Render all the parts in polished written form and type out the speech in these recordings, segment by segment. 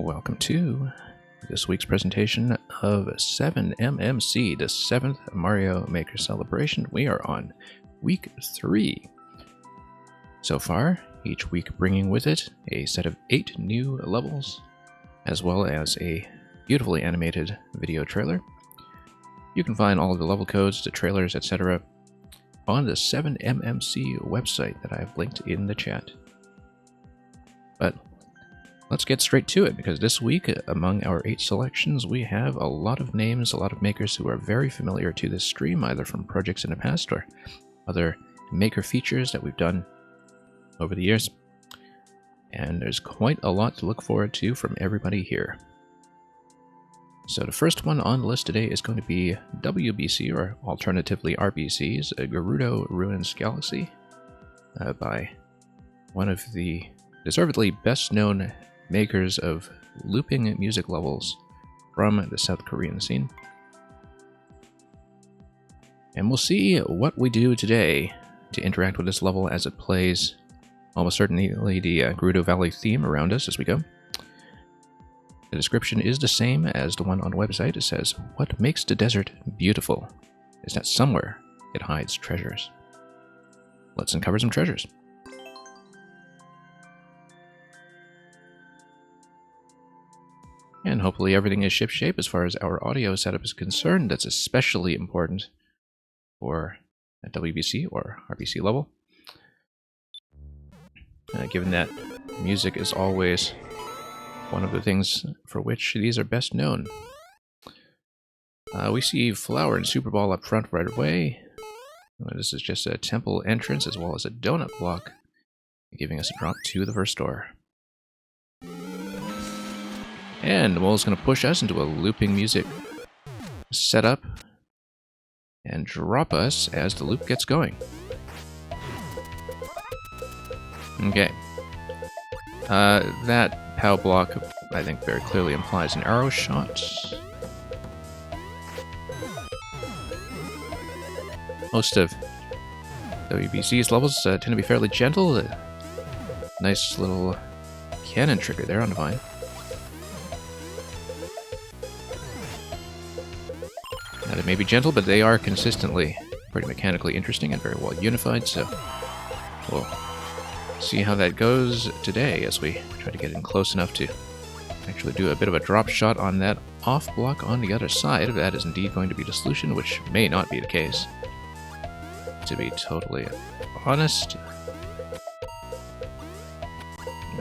Welcome to this week's presentation of 7MMC, the 7th Mario Maker Celebration. We are on week 3 so far, each week bringing with it a set of 8 new levels, as well as a beautifully animated video trailer. You can find all of the level codes, the trailers, etc. on the 7MMC website that I have linked in the chat. But let's get straight to it, because this week, among our 8 selections, we have a lot of names, a lot of makers who are very familiar to this stream, either from projects in the past or other maker features that we've done over the years. And there's quite a lot to look forward to from everybody here. So the first one on the list today is going to be WBC, or alternatively RBC's, Gerudo Ruins Galaxy, by one of the deservedly best known makers of looping music levels from the South Korean scene. And we'll see what we do today to interact with this level as it plays almost certainly the Gerudo Valley theme around us as we go. The description is the same as the one on the website. It says, "What makes the desert beautiful is that somewhere it hides treasures." Let's uncover some treasures. And hopefully everything is shipshape as far as our audio setup is concerned. That's especially important for a WBC or RBC level, given that music is always one of the things for which these are best known. We see Flower and Super Ball up front right away. This is just a temple entrance as well as a donut block, giving us a drop to the first door. And the wall is going to push us into a looping music setup and drop us as the loop gets going. Okay. That POW block, I think, very clearly implies an arrow shot. Most of WBC's levels tend to be fairly gentle. Nice little cannon trigger there on the vine. It may be gentle, but they are consistently pretty mechanically interesting and very well unified, so we'll see how that goes today as we try to get in close enough to actually do a bit of a drop shot on that off block on the other side. If that is indeed going to be the solution, which may not be the case, to be totally honest.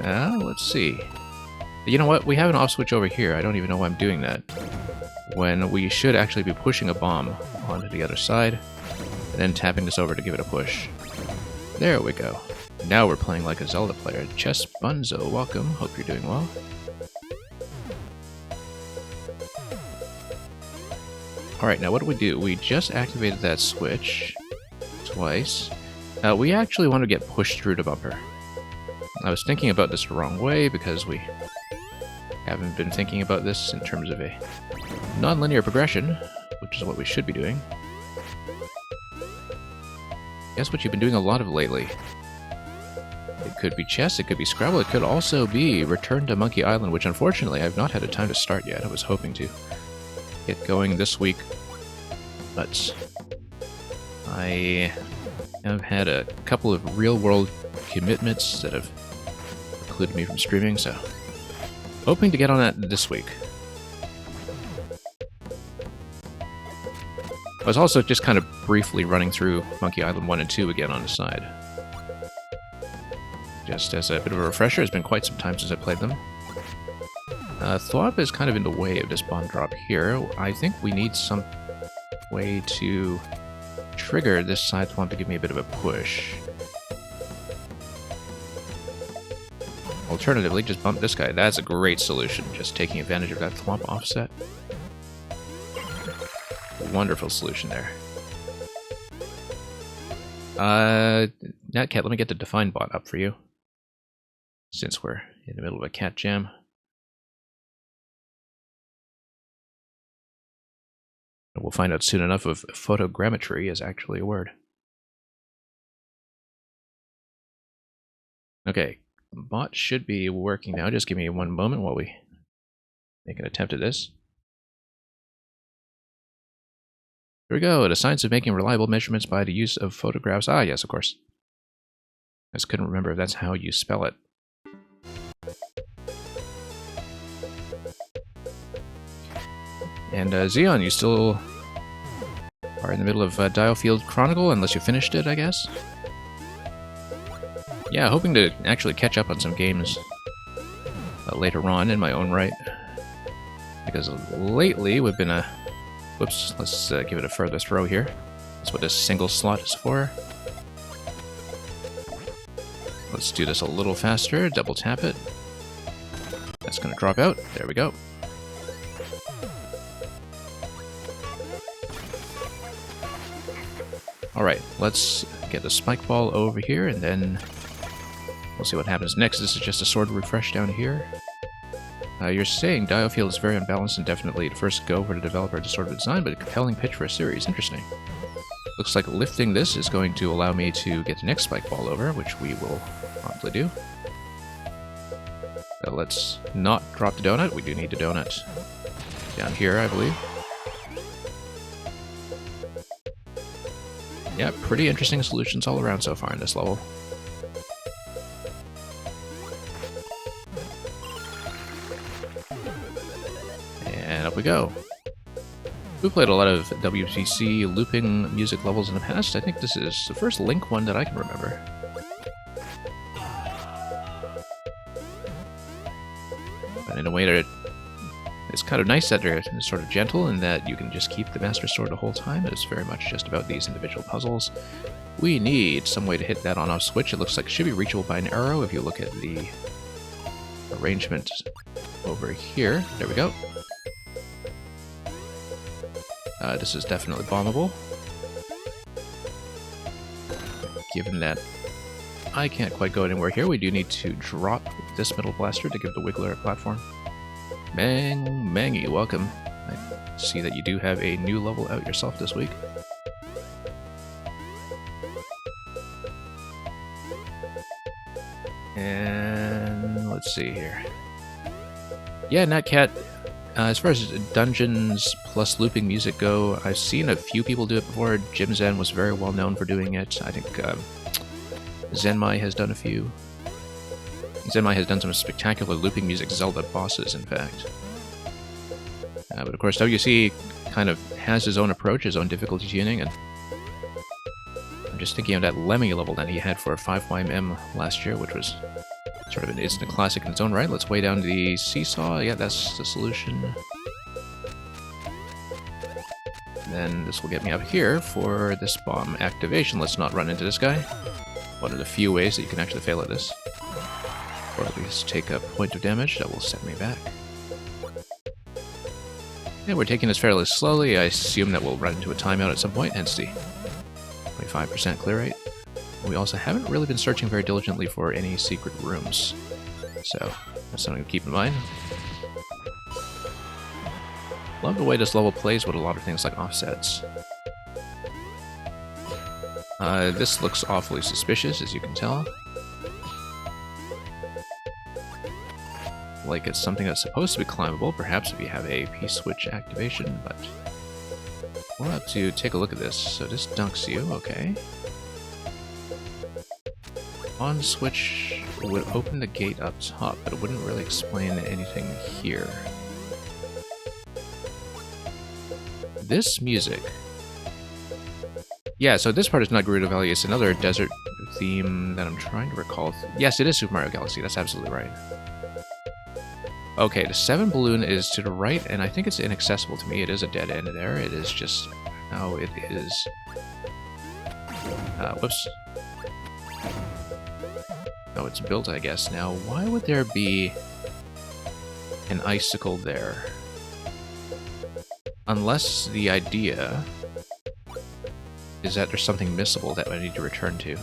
Let's see. You know what? We have an off switch over here. I don't even know why I'm doing that, when we should actually be pushing a bomb onto the other side, and then tapping this over to give it a push. There we go. Now we're playing like a Zelda player. Chess Bunzo, welcome. Hope you're doing well. Alright, now what do? We just activated that switch twice. We actually want to get pushed through the bumper. I was thinking about this the wrong way because we haven't been thinking about this in terms of a non-linear progression, which is what we should be doing. Guess what you've been doing a lot of lately? It could be chess, it could be Scrabble, it could also be Return to Monkey Island, which unfortunately I've not had a time to start yet. I was hoping to get going this week, but I have had a couple of real-world commitments that have precluded me from streaming, so hoping to get on that this week. I was also just kind of briefly running through Monkey Island 1 and 2 again on the side. Just as a bit of a refresher, it's been quite some time since I played them. Thwomp is kind of in the way of this bomb drop here. I think we need some way to trigger this side Thwomp to give me a bit of a push. Alternatively, just bump this guy. That's a great solution, just taking advantage of that Thwomp offset. Wonderful solution there. Natcat, let me get the Define bot up for you, since we're in the middle of a cat jam. We'll find out soon enough if photogrammetry is actually a word. Okay, bot should be working now. Just give me one moment while we make an attempt at this. Here we go. The science of making reliable measurements by the use of photographs. Ah, yes, of course. I just couldn't remember if that's how you spell it. And Xeon, you still are in the middle of Dialfield Chronicle, unless you finished it, I guess? Yeah, hoping to actually catch up on some games later on in my own right. Because lately we've been whoops, let's give it a further throw here. That's what this single slot is for. Let's do this a little faster, double tap it. That's gonna drop out, there we go. Alright, let's get the spike ball over here and then we'll see what happens next. This is just a sword refresh down here. You're saying Dialfield is very unbalanced and definitely the first go for the developer to sort of design, but a compelling pitch for a series. Interesting. Looks like lifting this is going to allow me to get the next spike ball over, which we will promptly do. So let's not drop the donut. We do need the donut down here, I believe. Yeah, pretty interesting solutions all around so far in this level. And up we go. We played a lot of WTC looping music levels in the past. I think this is the first Link one that I can remember. But in a way that it's kind of nice that they're sort of gentle and that you can just keep the Master Sword the whole time. It's very much just about these individual puzzles. We need some way to hit that on-off switch. It looks like it should be reachable by an arrow if you look at the arrangement over here. There we go. This is definitely bombable. Given that I can't quite go anywhere here, we do need to drop this middle blaster to give the Wiggler a platform. Mangy, welcome. I see that you do have a new level out yourself this week. And let's see here. Yeah, Natcat. As far as dungeons plus looping music go, I've seen a few people do it before. Jim Zen was very well known for doing it. I think Zenmai has done a few. Zenmai has done some spectacular looping music Zelda bosses, in fact. But of course, WC kind of has his own approach, his own difficulty tuning, and I'm just thinking of that Lemmy level that he had for 5YM last year, which was sort of an instant classic in its own right. Let's weigh down the seesaw. Yeah, that's the solution. And then this will get me up here for this bomb activation. Let's not run into this guy. One of the few ways that you can actually fail at this. Or at least take a point of damage. That will set me back. Yeah, we're taking this fairly slowly. I assume that we'll run into a timeout at some point, hence the 25% clear rate. We also haven't really been searching very diligently for any secret rooms, so that's something to keep in mind. Love the way this level plays with a lot of things like offsets. This looks awfully suspicious, as you can tell. Like it's something that's supposed to be climbable, perhaps if you have a P-switch activation, but we'll have to take a look at this. So this dunks you, okay. On switch would open the gate up top, but it wouldn't really explain anything here. This music. Yeah, so this part is not Gerudo Valley, it's another desert theme that I'm trying to recall. Yes, it is Super Mario Galaxy, that's absolutely right. Okay, the 7 balloon is to the right, and I think it's inaccessible to me. It is a dead end there. It is just how it is. Whoops. Oh, it's built, I guess. Now, why would there be an icicle there? Unless the idea is that there's something missable that I need to return to.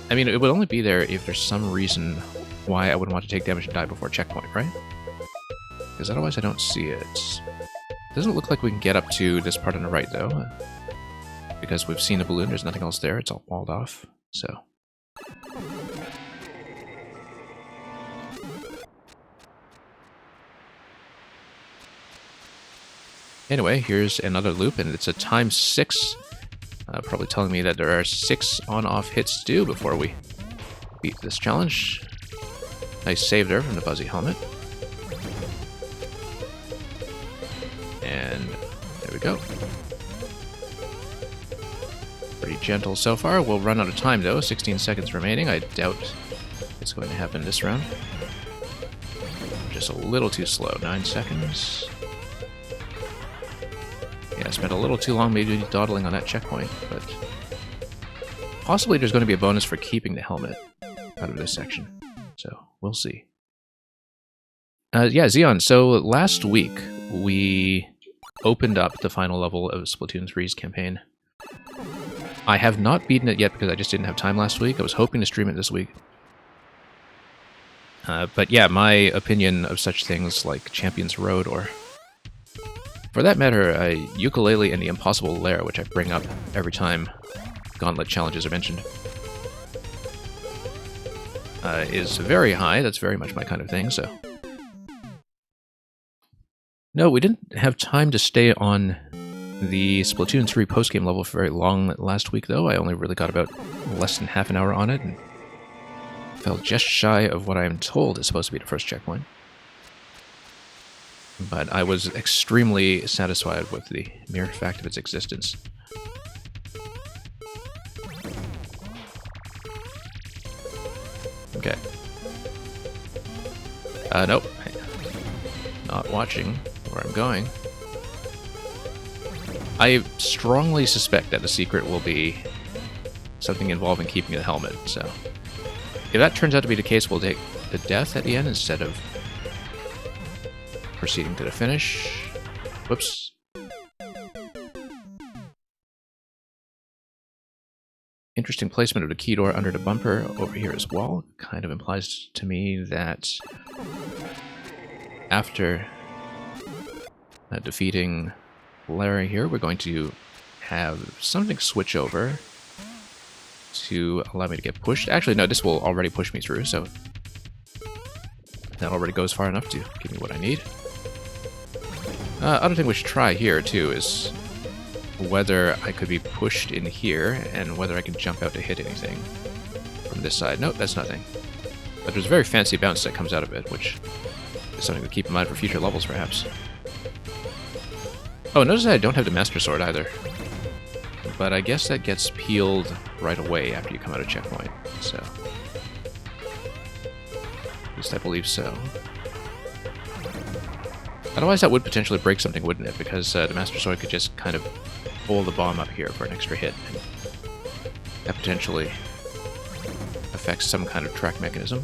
I mean, it would only be there if there's some reason why I wouldn't want to take damage and die before checkpoint, right? Because otherwise I don't see it. Doesn't look like we can get up to this part on the right, though. Because we've seen the balloon, there's nothing else there, it's all walled off, so. Anyway, here's another loop, and it's a times 6. Probably telling me that there are 6 on-off hits to do before we beat this challenge. Nice save there from the Fuzzy Helmet. And there we go. Pretty gentle so far. We'll run out of time though. 16 seconds remaining. I doubt it's going to happen this round. Just a little too slow. 9 seconds. Yeah, I spent a little too long maybe dawdling on that checkpoint, but possibly there's going to be a bonus for keeping the helmet out of this section. So we'll see. Yeah, Xeon. So last week we opened up the final level of Splatoon 3's campaign. I have not beaten it yet because I just didn't have time last week. I was hoping to stream it this week. But yeah, my opinion of such things like Champions Road, or for that matter, Yooka-Laylee and the Impossible Lair, which I bring up every time Gauntlet challenges are mentioned, is very high. That's very much my kind of thing, so... No, we didn't have time to stay on the Splatoon 3 postgame level for very long last week, though. I only really got about less than half an hour on it, and fell just shy of what I am told is supposed to be the first checkpoint. But I was extremely satisfied with the mere fact of its existence. Okay. Nope. Not watching where I'm going. I strongly suspect that the secret will be something involving keeping the helmet, so... If that turns out to be the case, we'll take the death at the end instead of proceeding to the finish. Whoops. Interesting placement of the key door under the bumper over here as well. Kind of implies to me that after defeating Larry here, we're going to have something switch over to allow me to get pushed. Actually, no, this will already push me through, so that already goes far enough to give me what I need. Other thing we should try here, too, is whether I could be pushed in here and whether I can jump out to hit anything from this side. Nope, that's nothing. But there's a very fancy bounce that comes out of it, which is something to keep in mind for future levels, perhaps. Oh, notice that I don't have the Master Sword either. But I guess that gets peeled right away after you come out of checkpoint, so... At least I believe so. Otherwise that would potentially break something, wouldn't it? Because the Master Sword could just kind of hold the bomb up here for an extra hit. And that potentially affects some kind of track mechanism.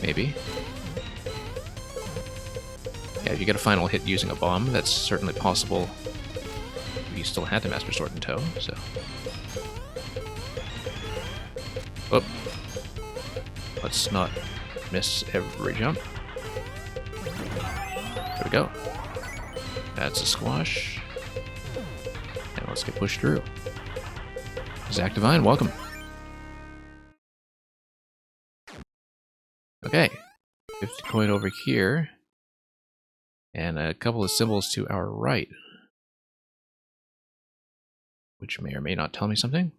Maybe. Yeah, if you get a final hit using a bomb, that's certainly possible. You still had the Master Sword in tow, so... Whoop. Let's not miss every jump. There we go. That's a squash. And let's get pushed through. Zach Divine, welcome. Okay. 50 coin over here. And a couple of symbols to our right. Which may or may not tell me something.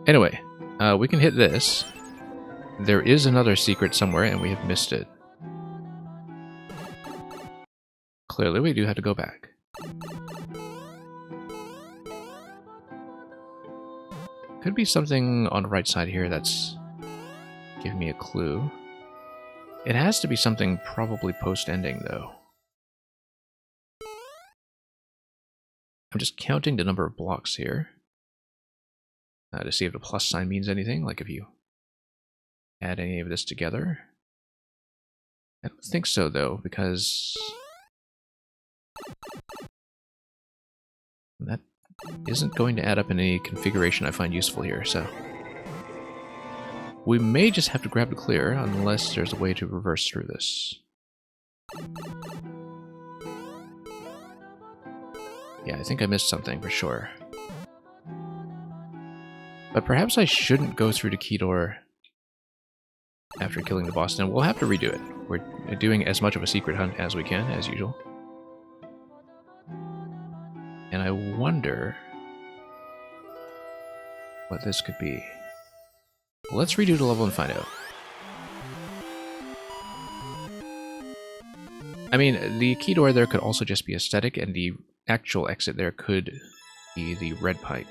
Anyway, we can hit this. There is another secret somewhere, and we have missed it. Clearly, we do have to go back. Could be something on the right side here that's giving me a clue. It has to be something probably post-ending, though. I'm just counting the number of blocks here to see if the plus sign means anything, like if you add any of this together. I don't think so, though, because that isn't going to add up in any configuration I find useful here, so we may just have to grab the clear unless there's a way to reverse through this. Yeah, I think I missed something for sure. But perhaps I shouldn't go through the key door after killing the boss, then we'll have to redo it. We're doing as much of a secret hunt as we can, as usual. And I wonder what this could be. Let's redo the level and find out. I mean, the key door there could also just be aesthetic, and the actual exit there could be the red pipe.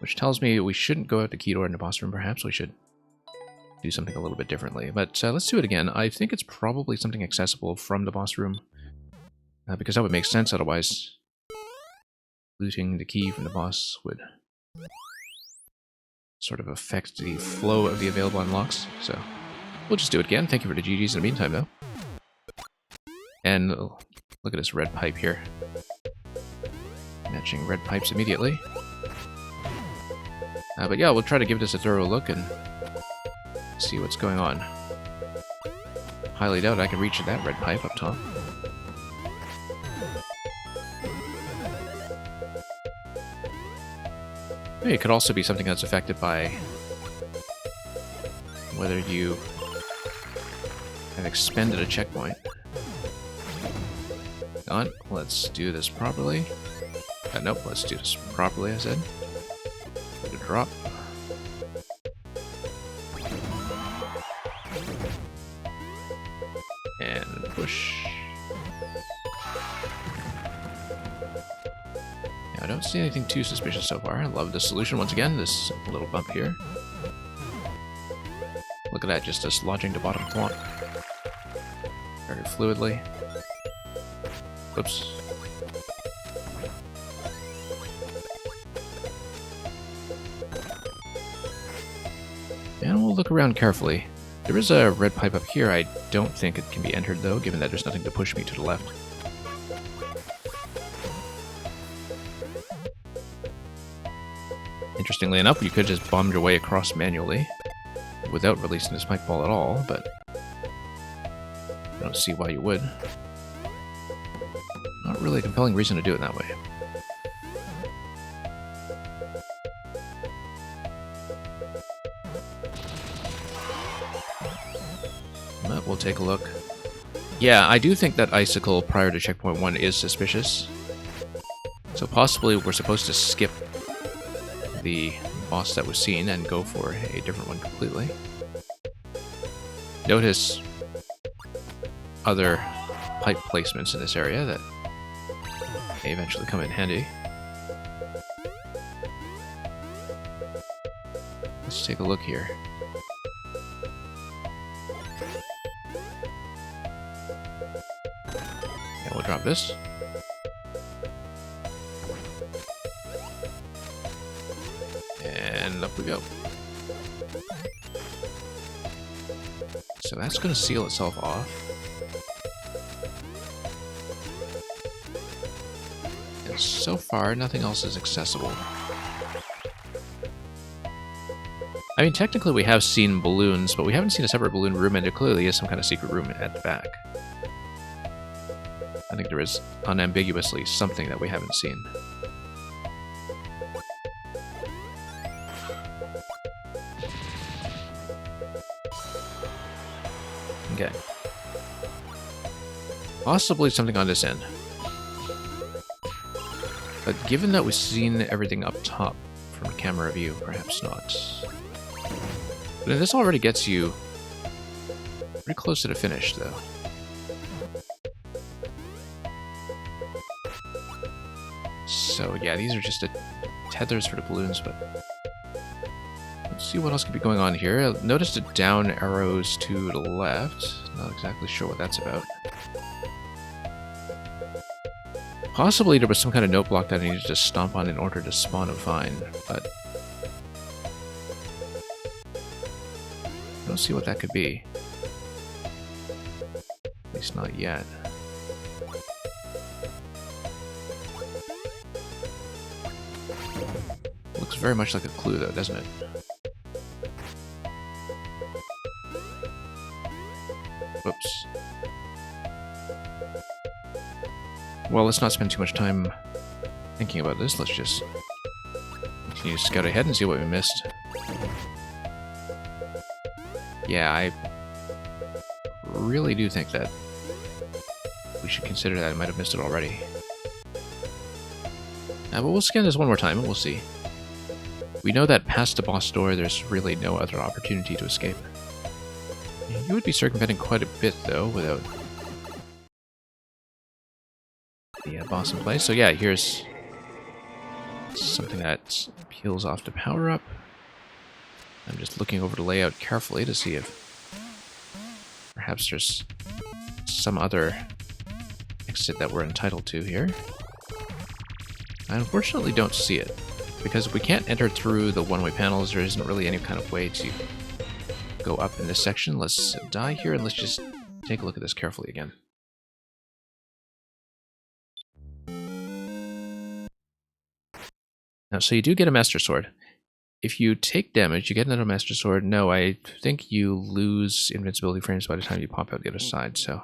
Which tells me we shouldn't go out the key door in the boss room, perhaps we should do something a little bit differently. But let's do it again. I think it's probably something accessible from the boss room, because that would make sense, otherwise looting the key from the boss would sort of affect the flow of the available unlocks. So we'll just do it again. Thank you for the GGs in the meantime, though. And look at this red pipe here. Matching red pipes immediately. But yeah, we'll try to give this a thorough look and see what's going on. Highly doubt I can reach that red pipe up top. Maybe it could also be something that's affected by whether you have expended a checkpoint. On. Let's do this properly. Nope, let's do this properly, I said. Let it drop. And push. Now, I don't see anything too suspicious so far. I love the solution once again, this little bump here. Look at that, just us lodging to bottom flop. Very fluidly. Oops. And we'll look around carefully. There is a red pipe up here. I don't think it can be entered, though, given that there's nothing to push me to the left. Interestingly enough, you could just bomb your way across manually without releasing this pipe ball at all, but I don't see why you would. Not really a compelling reason to do it that way. But we'll take a look. Yeah, I do think that icicle prior to checkpoint 1 is suspicious. So possibly we're supposed to skip the boss that was seen and go for a different one completely. Notice other pipe placements in this area that may eventually come in handy. Let's take a look here. And we'll drop this. And up we go. So that's going to seal itself off. And so far, nothing else is accessible. I mean, technically we have seen balloons, but we haven't seen a separate balloon room, and there clearly is some kind of secret room at the back. I think there is unambiguously something that we haven't seen. Okay. Possibly something on this end. But given that we've seen everything up top from camera view, perhaps not. But this already gets you pretty close to the finish, though. So yeah, these are just tethers for the balloons, but let's see what else could be going on here. Notice the down arrows to the left. Not exactly sure what that's about. Possibly there was some kind of note block that I needed to stomp on in order to spawn a vine, but I don't see what that could be. At least not yet. Looks very much like a clue, though, doesn't it? Whoops. Well, let's not spend too much time thinking about this. Let's just continue to scout ahead and see what we missed. Yeah, I really do think that we should consider that. I might have missed it already. But we'll scan this one more time and we'll see. We know that past the boss door, there's really no other opportunity to escape. You would be circumventing quite a bit, though, without the boss in place. So yeah, here's something that peels off the power-up. I'm just looking over the layout carefully to see if perhaps there's some other exit that we're entitled to here. I unfortunately don't see it, because we can't enter through the one-way panels. There isn't really any kind of way to go up in this section. Let's die here and let's just take a look at this carefully again. Now, so you do get a Master Sword. If you take damage, you get another Master Sword. No, I think you lose invincibility frames by the time you pop out the other side, so...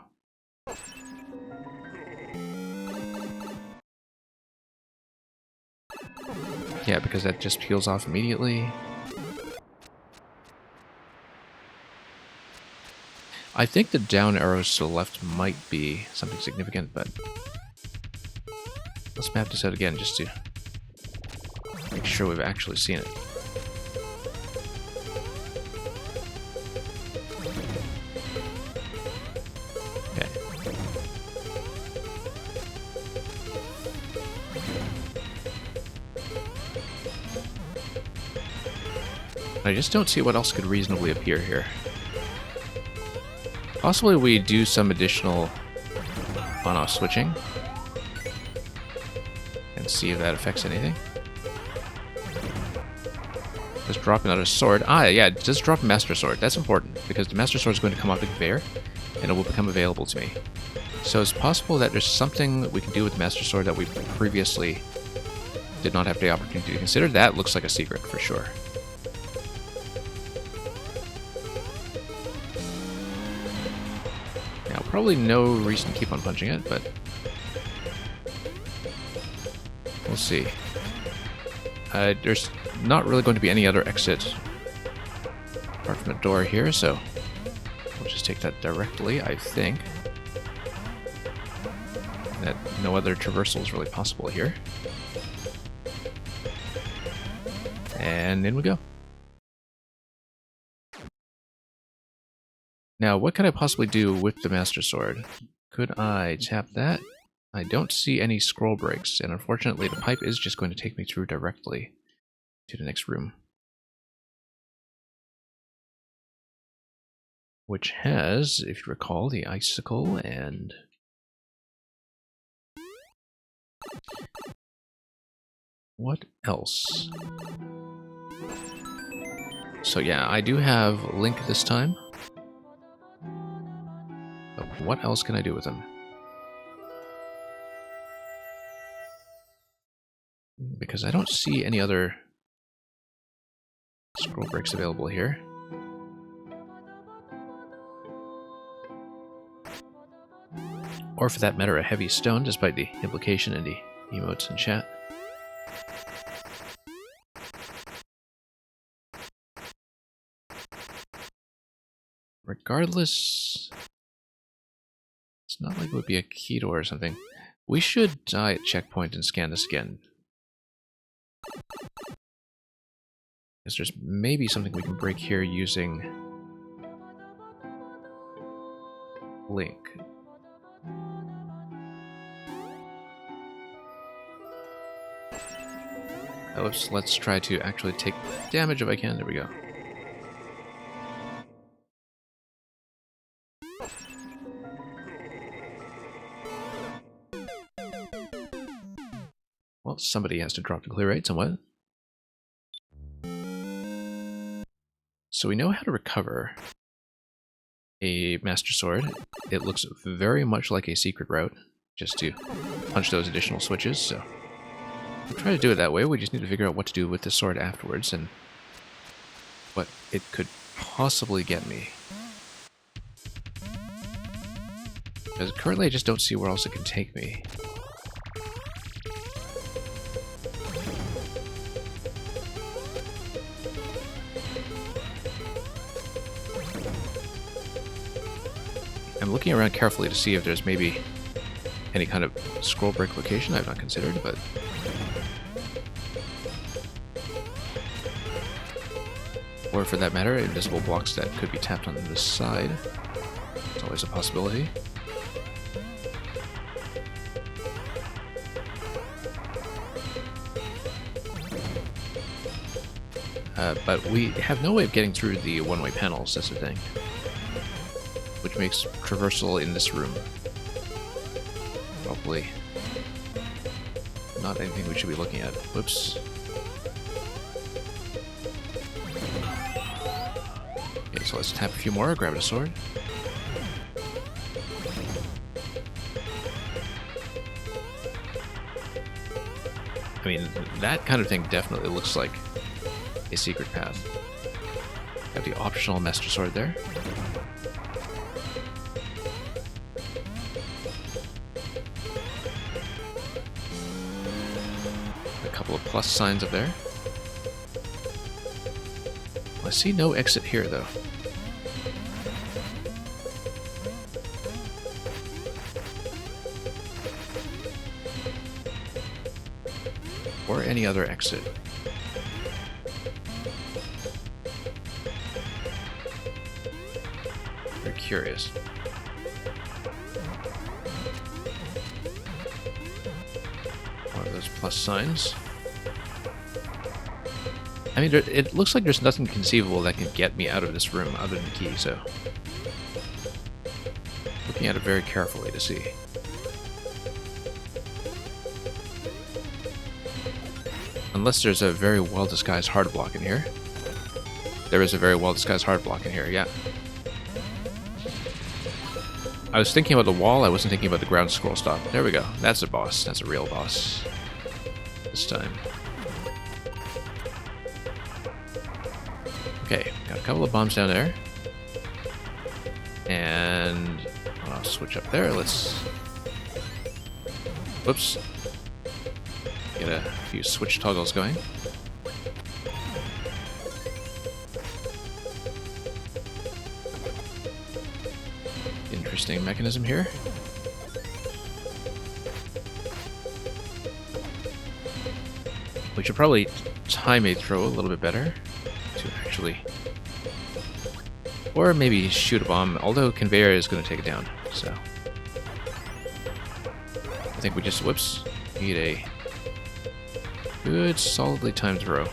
yeah, because that just peels off immediately. I think the down arrows to the left might be something significant, but... let's map this out again just to make sure we've actually seen it. Okay. I just don't see what else could reasonably appear here. Possibly we do some additional on-off switching and see if that affects anything. Just drop another sword. Ah, yeah, just drop a Master Sword. That's important, because the Master Sword is going to come off the conveyor, and it will become available to me. So it's possible that there's something that we can do with the Master Sword that we previously did not have the opportunity to consider. That looks like a secret, for sure. Now, probably no reason to keep on punching it, but... we'll see. There's not really going to be any other exit apart from the door here, so we'll just take that directly, I think. That no other traversal is really possible here. And in we go. Now, what could I possibly do with the Master Sword? Could I tap that? I don't see any scroll breaks, and unfortunately the pipe is just going to take me through directly to the next room. Which has, if you recall, the icicle and... what else? So yeah, I do have Link this time. But what else can I do with him? Because I don't see any other scroll breaks available here. Or for that matter, a heavy stone, despite the implication in the emotes in chat. Regardless, it's not like it would be a key door or something. We should die at checkpoint and scan this again. Because there's maybe something we can break here using Link. Let's try to actually take damage if I can. There we go. Well, somebody has to drop the clear rate somewhat. So we know how to recover a Master Sword. It looks very much like a secret route, just to punch those additional switches, so we'll try to do it that way. We just need to figure out what to do with the sword afterwards and what it could possibly get me. Because currently I just don't see where else it can take me. I'm looking around carefully to see if there's maybe any kind of scroll break location I've not considered, but... or for that matter, invisible blocks that could be tapped on this side. It's always a possibility. But we have no way of getting through the one-way panels, that's the thing. Which makes traversal in this room probably not anything we should be looking at. Whoops. Okay, so let's tap a few more, grab a sword. I mean, that kind of thing definitely looks like a secret path. Got the optional Master Sword there. A couple of plus signs up there. I see no exit here, though. Or any other exit. Very curious. One of those plus signs. I mean, it looks like there's nothing conceivable that can get me out of this room other than the key, so... looking at it very carefully to see. Unless there's a very well-disguised hard block in here. There is a very well-disguised hard block in here, yeah. I was thinking about the wall, I wasn't thinking about the ground scroll stop. There we go. That's a boss. That's a real boss. This time. Okay, got a couple of bombs down there. And I'll switch up there. Let's... whoops. Get a few switch toggles going. Interesting mechanism here. We should probably time a throw a little bit better to actually... or maybe shoot a bomb, although conveyor is going to take it down, so... I think we just, whoops, need a good solidly timed throw.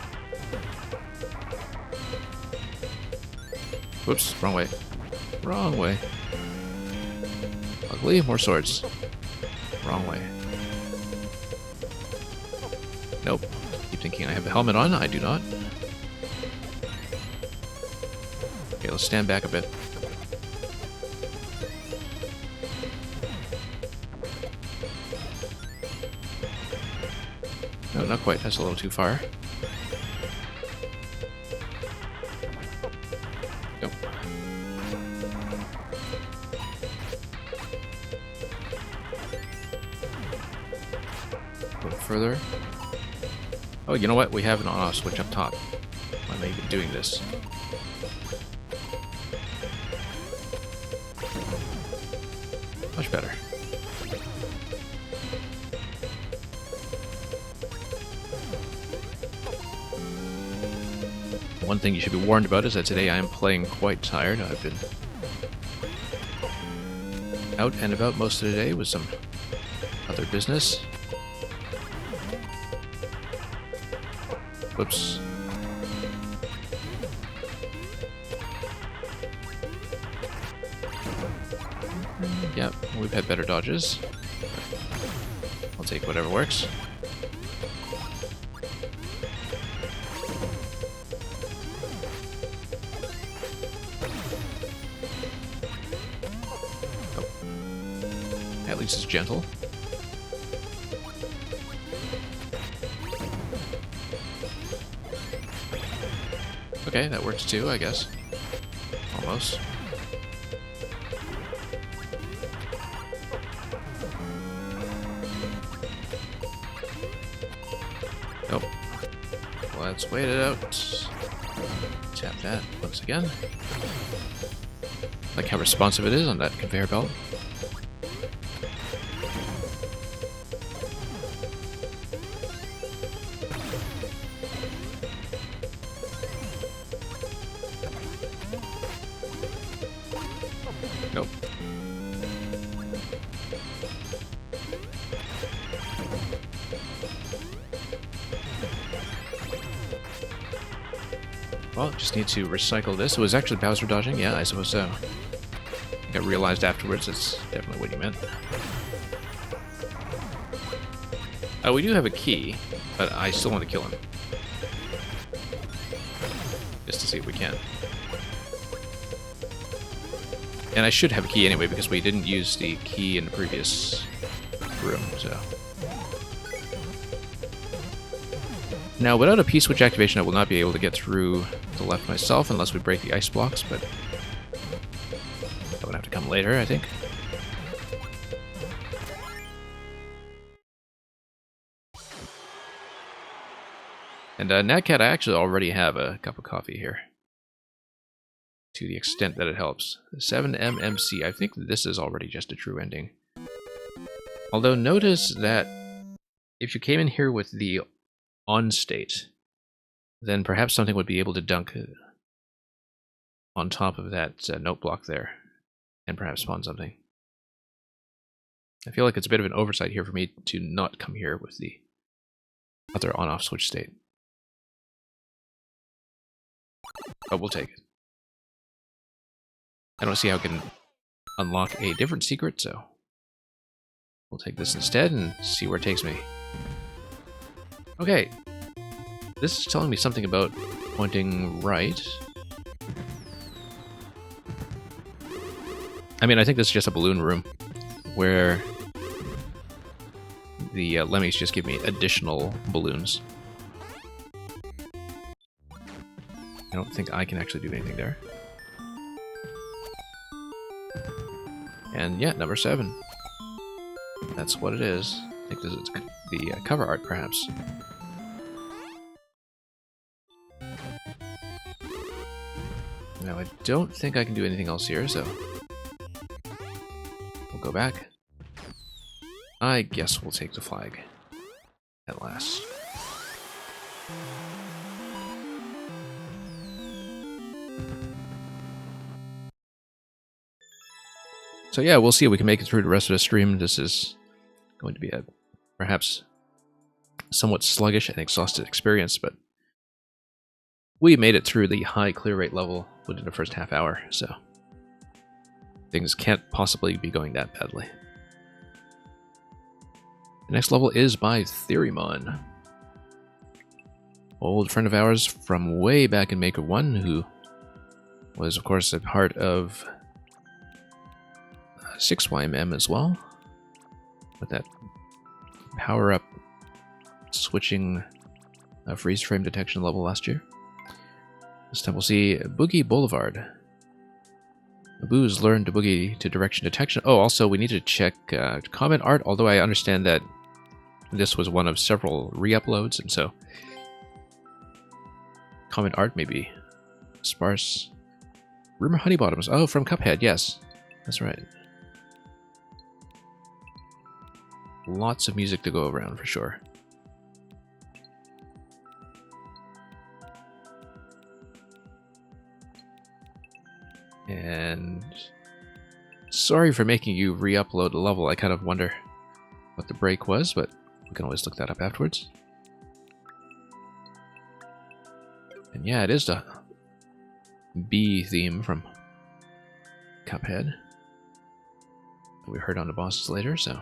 Whoops, wrong way. Wrong way. Luckily, more swords. Wrong way. Nope. Keep thinking I have the helmet on. I do not. Okay, let's stand back a bit. No, not quite. That's a little too far. Nope. A little further. Oh, you know what? We have an on-off switch up top. Why am I even doing this? Much better. One thing you should be warned about is that today I am playing quite tired. I've been out and about most of the day with some other business. Whoops. Yep, we've had better dodges. I'll take whatever works. Oh. At least it's gentle. Okay, that works too, I guess. Almost. Nope. Let's wait it out. Tap that once again. Like how responsive it is on that conveyor belt. Nope. Well, just need to recycle this. It was actually Bowser dodging? Yeah, I suppose so. I think I realized afterwards that's definitely what he meant. We do have a key, but I still want to kill him. Just to see if we can. And I should have a key anyway, because we didn't use the key in the previous room, so... Now, without a P-switch activation, I will not be able to get through the left myself unless we break the ice blocks, but that would have to come later, I think. And Natcat, I actually already have a cup of coffee here. To the extent that it helps. 7MMC, I think this is already just a true ending. Although notice that if you came in here with the on state, then perhaps something would be able to dunk on top of that note block there, and perhaps spawn something. I feel like it's a bit of an oversight here for me to not come here with the other on-off switch state. But we'll take it. I don't see how I can unlock a different secret, so we'll take this instead and see where it takes me. Okay, this is telling me something about pointing right. I mean, I think this is just a balloon room where the Lemmys just give me additional balloons. I don't think I can actually do anything there. And yeah, number 7. That's what it is. I think this is the cover art, perhaps. Now, I don't think I can do anything else here, so we'll go back. I guess we'll take the flag at last. So yeah, we'll see if we can make it through the rest of the stream. This is going to be a perhaps somewhat sluggish and exhausted experience, but we made it through the high clear rate level within the first half hour, so things can't possibly be going that badly. The next level is by Theorymon. Old friend of ours from way back in Maker 1, who was, of course, a part of 6YMM as well, with that power-up switching freeze frame detection level last year. This time we'll see Boogie Boulevard. Boo's learned to boogie to direction detection. Oh, also we need to check comment art, although I understand that this was one of several re-uploads, and so comment art may be sparse. Rumor Honeybottoms. Oh, from Cuphead, yes. That's right. Lots of music to go around for sure. And sorry for making you re-upload a level. I kind of wonder what the break was, but we can always look that up afterwards. And yeah, it is the bee theme from Cuphead. We heard on the bosses later, so.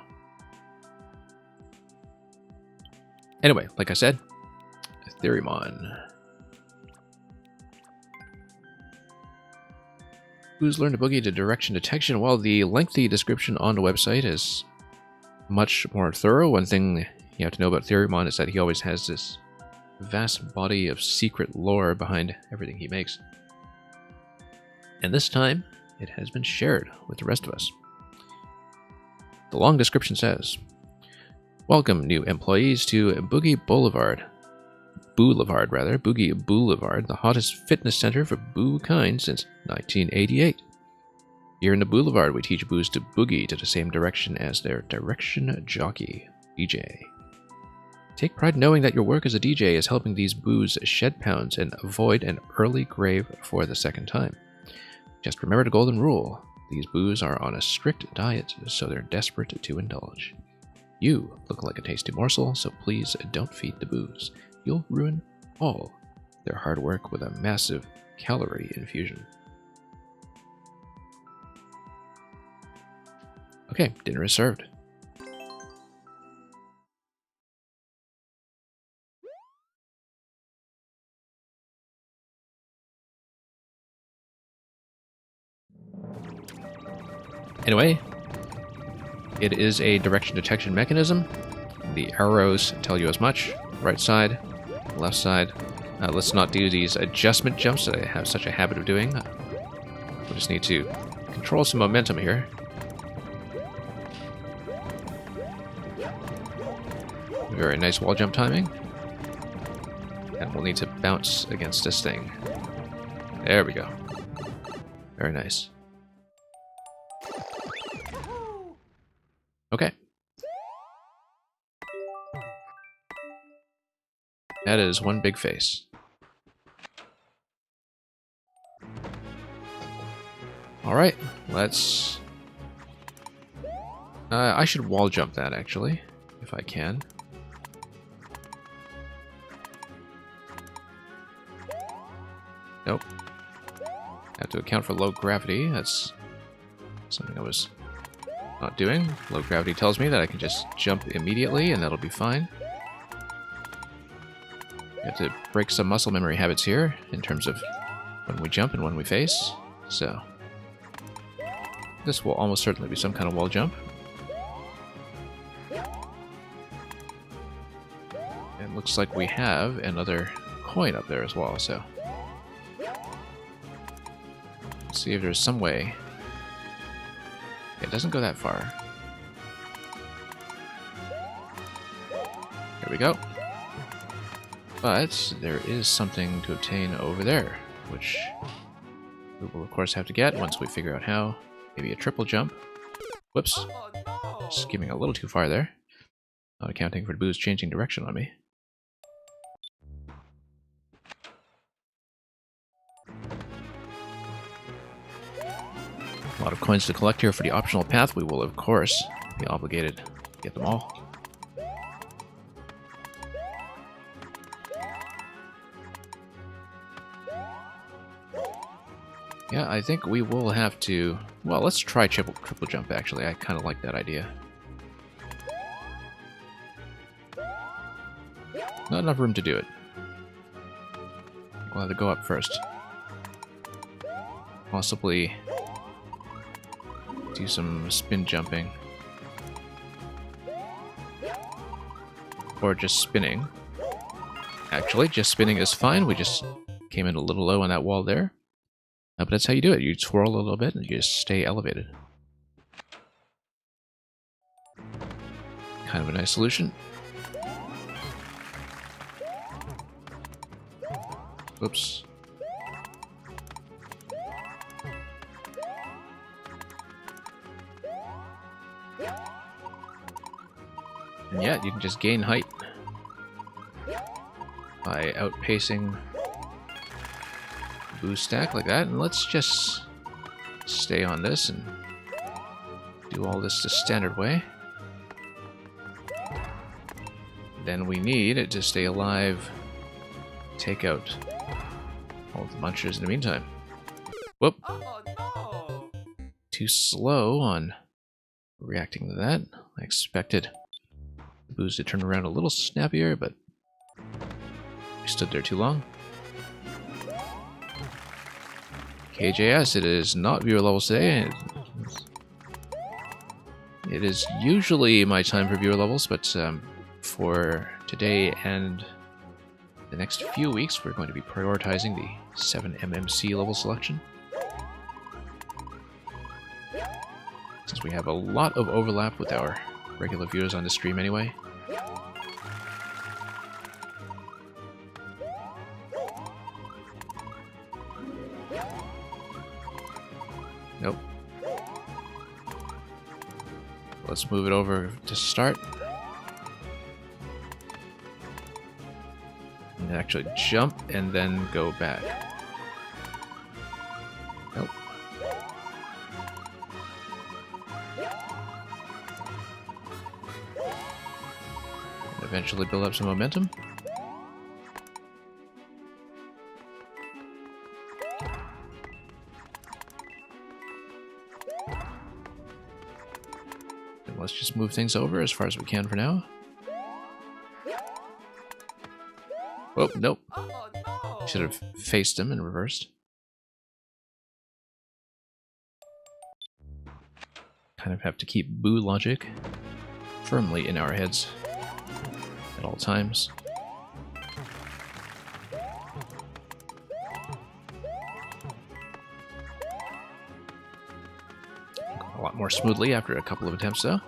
Anyway, like I said, Theorymon. Who's learned to boogie to direction detection? Well, the lengthy description on the website is much more thorough. One thing you have to know about Theorymon is that he always has this vast body of secret lore behind everything he makes. And this time, it has been shared with the rest of us. The long description says, welcome new employees to Boogie Boulevard. Boogie Boulevard, the hottest fitness center for Boo kind since 1988. Here in the Boulevard, we teach boos to boogie to the same direction as their direction jockey, DJ. Take pride knowing that your work as a DJ is helping these boos shed pounds and avoid an early grave for the second time. Just remember the golden rule. These boos are on a strict diet, so they're desperate to indulge. You look like a tasty morsel, so please don't feed the boos. You'll ruin all their hard work with a massive calorie infusion. Okay, dinner is served. Anyway, it is a direction detection mechanism. The arrows tell you as much. Right side, left side. Let's not do these adjustment jumps that I have such a habit of doing. We just need to control some momentum here. Very nice wall jump timing. And we'll need to bounce against this thing. There we go. Very nice. Okay. That is one big face. Alright, let's... I should wall jump that, actually, if I can. Nope. Have to account for low gravity. That's something I was not doing. Low gravity tells me that I can just jump immediately and that'll be fine. We have to break some muscle memory habits here in terms of when we jump and when we face. So this will almost certainly be some kind of wall jump. And looks like we have another coin up there as well, so let's see if there's some way. It doesn't go that far. There we go. But there is something to obtain over there, which we will of course have to get once we figure out how. Maybe a triple jump. Whoops. Skimming a little too far there. Not accounting for the boos changing direction on me. A lot of coins to collect here for the optional path. We will, of course, be obligated to get them all. Yeah, I think we will have to... Well, let's try triple jump, actually. I kind of like that idea. Not enough room to do it. We'll have to go up first. Possibly do some spin jumping. Or just spinning. Actually, just spinning is fine. We just came in a little low on that wall there. But that's how you do it. You twirl a little bit and you just stay elevated. Kind of a nice solution. Oops. And yeah, you can just gain height by outpacing the boost stack like that. And let's just stay on this and do all this the standard way. Then we need to stay alive, take out all the munchers in the meantime. Whoop! Oh, no. Too slow on reacting to that. I expected the boos to turn around a little snappier, but we stood there too long. KJS, it is not viewer levels today. It is usually my time for viewer levels, but for today and the next few weeks, we're going to be prioritizing the 7MMC level selection. Since we have a lot of overlap with our regular viewers on the stream anyway. Nope. let's move it over to start. And actually jump and then go back. Nope. And eventually build up some momentum. And let's just move things over as far as we can for now. Oh, nope. Should have faced him and reversed. Kind of have to keep Boo logic firmly in our heads at all times. A lot more smoothly after a couple of attempts, though.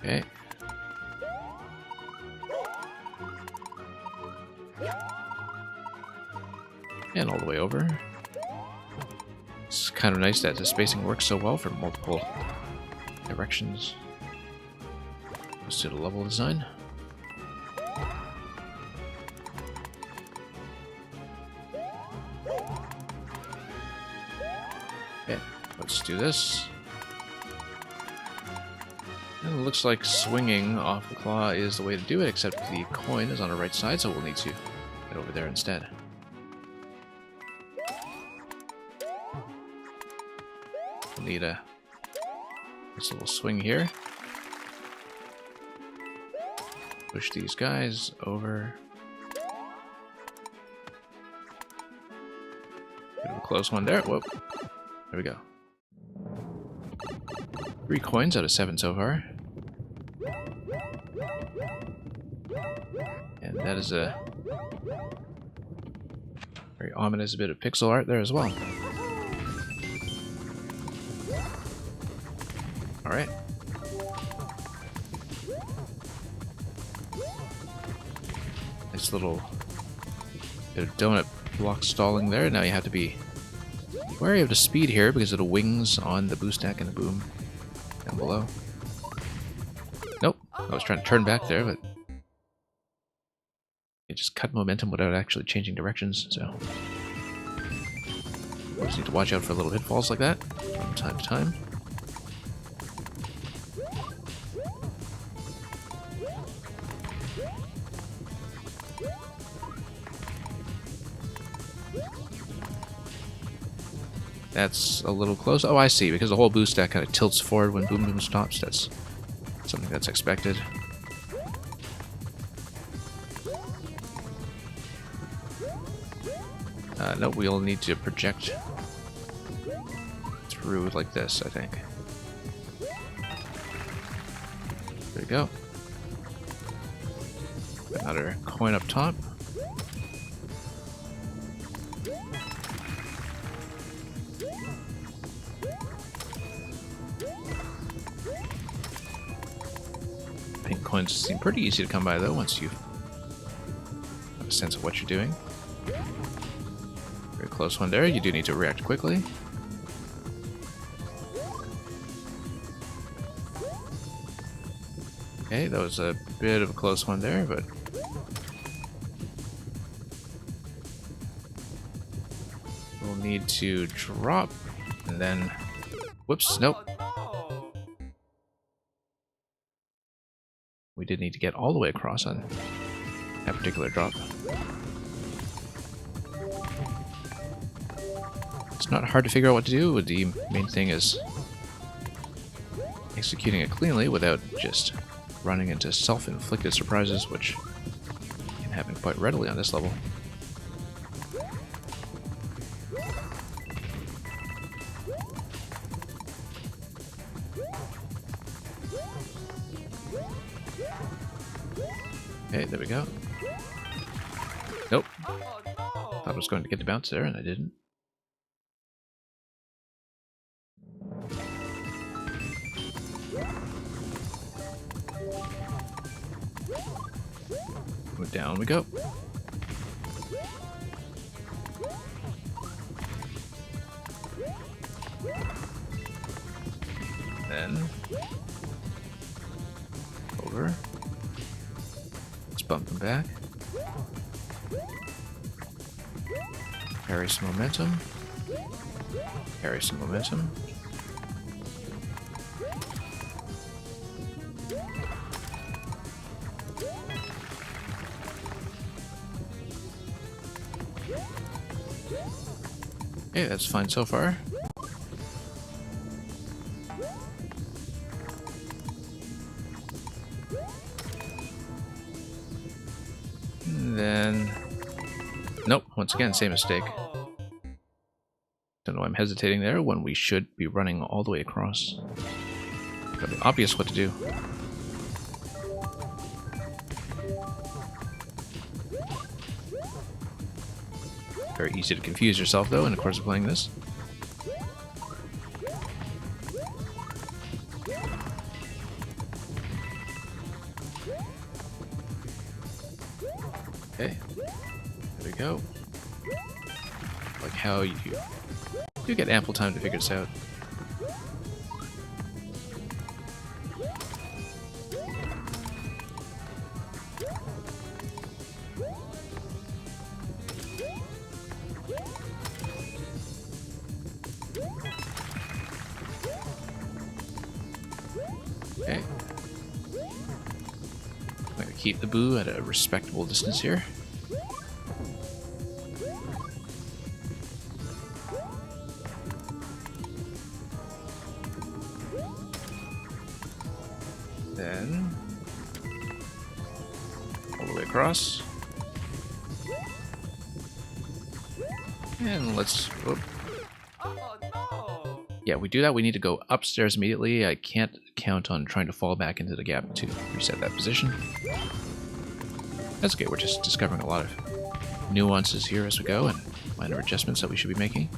Okay. And all the way over. It's kind of nice that the spacing works so well for multiple directions. Let's do the level design. Okay, let's do this. And it looks like swinging off the claw is the way to do it, except the coin is on the right side, so we'll need to get over there instead. We'll need this little swing here. Push these guys over. Bit of a close one there. Whoop. There we go. 3 coins out of 7 so far. And that is a very ominous bit of pixel art there as well. Alright. Nice little bit of donut block stalling there. Now you have to be wary of the speed here because of the wings on the boost stack and the boom down below. Nope. I was trying to turn back there, but it just cut momentum without actually changing directions, so we just need to watch out for little pitfalls like that from time to time. That's a little close. Oh, I see. Because the whole boost stack kind of tilts forward when Boom Boom stops. That's something that's expected. Nope, we'll need to project through like this, I think. There we go. Another coin up top. Pink coins seem pretty easy to come by though once you have a sense of what you're doing. Very close one there. You do need to react quickly. Okay, that was a bit of a close one there, but we'll need to drop and then... Whoops, nope. We did need to get all the way across on that particular drop. It's not hard to figure out what to do. The main thing is executing it cleanly without just running into self-inflicted surprises, which can happen quite readily on this level. Okay, there we go. Nope. Thought I was going to get the bounce there, and I didn't. Down we go. then over. Let's bump them back. Carry some momentum. Carry some momentum. Okay, that's fine so far. And then... Nope, once again, same mistake. Don't know why I'm hesitating there when we should be running all the way across. Gotta be obvious what to do. Very easy to confuse yourself, though, in the course of playing this. Okay, there we go. Like how you get ample time to figure this out. Okay. I'm gonna keep the boo at a respectable distance here. Then all the way across. And let's... Oh. Yeah, we do that. We need to go upstairs immediately. I can't count on trying to fall back into the gap to reset that position. That's okay. We're just discovering a lot of nuances here as we go and minor adjustments that we should be making.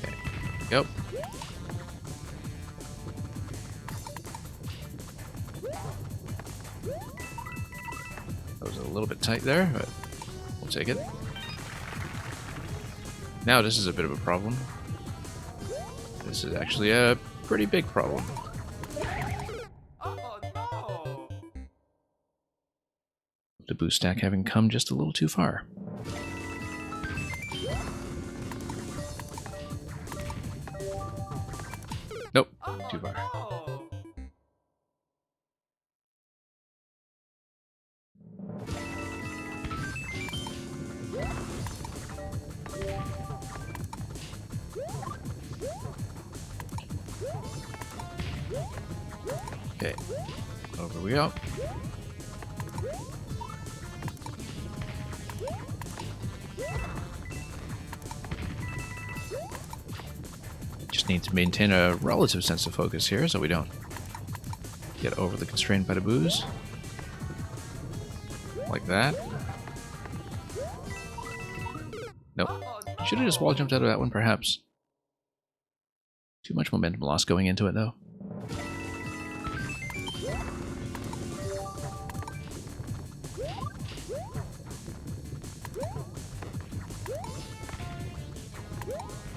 Okay, go. That was a little bit tight there, but we'll take it. Now this is a bit of a problem. This is actually a pretty big problem. Oh, no. The boost stack having come just a little too far. Nope, too far. No. Okay, over we go. Just need to maintain a relative sense of focus here so we don't get overly constrained by the booze. Like that. Nope. Should have just wall jumped out of that one, perhaps. Too much momentum loss going into it, though.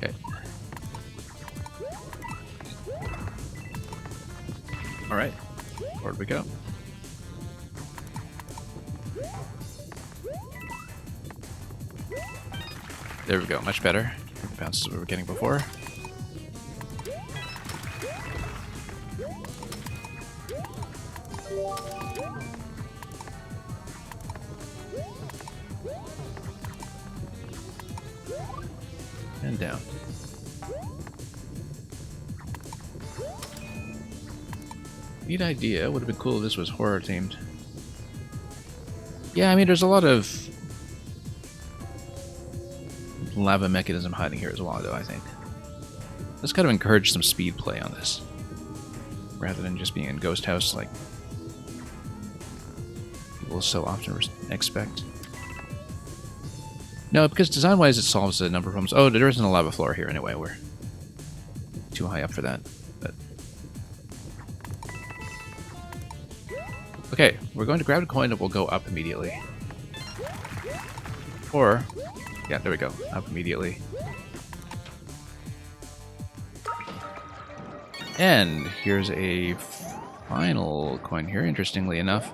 Okay. Alright. Where'd we go? There we go, much better. The bounces we were getting before. And down. Neat idea. Would have been cool if this was horror themed. Yeah, I mean, there's a lot of lava mechanism hiding here as well, though, I think. Let's kind of encourage some speed play on this, rather than just being in Ghost House like people so often expect. No, because design-wise it solves a number of problems. Oh, there isn't a lava floor here anyway. We're too high up for that. But okay, we're going to grab a coin that will go up immediately. Or, yeah, there we go. Up immediately. And here's a final coin here, interestingly enough.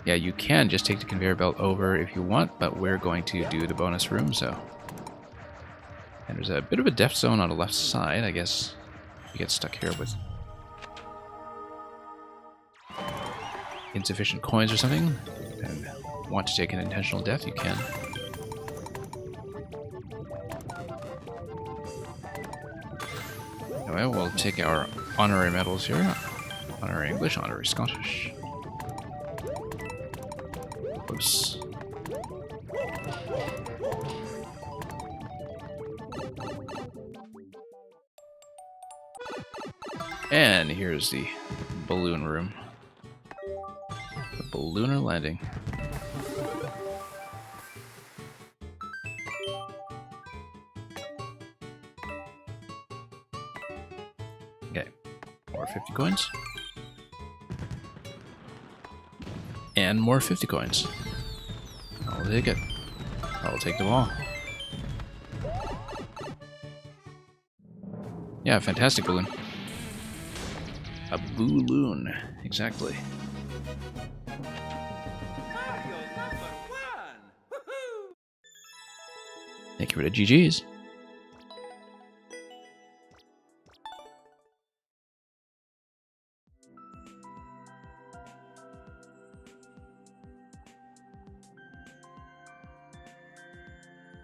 Yeah, you can just take the conveyor belt over if you want, but we're going to do the bonus room, so... And there's a bit of a death zone on the left side, I guess. You get stuck here with insufficient coins or something, and want to take an intentional death, you can. Anyway, we'll take our honorary medals here. Honorary English, honorary Scottish. Oops. And here's the balloon room. The ballooner landing. Okay, more 50 coins. And more 50 coins. I'll take it. I'll take them all. Yeah, fantastic balloon. A balloon, exactly. Thank you for the GGs.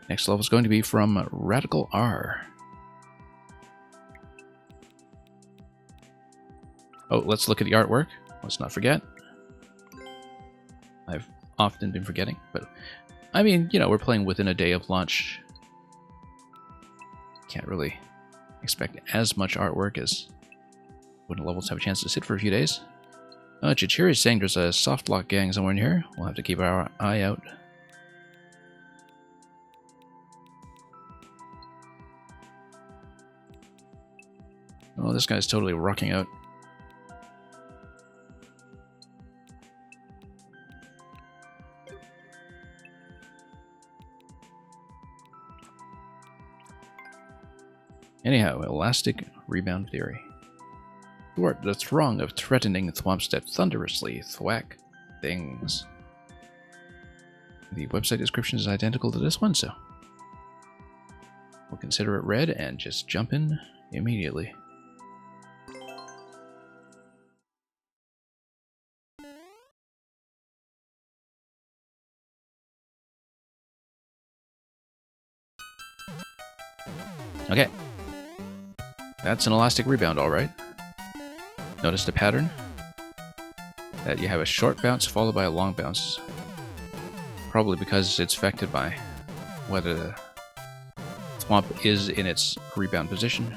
Next level is going to be from Radical R. Oh, let's look at the artwork. Let's not forget. I've often been forgetting, but I mean, you know, we're playing within a day of launch. Can't really expect as much artwork as when the levels have a chance to sit for a few days. Chichiri is saying there's a soft lock gang somewhere in here. We'll have to keep our eye out. Oh, this guy's totally rocking out. Anyhow, elastic rebound theory. Thwart the throng of threatening thwomps that thunderously thwack things. The website description is identical to this one, so we'll consider it read and just jump in immediately. Okay. That's an elastic rebound, alright. Notice the pattern? That you have a short bounce followed by a long bounce. Probably because it's affected by whether the thwomp is in its rebound position.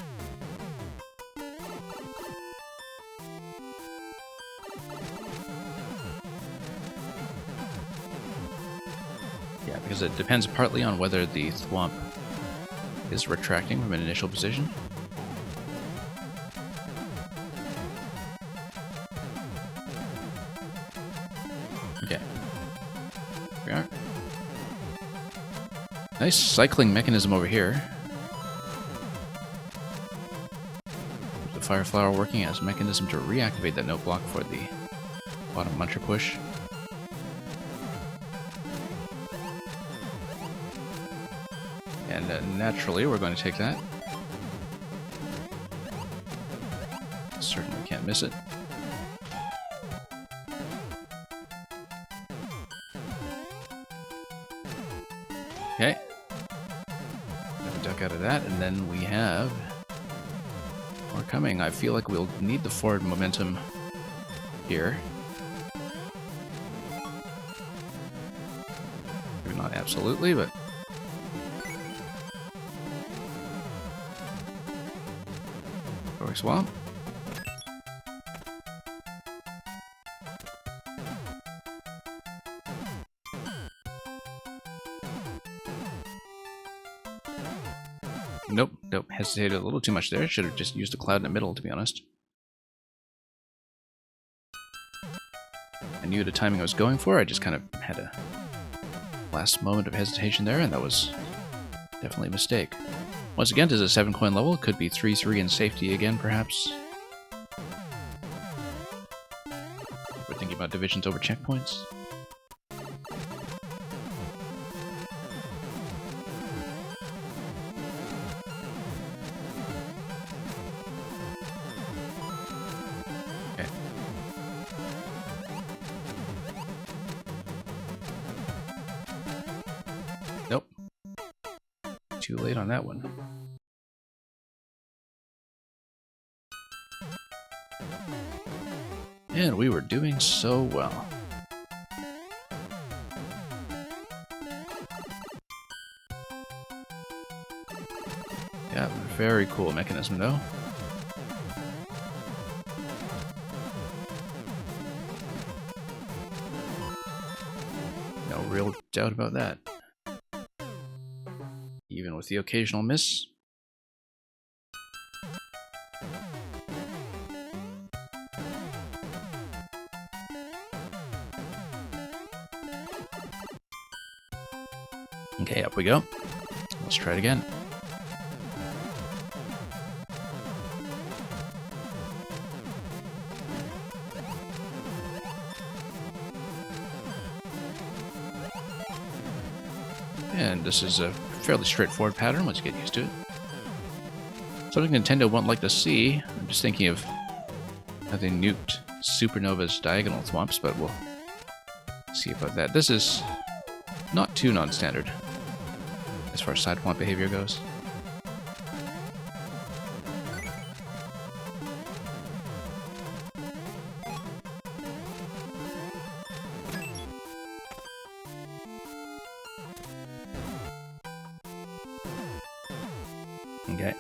Yeah, because it depends partly on whether the thwomp is retracting from an initial position. Okay. Here we are. Nice cycling mechanism over here. The fire flower working as a mechanism to reactivate that note block for the bottom muncher push. And naturally, we're going to take that. Certainly can't miss it. Okay. Duck out of that, and then we have more coming. I feel like we'll need the forward momentum here. Maybe not absolutely, but swamp. Nope, hesitated a little too much there. Should have just used a cloud in the middle, to be honest. I knew the timing I was going for, I just kind of had to Last moment of hesitation there, and that was definitely a mistake. Once again, this is a 7-coin level. Could be 3-3 in safety again, perhaps. We're thinking about divisions over checkpoints. Okay. Nope. Too late on that one. And we were doing so well. Yeah, very cool mechanism though. No real doubt about that. Even with the occasional miss. Okay, up we go. Let's try it again. And this is a fairly straightforward pattern once you get used to it. Something Nintendo won't like to see. I'm just thinking of how they nuked Supernova's diagonal thwomps, but we'll see about that. This is not too non-standard as far as side thwomp behavior goes. Okay.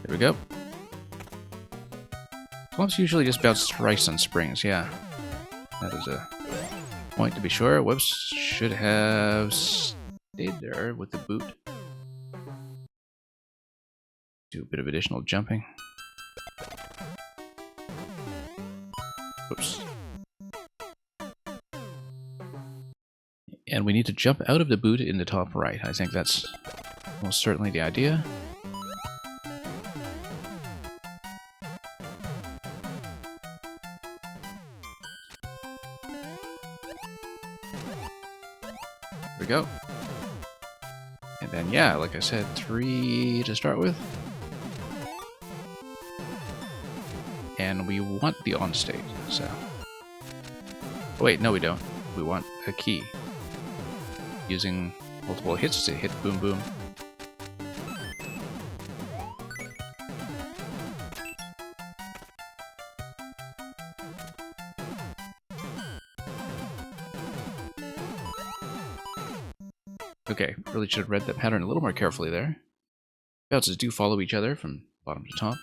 There we go. Thwomps usually just bounce thrice on springs, yeah. That is a point to be sure. Whoops, should have stayed there with the boot. Do a bit of additional jumping. Oops. And we need to jump out of the boot in the top right. I think that's most certainly the idea. There we go. And then, yeah, like I said, 3 to start with. And we want the on state, so... Wait, no we don't. We want a key. Using multiple hits to hit boom boom. Okay, really should have read that pattern a little more carefully there. Bounces do follow each other from bottom to top.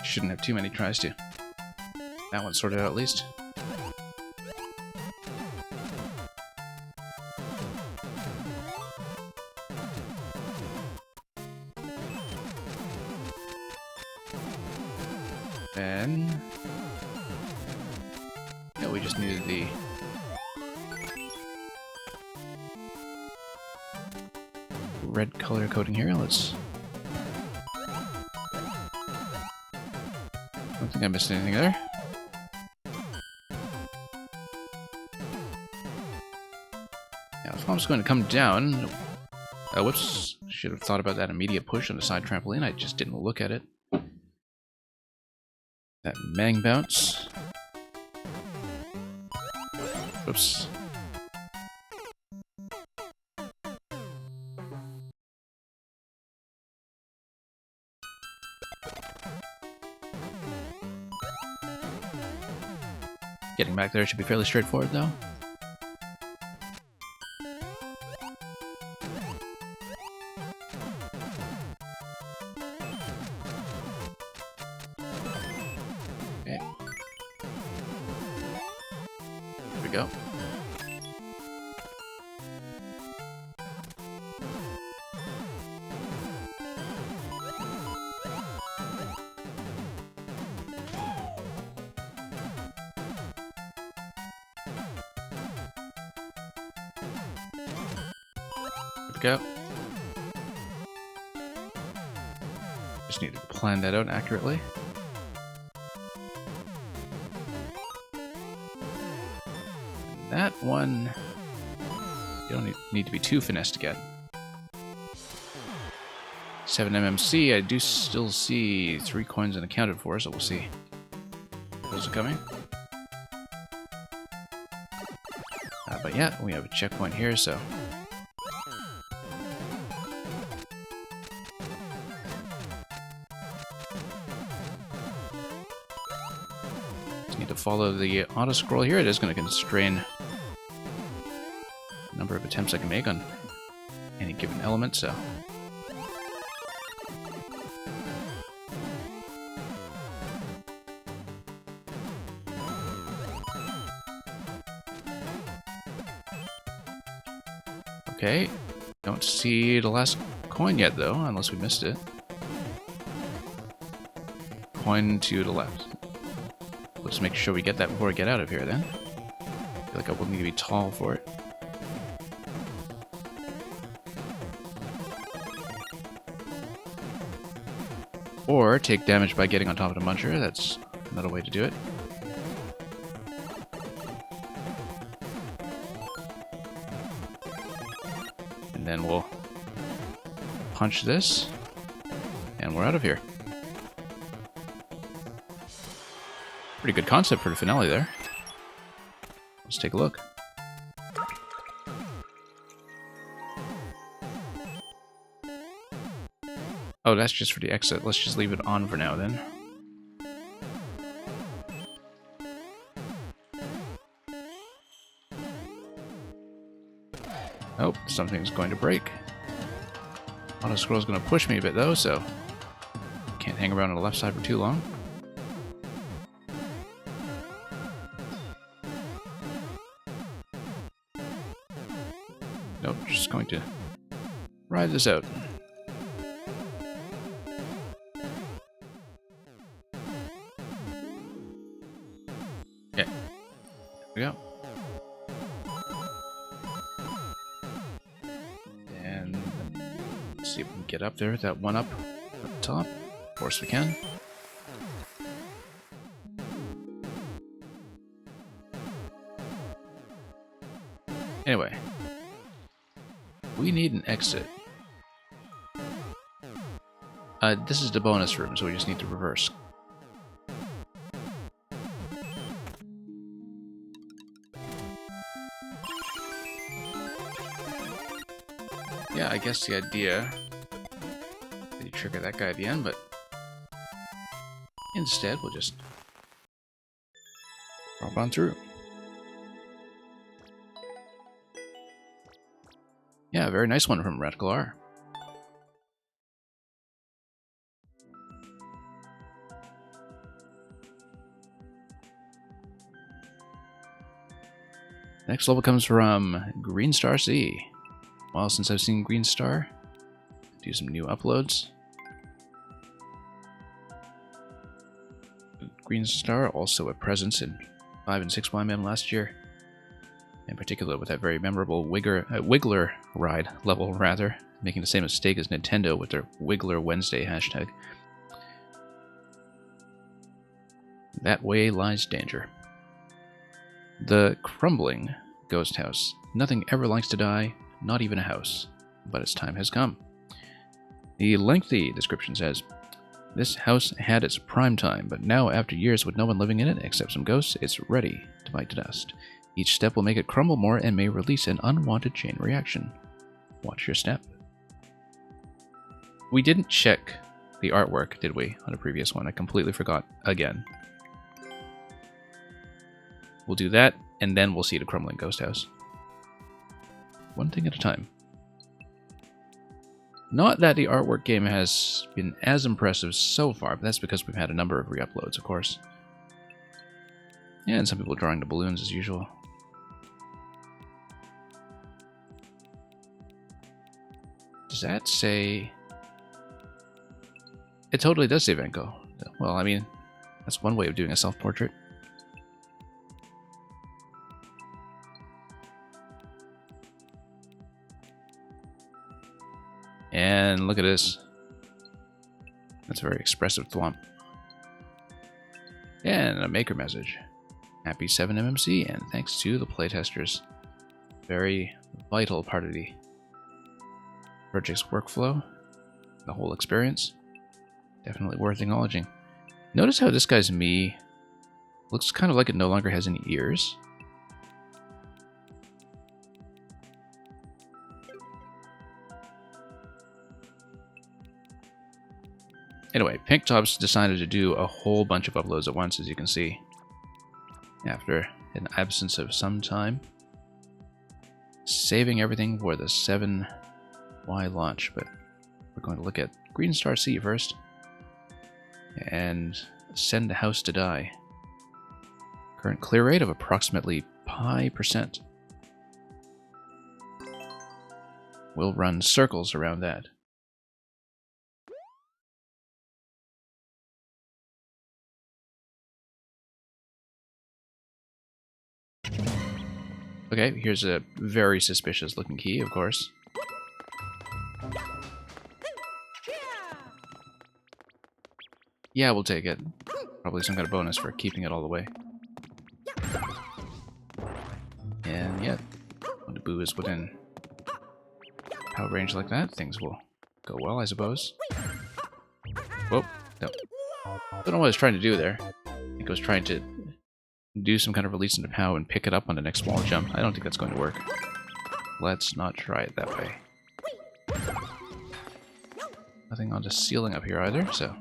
Shouldn't have too many tries to. That one's sorted out at least. Then... yeah, we just needed the... red color coding here. Let's... I don't think I missed anything there. Yeah, if I was going to come down... whoops. Should have thought about that immediate push on the side trampoline. I just didn't look at it. That Mang bounce. Oops. Getting back there should be fairly straightforward, though. Okay. There we go. we go. Just need to plan that out accurately. That one, you don't need to be too finessed to get. 7MMC, I do still see 3 coins unaccounted for, so we'll see. Those are coming. But yeah, we have a checkpoint here, so... Just need to follow the auto-scroll here. It is going to constrain the number of attempts I can make on any given element, so... Okay, don't see the last coin yet though, unless we missed it. Coin to the left. Let's make sure we get that before we get out of here then. I feel like I will need to be tall for it. Or take damage by getting on top of the muncher, that's another way to do it. And then we'll punch this, and we're out of here. Pretty good concept for the finale there. Let's take a look. Oh, that's just for the exit. Let's just leave it on for now then. Oh, something's going to break. Auto scroll's going to push me a bit though, so can't hang around on the left side for too long. Nope, just going to ride this out. Okay, there we go. See if we can get up there with that one up at the top. Of course we can. Anyway, we need an exit. This is the bonus room, so we just need to reverse. Yeah, I guess the idea that you trigger that guy at the end, but instead we'll just drop on through. Yeah, a very nice one from Radical R. Next level comes from Green Star C. Well, since I've seen Green Star, do some new uploads. Green Star also a presence in 5 and 6YMM last year, in particular with that very memorable Wiggler ride level, rather, making the same mistake as Nintendo with their Wiggler Wednesday hashtag. That way lies danger. The crumbling ghost house. Nothing ever likes to die. Not even a house, but its time has come. The lengthy description says, this house had its prime time, but now after years with no one living in it except some ghosts, it's ready to bite to dust. Each step will make it crumble more and may release an unwanted chain reaction. Watch your step. We didn't check the artwork, did we, on a previous one? I completely forgot again. We'll do that, and then we'll see the crumbling ghost house. One thing at a time. Not that the artwork game has been as impressive so far, but that's because we've had a number of re-uploads, of course. Yeah, and some people drawing the balloons as usual. Does that say... It totally does say Venko. Well, I mean, that's one way of doing a self-portrait. And look at this. That's a very expressive thwomp. And a maker message. Happy 7MMC, and thanks to the playtesters. Very vital part of the project's workflow. The whole experience. Definitely worth acknowledging. Notice how this guy's Mii looks kind of like it no longer has any ears. Anyway, Pinktop's decided to do a whole bunch of uploads at once, as you can see, after an absence of some time. Saving everything for the 7Y launch, but we're going to look at Green Star C first. And Send a House to Die. Current clear rate of approximately pi%. We'll run circles around that. Okay, here's a very suspicious looking key, of course. Yeah, we'll take it. Probably some kind of bonus for keeping it all the way. And yeah, when the boo is within power range like that, things will go well, I suppose. Whoa, no. Don't know what I was trying to do there. I think I was trying to do some kind of release into POW and pick it up on the next wall jump. I don't think that's going to work. Let's not try it that way. Nothing on the ceiling up here either, so...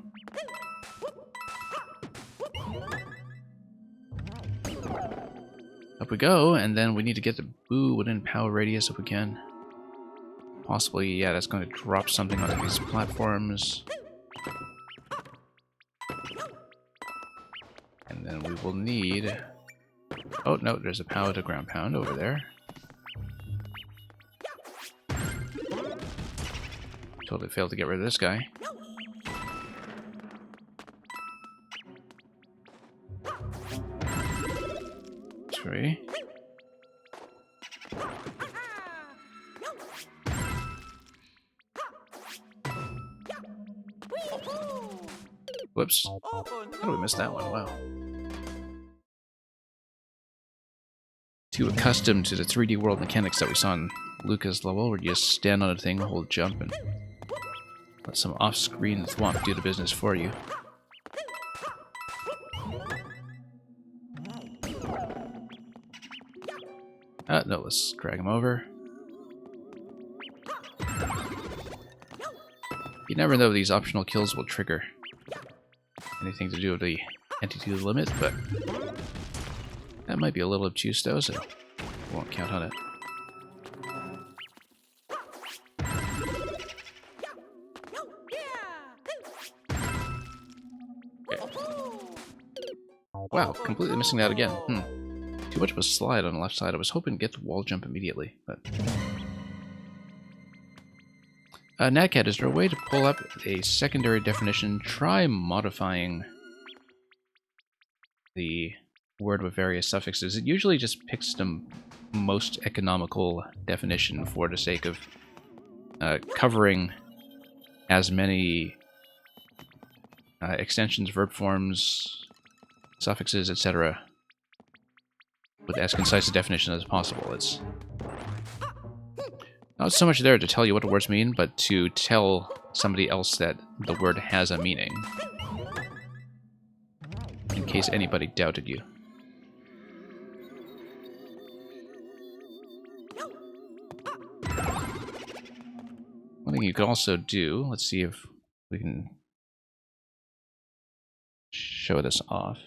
Up we go, and then we need to get the boo within POW radius if we can. Possibly, yeah, that's going to drop something onto these platforms. And then we will need... Oh, no, there's a POW to ground pound over there. Totally failed to get rid of this guy. Three. Whoops. How did we miss that one? Wow. Too accustomed to the 3D world mechanics that we saw in Lucca's level, where you just stand on a thing, hold jump, and let some off-screen thwomp do the business for you. No, let's drag him over. You never know if these optional kills will trigger anything to do with the entity limit, but that might be a little obtuse though, so I won't count on it. Okay. Wow, completely missing that again. Too much of a slide on the left side. I was hoping to get the wall jump immediately, but... Natcat, is there a way to pull up a secondary definition? Try modifying the word with various suffixes. It usually just picks the most economical definition for the sake of covering as many extensions, verb forms, suffixes, etc. with as concise a definition as possible. It's not so much there to tell you what the words mean, but to tell somebody else that the word has a meaning. In case anybody doubted you. One thing you could also do, let's see if we can show this off.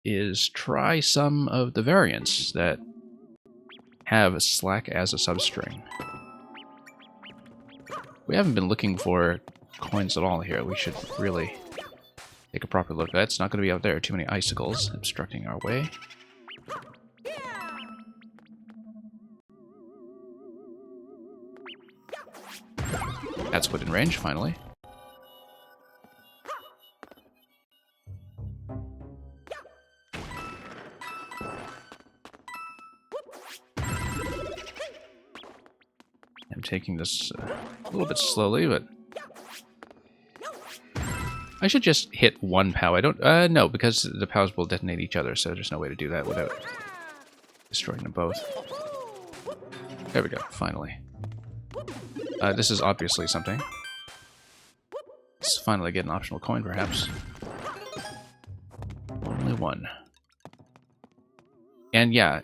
Is try some of the variants that have Slack as a substring. We haven't been looking for coins at all here. We should really take a proper look. That's not going to be out there. Too many icicles obstructing our way. That's within range, finally. taking this a little bit slowly, but I should just hit one POW. I don't... no, because the POWs will detonate each other, so there's no way to do that without destroying them both. There we go, finally. This is obviously something. Let's finally get an optional coin, perhaps. Only one. And yeah,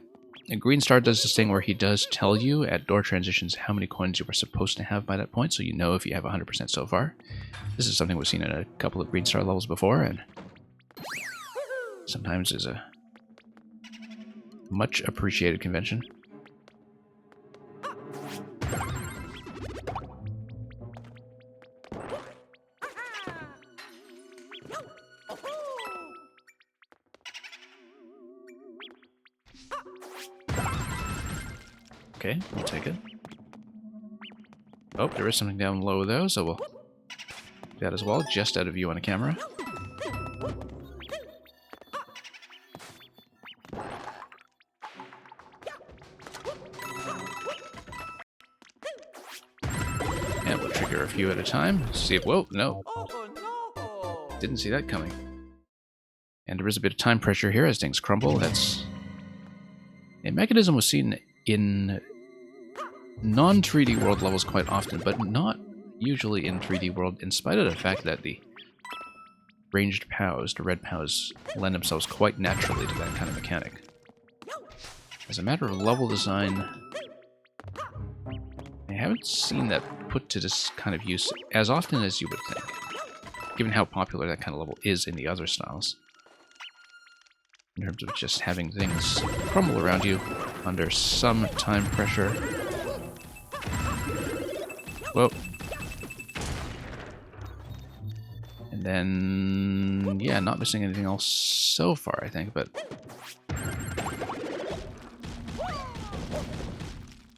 Green Star does this thing where he does tell you at door transitions how many coins you were supposed to have by that point, so you know if you have 100% so far. This is something we've seen in a couple of Green Star levels before, and sometimes is a much appreciated convention. Okay, we'll take it. Oh, there is something down low though, so we'll do that as well, just out of view on a camera. And we'll trigger a few at a time. See if... Whoa, no. Didn't see that coming. And there is a bit of time pressure here as things crumble. That's... A mechanism was seen in non-3D world levels quite often, but not usually in 3D world, in spite of the fact that the ranged POWs, the red POWs, lend themselves quite naturally to that kind of mechanic. As a matter of level design, I haven't seen that put to this kind of use as often as you would think, given how popular that kind of level is in the other styles. In terms of just having things crumble around you under some time pressure. Whoa. And then, yeah, not missing anything else so far, I think, but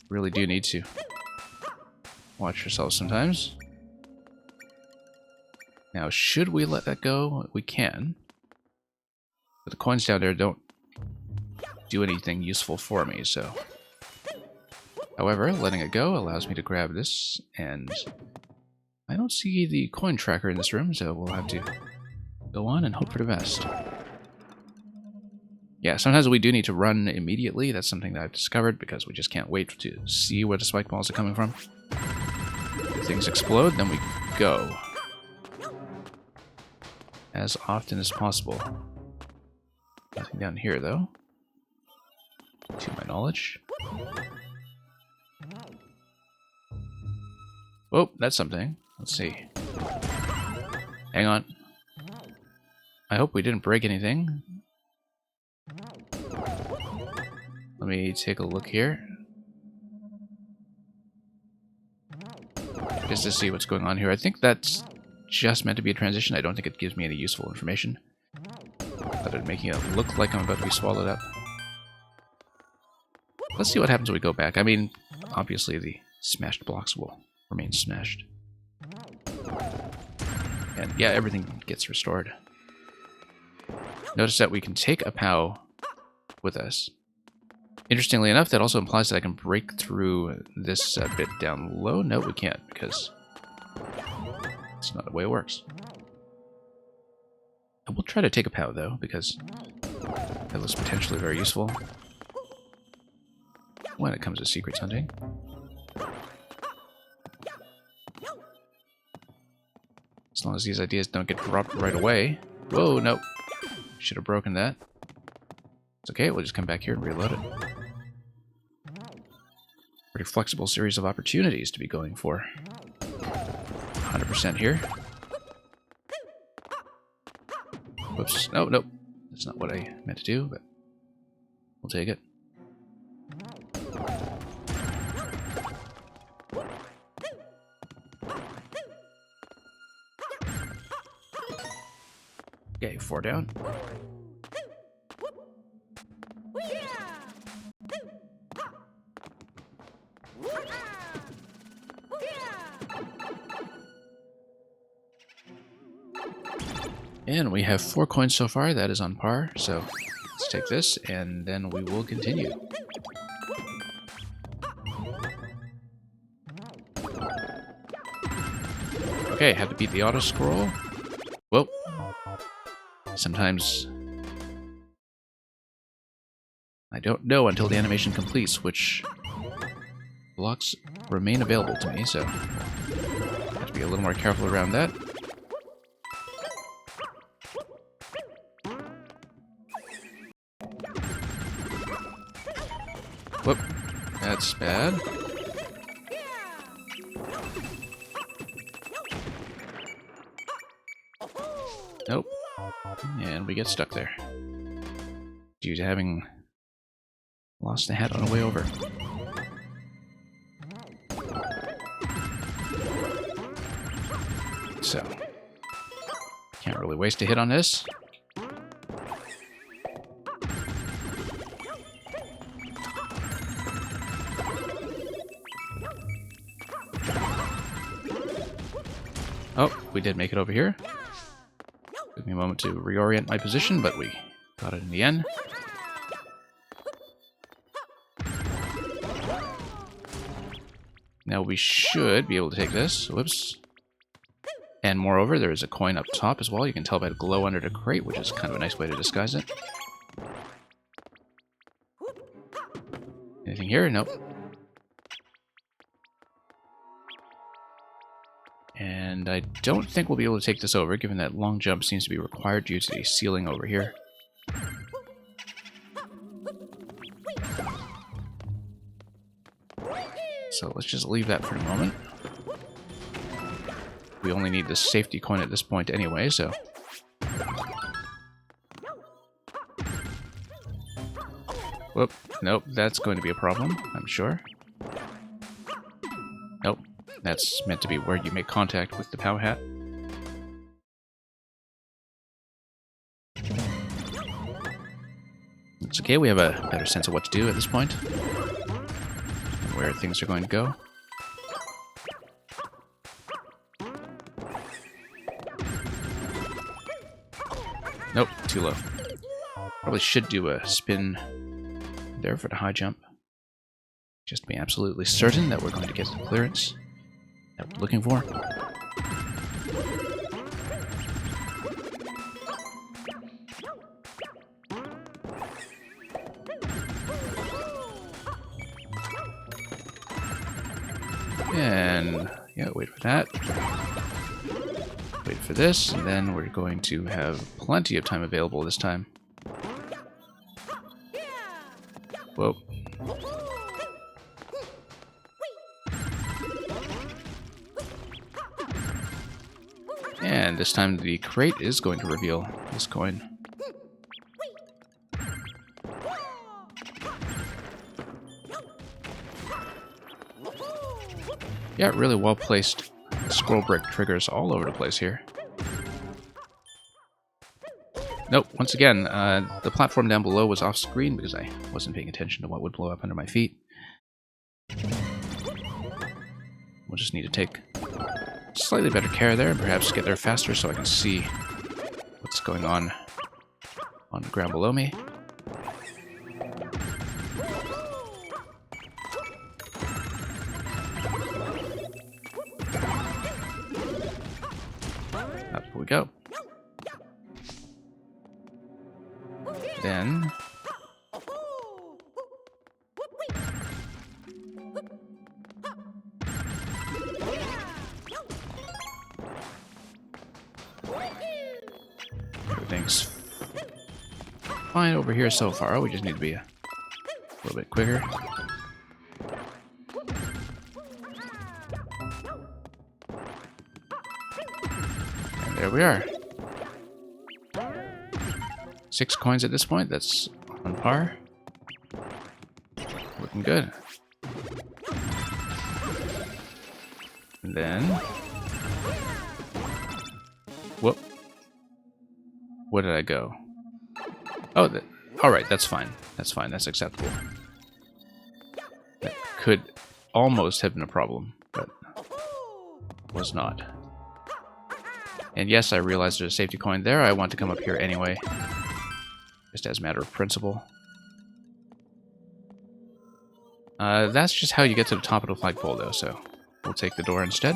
really do need to watch yourselves sometimes. Now, should we let that go? We can. But the coins down there don't do anything useful for me, so... However, letting it go allows me to grab this, and I don't see the coin tracker in this room, so we'll have to go on and hope for the best. Yeah, sometimes we do need to run immediately. That's something that I've discovered, because we just can't wait to see where the spike balls are coming from. If things explode, then we go. As often as possible. Nothing down here, though. To my knowledge. Oh, that's something. Let's see. Hang on. I hope we didn't break anything. Let me take a look here. Just to see what's going on here. I think that's just meant to be a transition. I don't think it gives me any useful information. Other than making it look like I'm about to be swallowed up. Let's see what happens when we go back. I mean, obviously the smashed blocks will remain smashed. And yeah, everything gets restored. Notice that we can take a POW with us. Interestingly enough, that also implies that I can break through this bit down low. No, we can't, because it's not the way it works. I will try to take a POW, though, because that looks potentially very useful when it comes to secrets hunting. As long as these ideas don't get dropped right away. Whoa, no. Should have broken that. It's okay, we'll just come back here and reload it. Pretty flexible series of opportunities to be going for. 100% here. Whoops. No, nope. That's not what I meant to do, but we'll take it. Okay, 4 down. And we have 4 coins so far. That is on par. So let's take this, and then we will continue. Okay, had to beat the auto scroll. Well, sometimes I don't know until the animation completes which blocks remain available to me, so have to be a little more careful around that. Whoop, that's bad. Nope. And we get stuck there. Due to having lost the hat on the way over. So, can't really waste a hit on this. Oh, we did make it over here. Took me a moment to reorient my position, but we got it in the end. Now we should be able to take this. Whoops. And moreover, there is a coin up top as well. You can tell by the glow under the crate, which is kind of a nice way to disguise it. Anything here? Nope. And I don't think we'll be able to take this over, given that long jump seems to be required due to the ceiling over here. So let's just leave that for a moment. We only need the safety coin at this point anyway, so... Whoop, nope, that's going to be a problem, I'm sure. Nope, that's meant to be where you make contact with the POW hat. It's okay, we have a better sense of what to do at this point. Where things are going to go. Nope, too low. Probably should do a spin there for the high jump. Just to be absolutely certain that we're going to get the clearance that we're looking for. And yeah, wait for that. Wait for this, and then we're going to have plenty of time available this time. Whoa. And this time the crate is going to reveal this coin. Yeah, really well placed scroll brick triggers all over the place here. Nope, once again, the platform down below was off screen because I wasn't paying attention to what would blow up under my feet. We'll just need to take slightly better care there and perhaps get there faster so I can see what's going on the ground below me. Up we go. Then everything's fine over here so far. We just need to be a little bit quicker. And there we are. 6 coins at this point. That's on par. Looking good. And then... Whoop. Where did I go? Oh, alright, that's fine. That's fine, that's acceptable. That could almost have been a problem, but was not. And yes, I realized there's a safety coin there. I want to come up here anyway. Just as a matter of principle. That's just how you get to the top of the flagpole, though, so we'll take the door instead.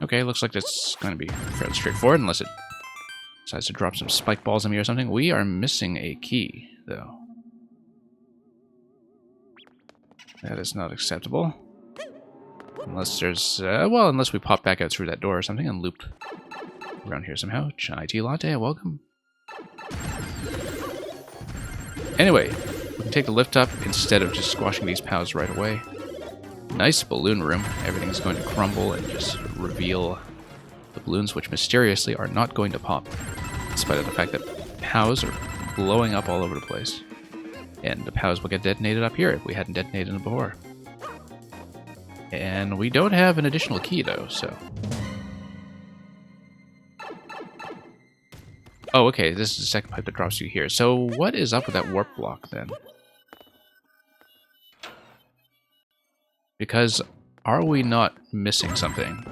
Okay, looks like that's going to be fairly straightforward, unless it decides to drop some spike balls on me or something. We are missing a key, though. That is not acceptable. Unless there's, well, unless we pop back out through that door or something and loop around here somehow. Chai tea latte, welcome. Anyway, we can take the lift up instead of just squashing these POWs right away. Nice balloon room. Everything's going to crumble and just reveal the balloons, which mysteriously are not going to pop, despite of the fact that POWs are blowing up all over the place. And the POWs will get detonated up here if we hadn't detonated them before. And we don't have an additional key, though, so... Oh, okay, this is the second pipe that drops you here. So what is up with that warp block, then? Because are we not missing something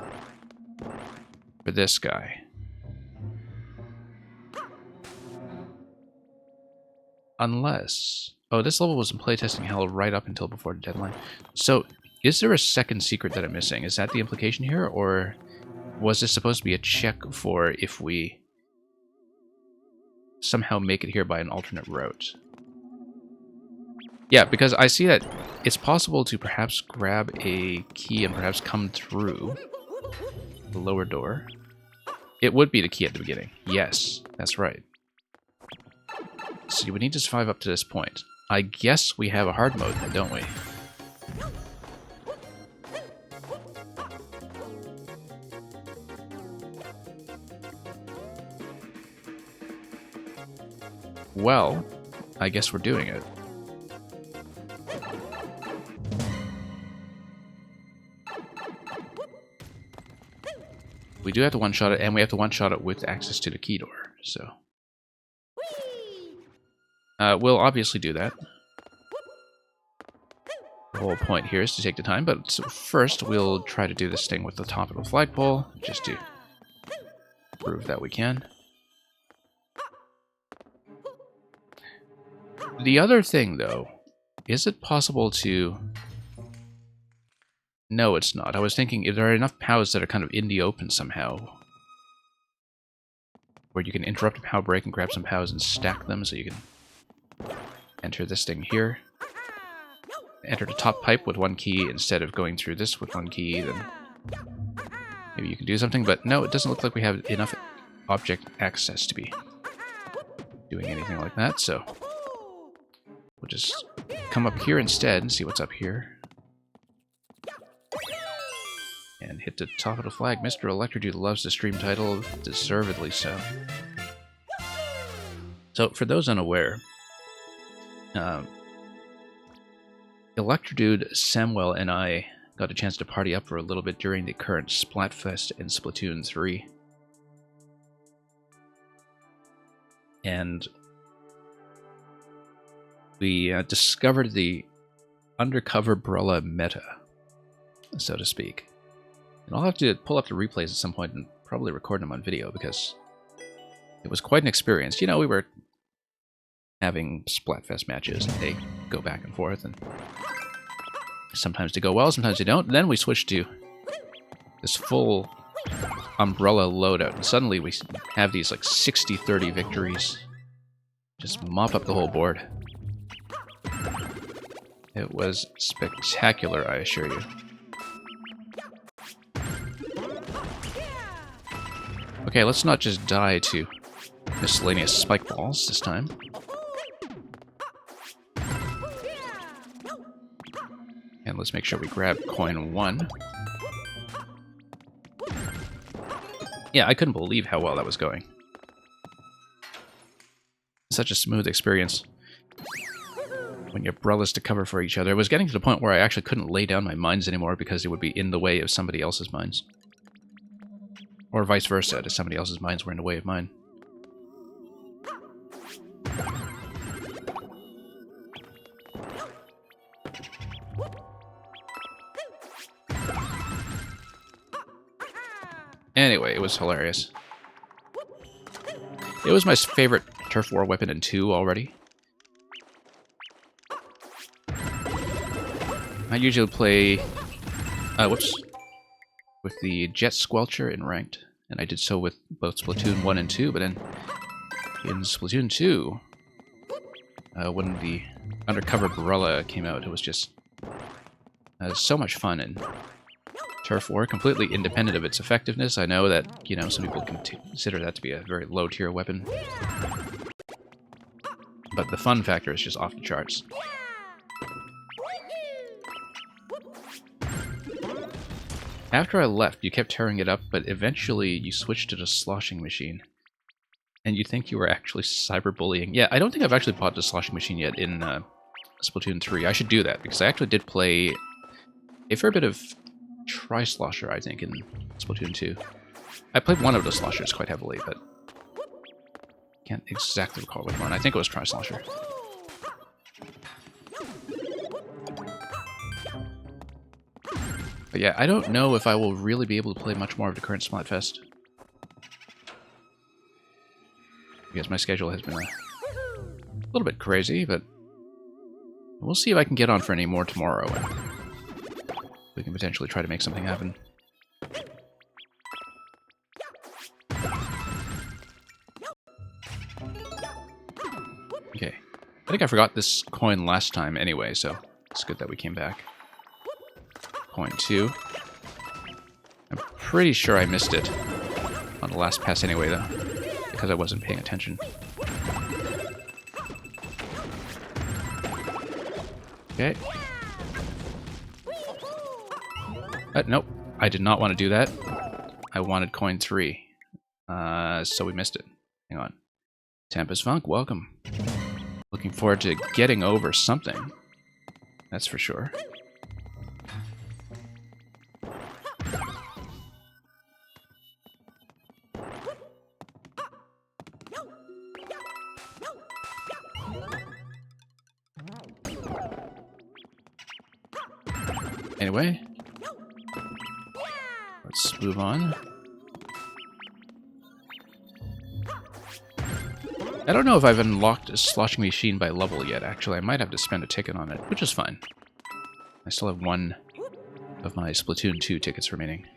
for this guy? Unless... Oh, this level was in playtesting hell right up until before the deadline. So, is there a second secret that I'm missing? Is that the implication here? Or was this supposed to be a check for if we somehow make it here by an alternate route? Yeah, because I see that it's possible to perhaps grab a key and perhaps come through the lower door. It would be the key at the beginning. Yes, that's right. See, we need to survive up to this point. I guess we have a hard mode then, don't we? Well, I guess we're doing it. We do have to one-shot it, and we have to one-shot it with access to the key door, so... we'll obviously do that. The whole point here is to take the time, but so first we'll try to do this thing with the top of the flagpole, just to prove that we can. The other thing, though, is it possible to... No, it's not. I was thinking if there are enough POWs that are kind of in the open somehow, where you can interrupt a POW break and grab some POWs and stack them so you can enter this thing here. Enter the top pipe with one key instead of going through this with one key, then maybe you can do something, but no, it doesn't look like we have enough object access to be doing anything like that, so we'll just come up here instead and see what's up here. And hit the top of the flag. Mr. Electrodude loves the stream title, deservedly so. So, for those unaware, Electrodude, Samuel, and I got a chance to party up for a little bit during the current Splatfest in Splatoon 3. And we discovered the undercover Brella meta, so to speak. And I'll have to pull up the replays at some point and probably record them on video because it was quite an experience. You know, we were having Splatfest matches and they go back and forth, and sometimes they go well, sometimes they don't. And then we switched to this full umbrella loadout, and suddenly we have these like 60-30 victories. Just mop up the whole board. It was spectacular, I assure you. Okay, let's not just die to miscellaneous spike balls this time. And let's make sure we grab coin 1. Yeah, I couldn't believe how well that was going. Such a smooth experience when your brellas to cover for each other. It was getting to the point where I actually couldn't lay down my mines anymore because it would be in the way of somebody else's mines. Or vice versa, if somebody else's mines were in the way of mine. Anyway, it was hilarious. It was my favorite turf war weapon in 2 already. I usually play... whoops. with the Jet Squelcher in Ranked, and I did so with both Splatoon 1 and 2, but then in Splatoon 2, when the Undercover Barella came out, it was just so much fun, and Turf War, completely independent of its effectiveness. I know that, you know, some people consider that to be a very low-tier weapon, but the fun factor is just off the charts. After I left, you kept tearing it up, but eventually you switched to the sloshing machine. And you think you were actually cyberbullying. Yeah, I don't think I've actually bought the sloshing machine yet in Splatoon 3. I should do that, because I actually did play a fair bit of Tri-Slosher, I think, in Splatoon 2. I played one of the sloshers quite heavily, but can't exactly recall which one. I think it was Tri-Slosher. But yeah, I don't know if I will really be able to play much more of the current Splatfest. Because my schedule has been a little bit crazy, but we'll see if I can get on for any more tomorrow. And we can potentially try to make something happen. Okay. I think I forgot this coin last time anyway, so it's good that we came back. Coin 2. I'm pretty sure I missed it on the last pass anyway, though, because I wasn't paying attention. Okay. Nope. I did not want to do that. I wanted coin 3. So we missed it. Hang on. Tempest Funk, welcome. Looking forward to getting over something. That's for sure. Anyway, let's move on. I don't know if I've unlocked a sloshing machine by level yet, actually. I might have to spend a ticket on it, which is fine. I still have one of my Splatoon 2 tickets remaining.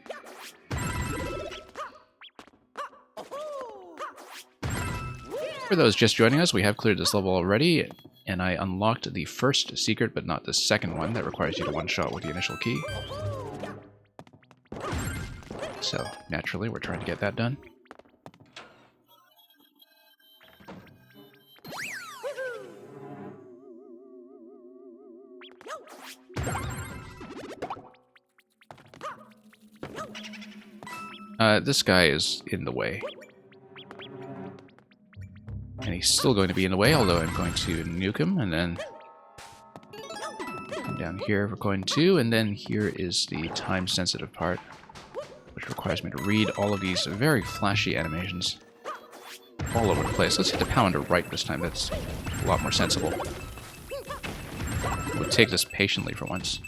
For those just joining us, we have cleared this level already, and I unlocked the first secret, but not the second one that requires you to one-shot with the initial key. So, naturally, we're trying to get that done. This guy is in the way. And he's still going to be in the way, although I'm going to nuke him, and then come down here for coin 2, and then here is the time-sensitive part, which requires me to read all of these very flashy animations all over the place. Let's hit the pounder right this time. That's a lot more sensible. We'll take this patiently for once.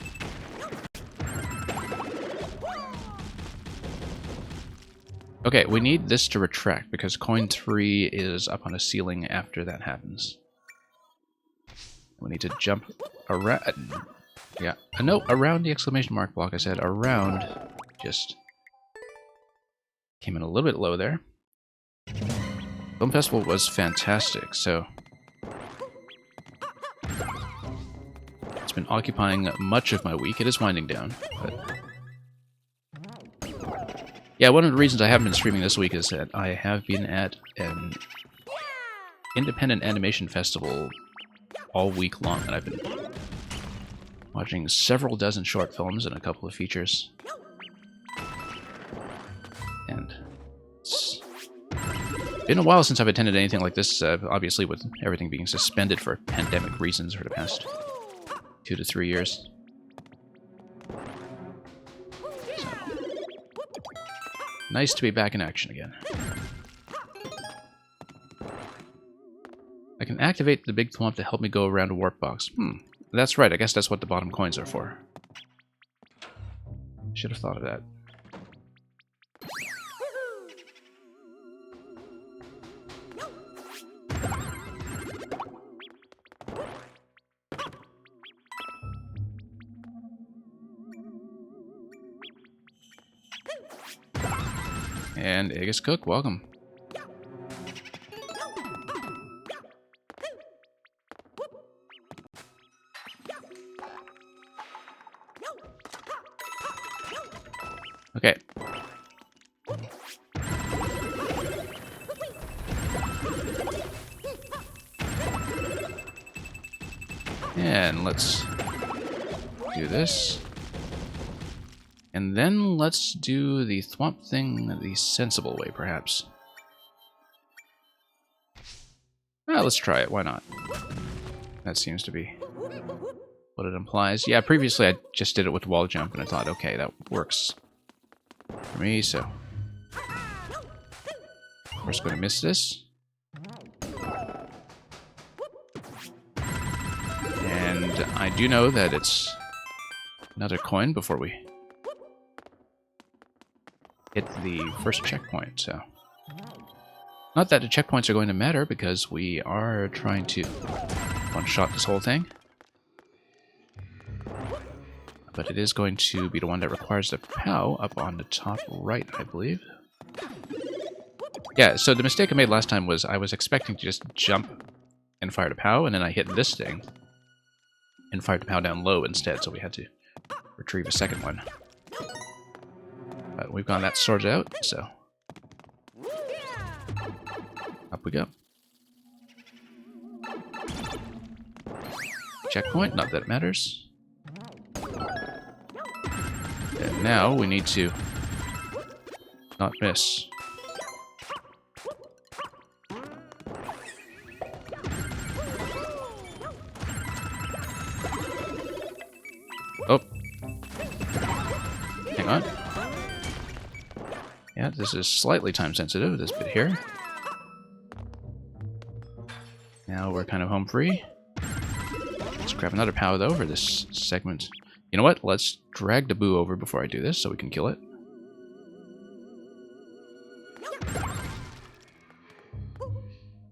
Okay, we need this to retract, because coin 3 is up on a ceiling after that happens. We need to jump around... Yeah, no, around the exclamation mark block, I said. Around. Just came in a little bit low there. Film Festival was fantastic, so... It's been occupying much of my week. It is winding down, but... Yeah, one of the reasons I haven't been streaming this week is that I have been at an independent animation festival all week long, and I've been watching several dozen short films and a couple of features. And it's been a while since I've attended anything like this, obviously with everything being suspended for pandemic reasons for the past 2 to 3 years. Nice to be back in action again. I can activate the big thwomp to help me go around a warp box. That's right, I guess that's what the bottom coins are for. Should have thought of that. And Aegis Cook, welcome. Okay. And let's do this. And then let's do the Thwomp thing the sensible way, perhaps. Let's try it, why not? That seems to be what it implies. Yeah, previously I just did it with wall jump, and I thought, okay, that works for me, so... We're just going to miss this. And I do know that it's another coin before we hit the first checkpoint, so... Not that the checkpoints are going to matter, because we are trying to one-shot this whole thing. But it is going to be the one that requires the POW up on the top right, I believe. Yeah, so the mistake I made last time was I was expecting to just jump and fire the POW, and then I hit this thing and fired the POW down low instead, so we had to retrieve a second one. But we've got that sorted out, so... Up we go. Checkpoint, not that it matters. And now we need to not miss. Oh. Hang on. Yeah, this is slightly time sensitive, this bit here. Now we're kind of home free. Let's grab another POW though for this segment. You know what? Let's drag the Boo over before I do this so we can kill it.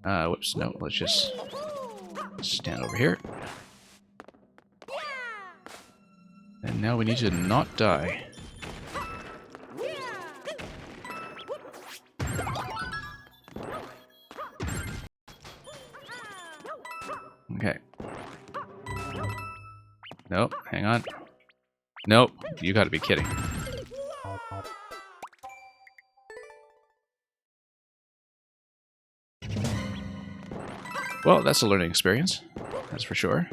Whoops, no, let's just stand over here. And now we need to not die. Okay. Nope, hang on. Nope, you gotta be kidding. Well, that's a learning experience, that's for sure.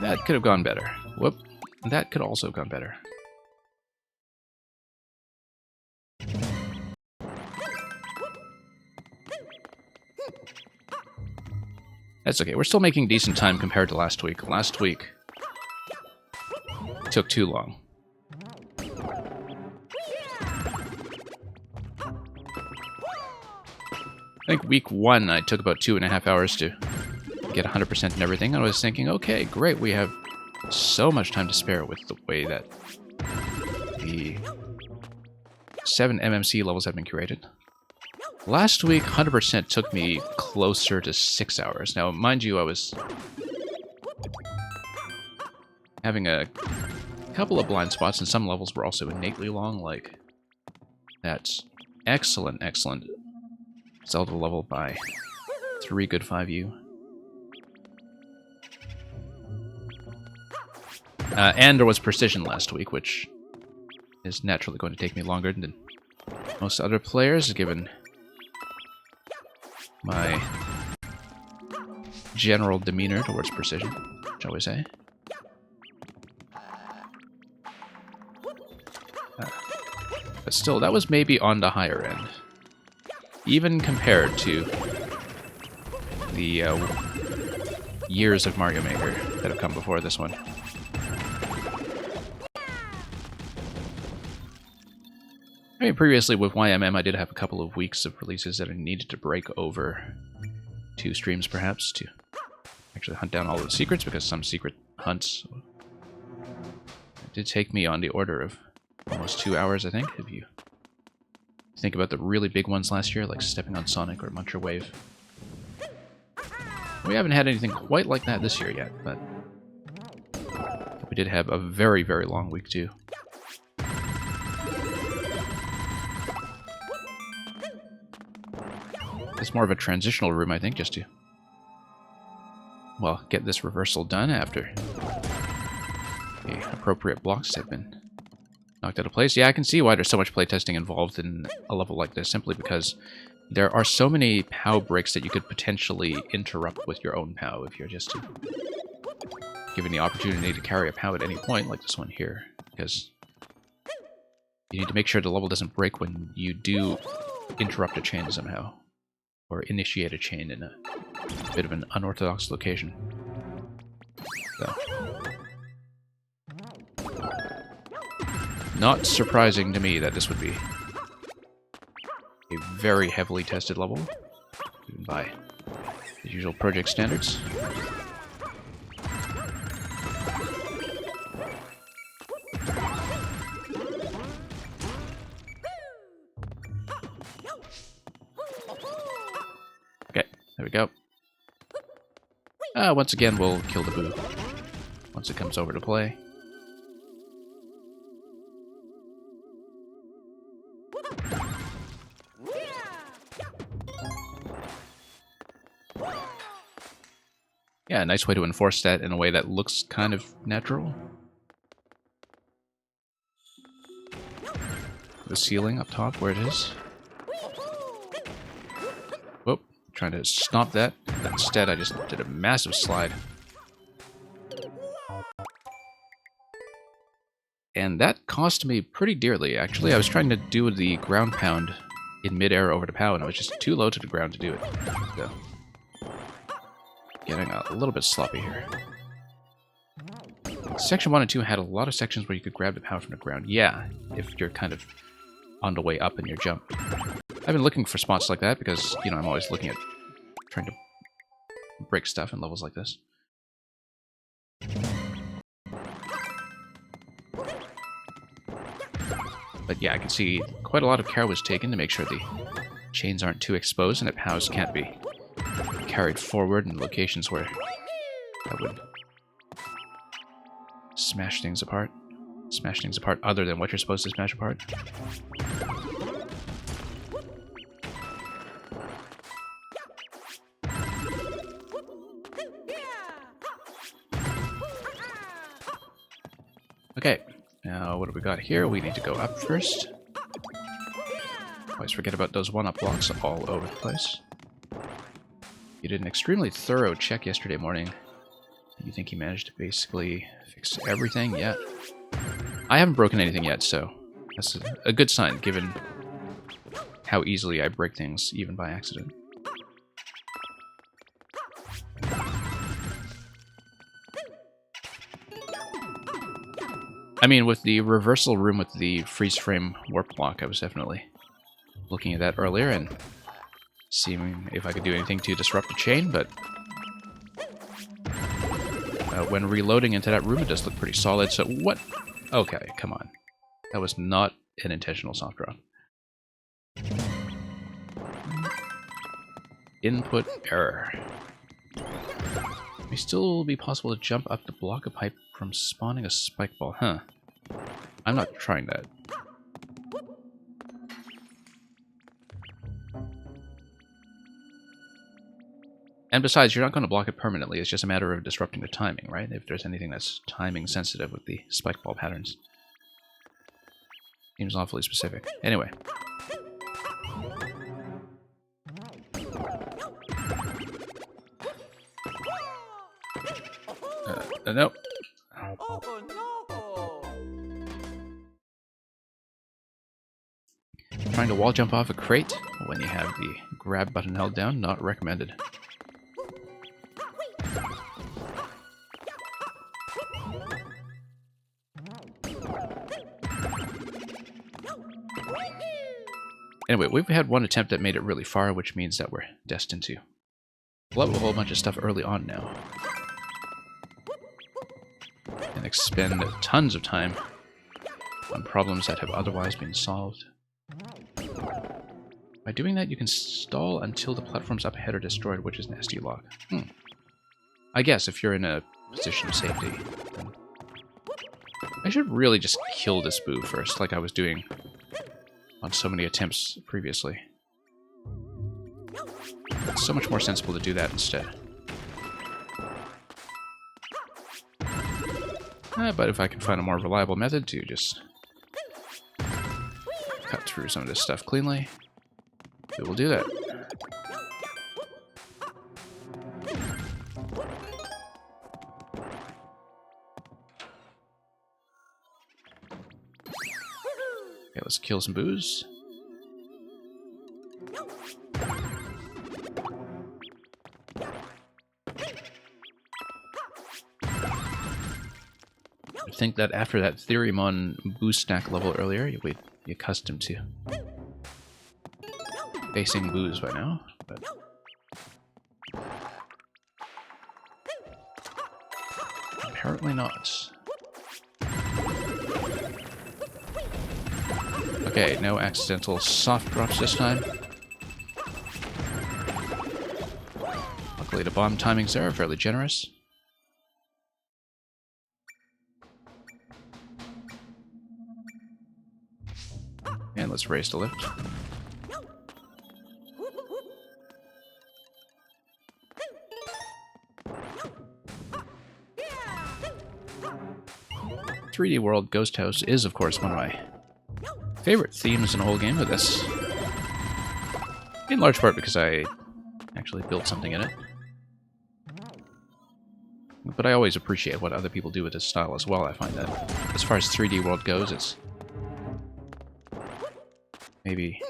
That could have gone better. Whoop. That could also have gone better. That's okay. We're still making decent time compared to last week. Last week took too long. I think week 1 I took about 2.5 hours to get 100% and everything. I was thinking, okay, great, we have so much time to spare with the way that the 7 MMC levels have been curated. Last week, 100% took me closer to 6 hours. Now, mind you, I was having a couple of blind spots, and some levels were also innately long, like that excellent Zelda level by 3 Good 5U. And there was Precision last week, which is naturally going to take me longer than most other players, given my general demeanor towards Precision, shall we say. But still, that was maybe on the higher end. Even compared to the years of Mario Maker that have come before this one. I mean, previously with YMM, I did have a couple of weeks of releases that I needed to break over 2 streams, perhaps, to actually hunt down all of the secrets, because some secret hunts did take me on the order of almost 2 hours, I think, if you think about the really big ones last year, like Stepping on Sonic or Muncher Wave. We haven't had anything quite like that this year yet, but we did have a very, very long week, too. It's more of a transitional room, I think, just to, well, get this reversal done after the appropriate blocks have been knocked out of place. Yeah, I can see why there's so much playtesting involved in a level like this, simply because there are so many POW breaks that you could potentially interrupt with your own POW if you're just given the opportunity to carry a POW at any point, like this one here, because you need to make sure the level doesn't break when you do interrupt a chain somehow, or initiate a chain in a bit of an unorthodox location. So, not surprising to me that this would be a very heavily tested level, even by the usual project standards. Okay, there we go. Once again, we'll kill the boo once it comes over to play. Yeah, a nice way to enforce that in a way that looks kind of natural. The ceiling up top, where it is. Whoop, trying to stomp that. Instead, I just did a massive slide. And that cost me pretty dearly, actually. I was trying to do the ground pound in midair over the POW, and I was just too low to the ground to do it. So, getting a little bit sloppy here. Section 1 and 2 had a lot of sections where you could grab the POW from the ground. Yeah, if you're kind of on the way up in your jump. I've been looking for spots like that because, you know, I'm always looking at trying to break stuff in levels like this. But yeah, I can see quite a lot of care was taken to make sure the chains aren't too exposed and that POWs can't be carried forward in locations where that would smash things apart. Smash things apart other than what you're supposed to smash apart. Okay, now what do we got here? We need to go up first. Always forget about those one-up blocks all over the place. You did an extremely thorough check yesterday morning. You think you managed to basically fix everything? Yeah. I haven't broken anything yet, so that's a good sign, given how easily I break things, even by accident. I mean, with the reversal room with the freeze frame warp block, I was definitely looking at that earlier and seeing if I could do anything to disrupt the chain, but when reloading into that room, it does look pretty solid. So what? Okay, come on. That was not an intentional soft drop. Input error. It may still be possible to jump up to block a pipe from spawning a spike ball. Huh. I'm not trying that. And besides, you're not going to block it permanently. It's just a matter of disrupting the timing, right? If there's anything that's timing sensitive with the spike ball patterns. Seems awfully specific. Anyway. Nope. Trying to wall jump off a crate when you have the grab button held down, not recommended. Anyway, we've had one attempt that made it really far, which means that we're destined to blow up a whole bunch of stuff early on now. And expend tons of time on problems that have otherwise been solved. By doing that, you can stall until the platforms up ahead are destroyed, which is an SD lock. I guess if you're in a position of safety. I should really just kill this boo first, like I was doing on so many attempts previously. It's so much more sensible to do that instead. But if I can find a more reliable method to just cut through some of this stuff cleanly, we will do that. Okay, let's kill some boos. I think that after that Theoremon boost stack level earlier, you'll be accustomed to facing boos by now. But apparently not. Okay, no accidental soft drops this time. Luckily the bomb timings there are fairly generous. And let's raise the lift. "3D World Ghost House" is, of course, one of my favorite themes in the whole game of this. In large part because I actually built something in it. But I always appreciate what other people do with this style as well. I find that as far as 3D World goes, it's maybe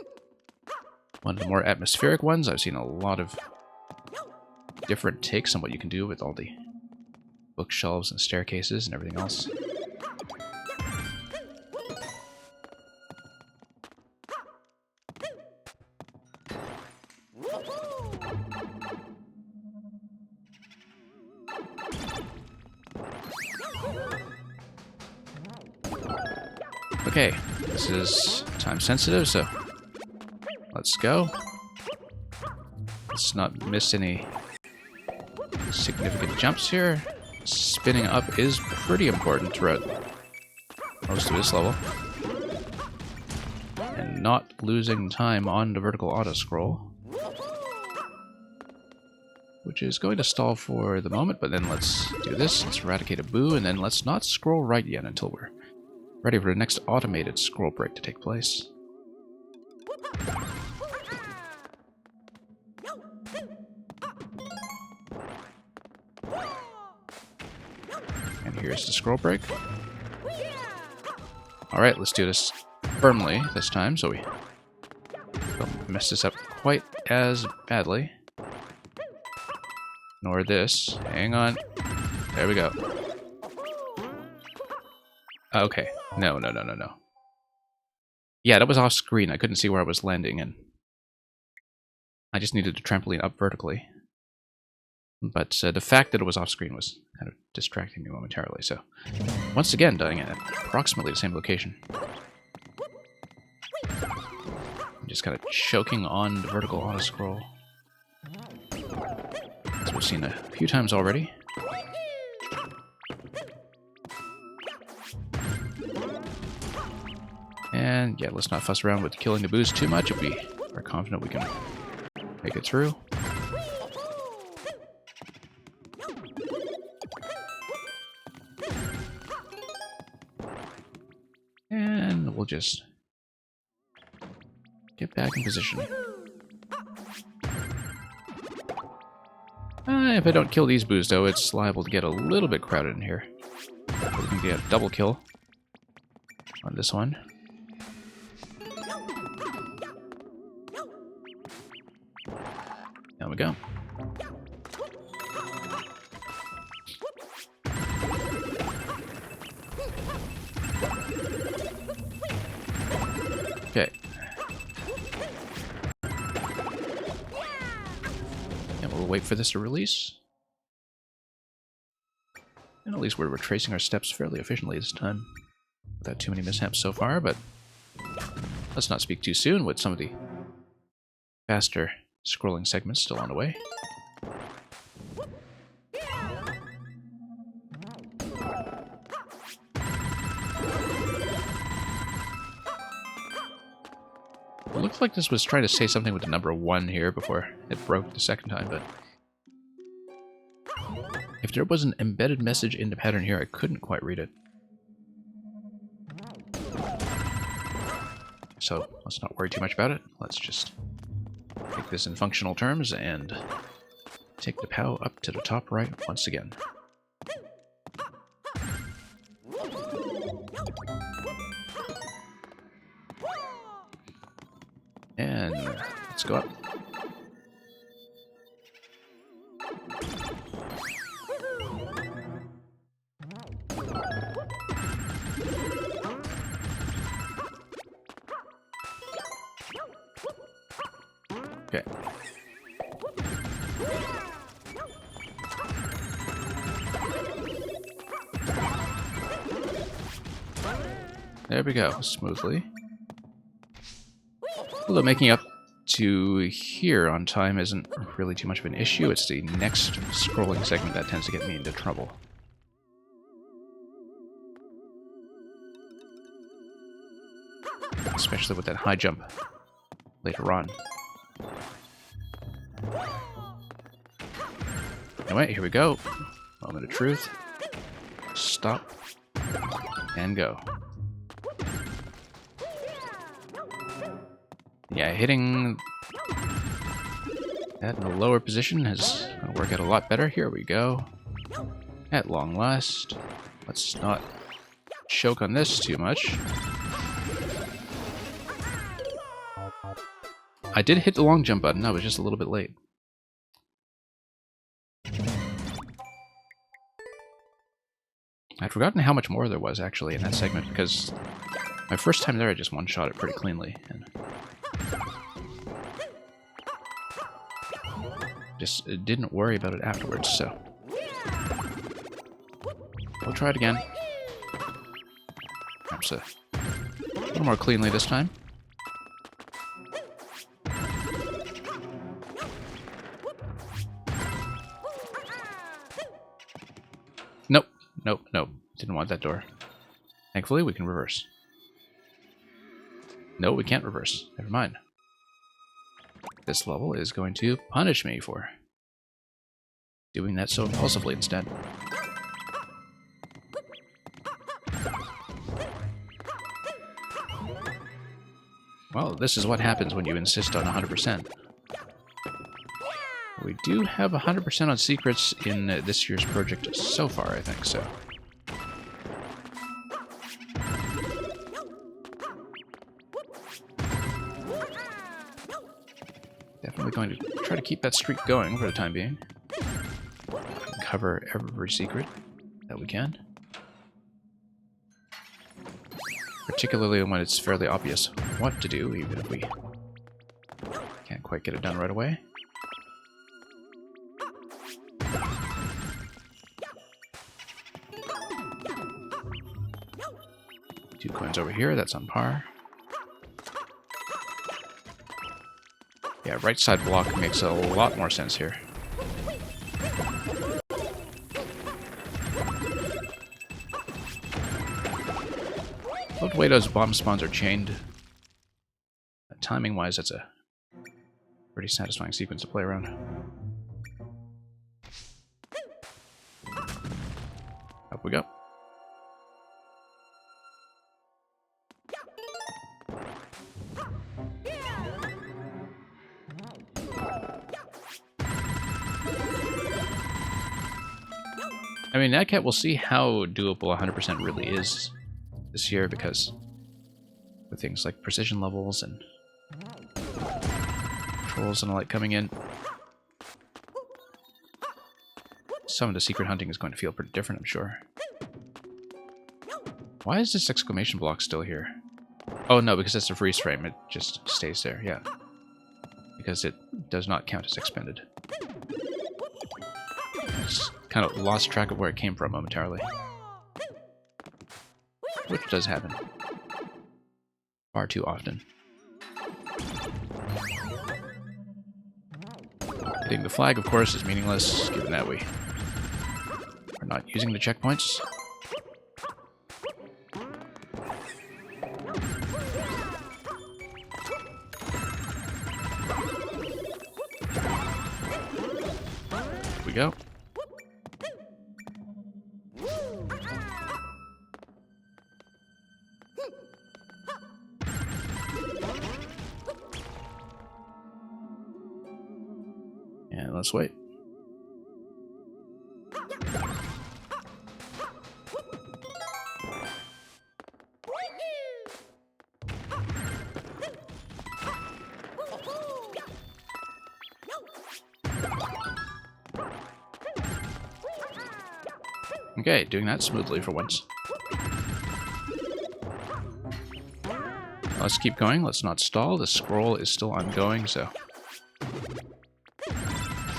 one of the more atmospheric ones. I've seen a lot of different takes on what you can do with all the bookshelves and staircases and everything else. Okay, this is time sensitive, so let's go. Let's not miss any significant jumps here. Spinning up is pretty important throughout most of this level. And not losing time on the vertical auto-scroll, which is going to stall for the moment, but then let's do this. Let's eradicate a boo, and then let's not scroll right yet until we're ready for the next automated scroll break to take place. And here's the scroll break. Alright, let's do this firmly this time so we don't mess this up quite as badly. Nor this. Hang on. There we go. Okay. No. Yeah, that was off screen. I couldn't see where I was landing, and I just needed to trampoline up vertically. But the fact that it was off screen was kind of distracting me momentarily, so once again dying at approximately the same location. I'm just kind of choking on the vertical auto-scroll, as we've seen a few times already. And yeah, let's not fuss around with killing the boos too much if we are confident we can make it through. And we'll just get back in position. If I don't kill these boos, though, it's liable to get a little bit crowded in here. We can get a double kill on this one. There we go. Okay. And we'll wait for this to release. And at least we're retracing our steps fairly efficiently this time, without too many mishaps so far, but let's not speak too soon with some of the faster scrolling segments still on the way. looked like this was trying to say something with the number 1 here before it broke the second time, but if there was an embedded message in the pattern here, I couldn't quite read it. So let's not worry too much about it. Let's just take this in functional terms and take the POW up to the top right once again. And let's go up. Okay. There we go, smoothly. Although making up to here on time isn't really too much of an issue, it's the next scrolling segment that tends to get me into trouble. Especially with that high jump later on. Anyway, here we go. Moment of truth. Stop. And go. Yeah, hitting that in a lower position is going to work out a lot better. Here we go. At long last. Let's not choke on this too much. I did hit the long jump button, I was just a little bit late. I'd forgotten how much more there was actually in that segment, because my first time there I just one-shot it pretty cleanly. And just didn't worry about it afterwards, so we'll try it again. Perhaps a little more cleanly this time. Nope, nope, nope. Didn't want that door. Thankfully, we can reverse. No, we can't reverse. Never mind. This level is going to punish me for doing that so impulsively instead. Well, this is what happens when you insist on 100%. We do have 100% on secrets in this year's project so far, I think, so. Definitely going to try to keep that streak going for the time being. Cover every secret that we can. Particularly when it's fairly obvious what to do, even if we can't quite get it done right away. Two coins over here, that's on par. Yeah, right side block makes a lot more sense here. Love the way those bomb spawns are chained. Timing-wise, that's a pretty satisfying sequence to play around. Up we go. I mean, NatCat, we'll see how doable 100% really is this year, because with things like precision levels and controls and the like coming in, some of the secret hunting is going to feel pretty different, I'm sure. Why is this exclamation block still here? Oh no, because it's a freeze frame, it just stays there, yeah. Because it does not count as expended. Just kind of lost track of where it came from momentarily. Which does happen. Far too often. Hitting the flag, of course, is meaningless, given that we are not using the checkpoints. we go. And let's wait. Okay, doing that smoothly for once. Let's keep going. Let's not stall. The scroll is still ongoing, so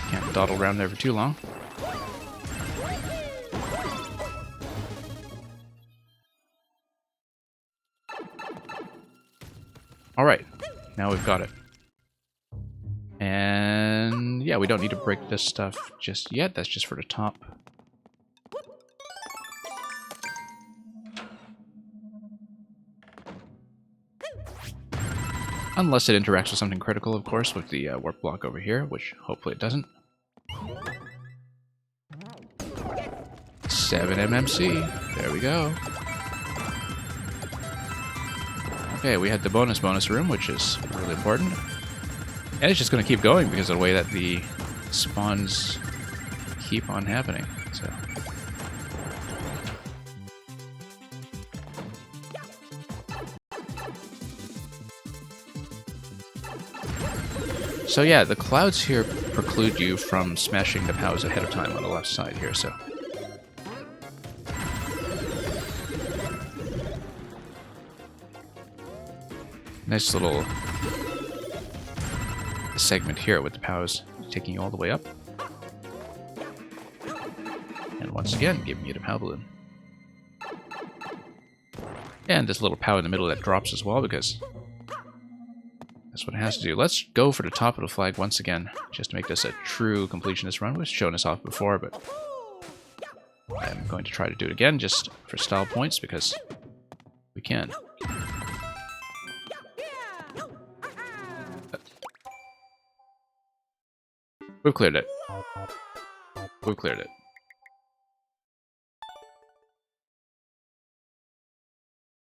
can't dawdle around there for too long. All right, now we've got it. And yeah, we don't need to break this stuff just yet. That's just for the top. Unless it interacts with something critical, of course, with the warp block over here, which hopefully it doesn't. 7 MMC. There we go. Okay, we had the bonus room, which is really important. And it's just going to keep going because of the way that the spawns keep on happening. So yeah, the clouds here preclude you from smashing the POWs ahead of time on the left side here, so. Nice little segment here with the POWs taking you all the way up. And once again, giving you the POW balloon. And this little POW in the middle that drops as well, because that's what it has to do. Let's go for the top of the flag once again, just to make this a true completionist run. We've shown us off before, but I'm going to try to do it again, just for style points, because we can. We've cleared it. We've cleared it.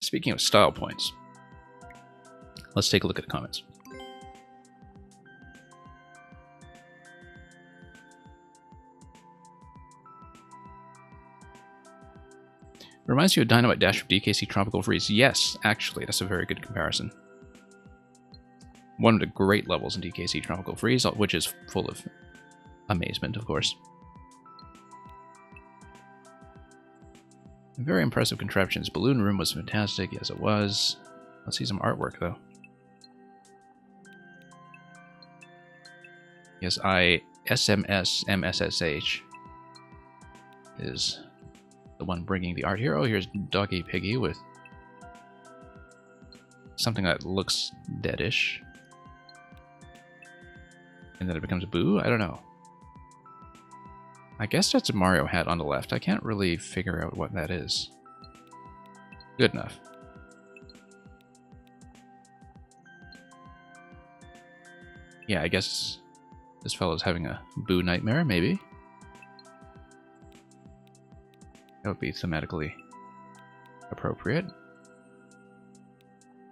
Speaking of style points, let's take a look at the comments. Reminds you of Dynamite Dash from DKC Tropical Freeze. Yes, actually, that's a very good comparison. One of the great levels in DKC Tropical Freeze, which is full of amazement, of course. Very impressive contraptions. Balloon Room was fantastic, yes it was. Let's see some artwork, though. Yes, SMS MSSH is the one bringing the art here. Oh, here's Doggy Piggy with something that looks deadish. And then it becomes Boo? I don't know. I guess that's a Mario hat on the left. I can't really figure out what that is. Good enough. Yeah, I guess this fellow's having a Boo nightmare, maybe? That would be thematically appropriate.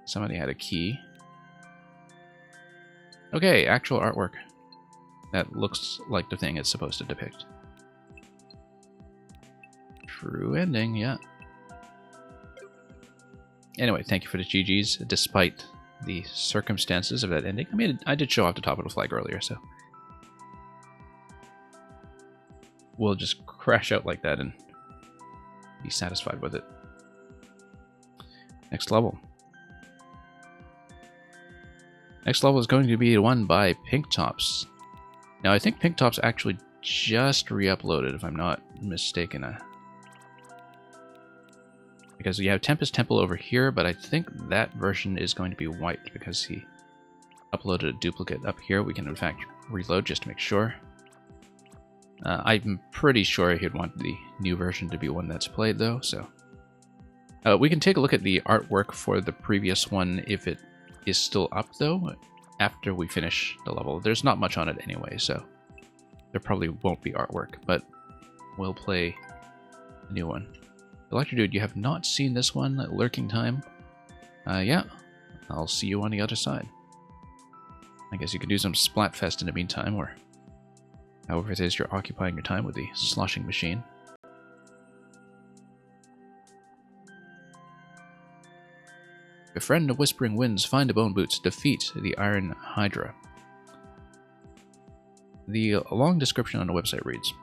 Somebody had a key. Okay, actual artwork. That looks like the thing it's supposed to depict. True ending, yeah. Anyway, thank you for the GGs, despite the circumstances of that ending. I mean, I did show off the top of the flag earlier, so we'll just crash out like that and be satisfied with it. Next level. Next level is going to be one by Pink Tops. Now, I think Pink Tops actually just re-uploaded, if I'm not mistaken. Because we have Tempest Temple over here, but I think that version is going to be wiped because he uploaded a duplicate up here. We can, in fact, reload just to make sure. I'm pretty sure he'd want the new version to be one that's played, though, so. We can take a look at the artwork for the previous one if it is still up, though, after we finish the level. There's not much on it anyway, so there probably won't be artwork, but we'll play a new one. Electro Dude, you have not seen this one, Lurking Time? Yeah, I'll see you on the other side. I guess you could do some Splatfest in the meantime, or however it is you're occupying your time with the sloshing machine. Befriend the Whispering Winds, find the Bone Boots, defeat the Iron Hydra. The long description on the website reads,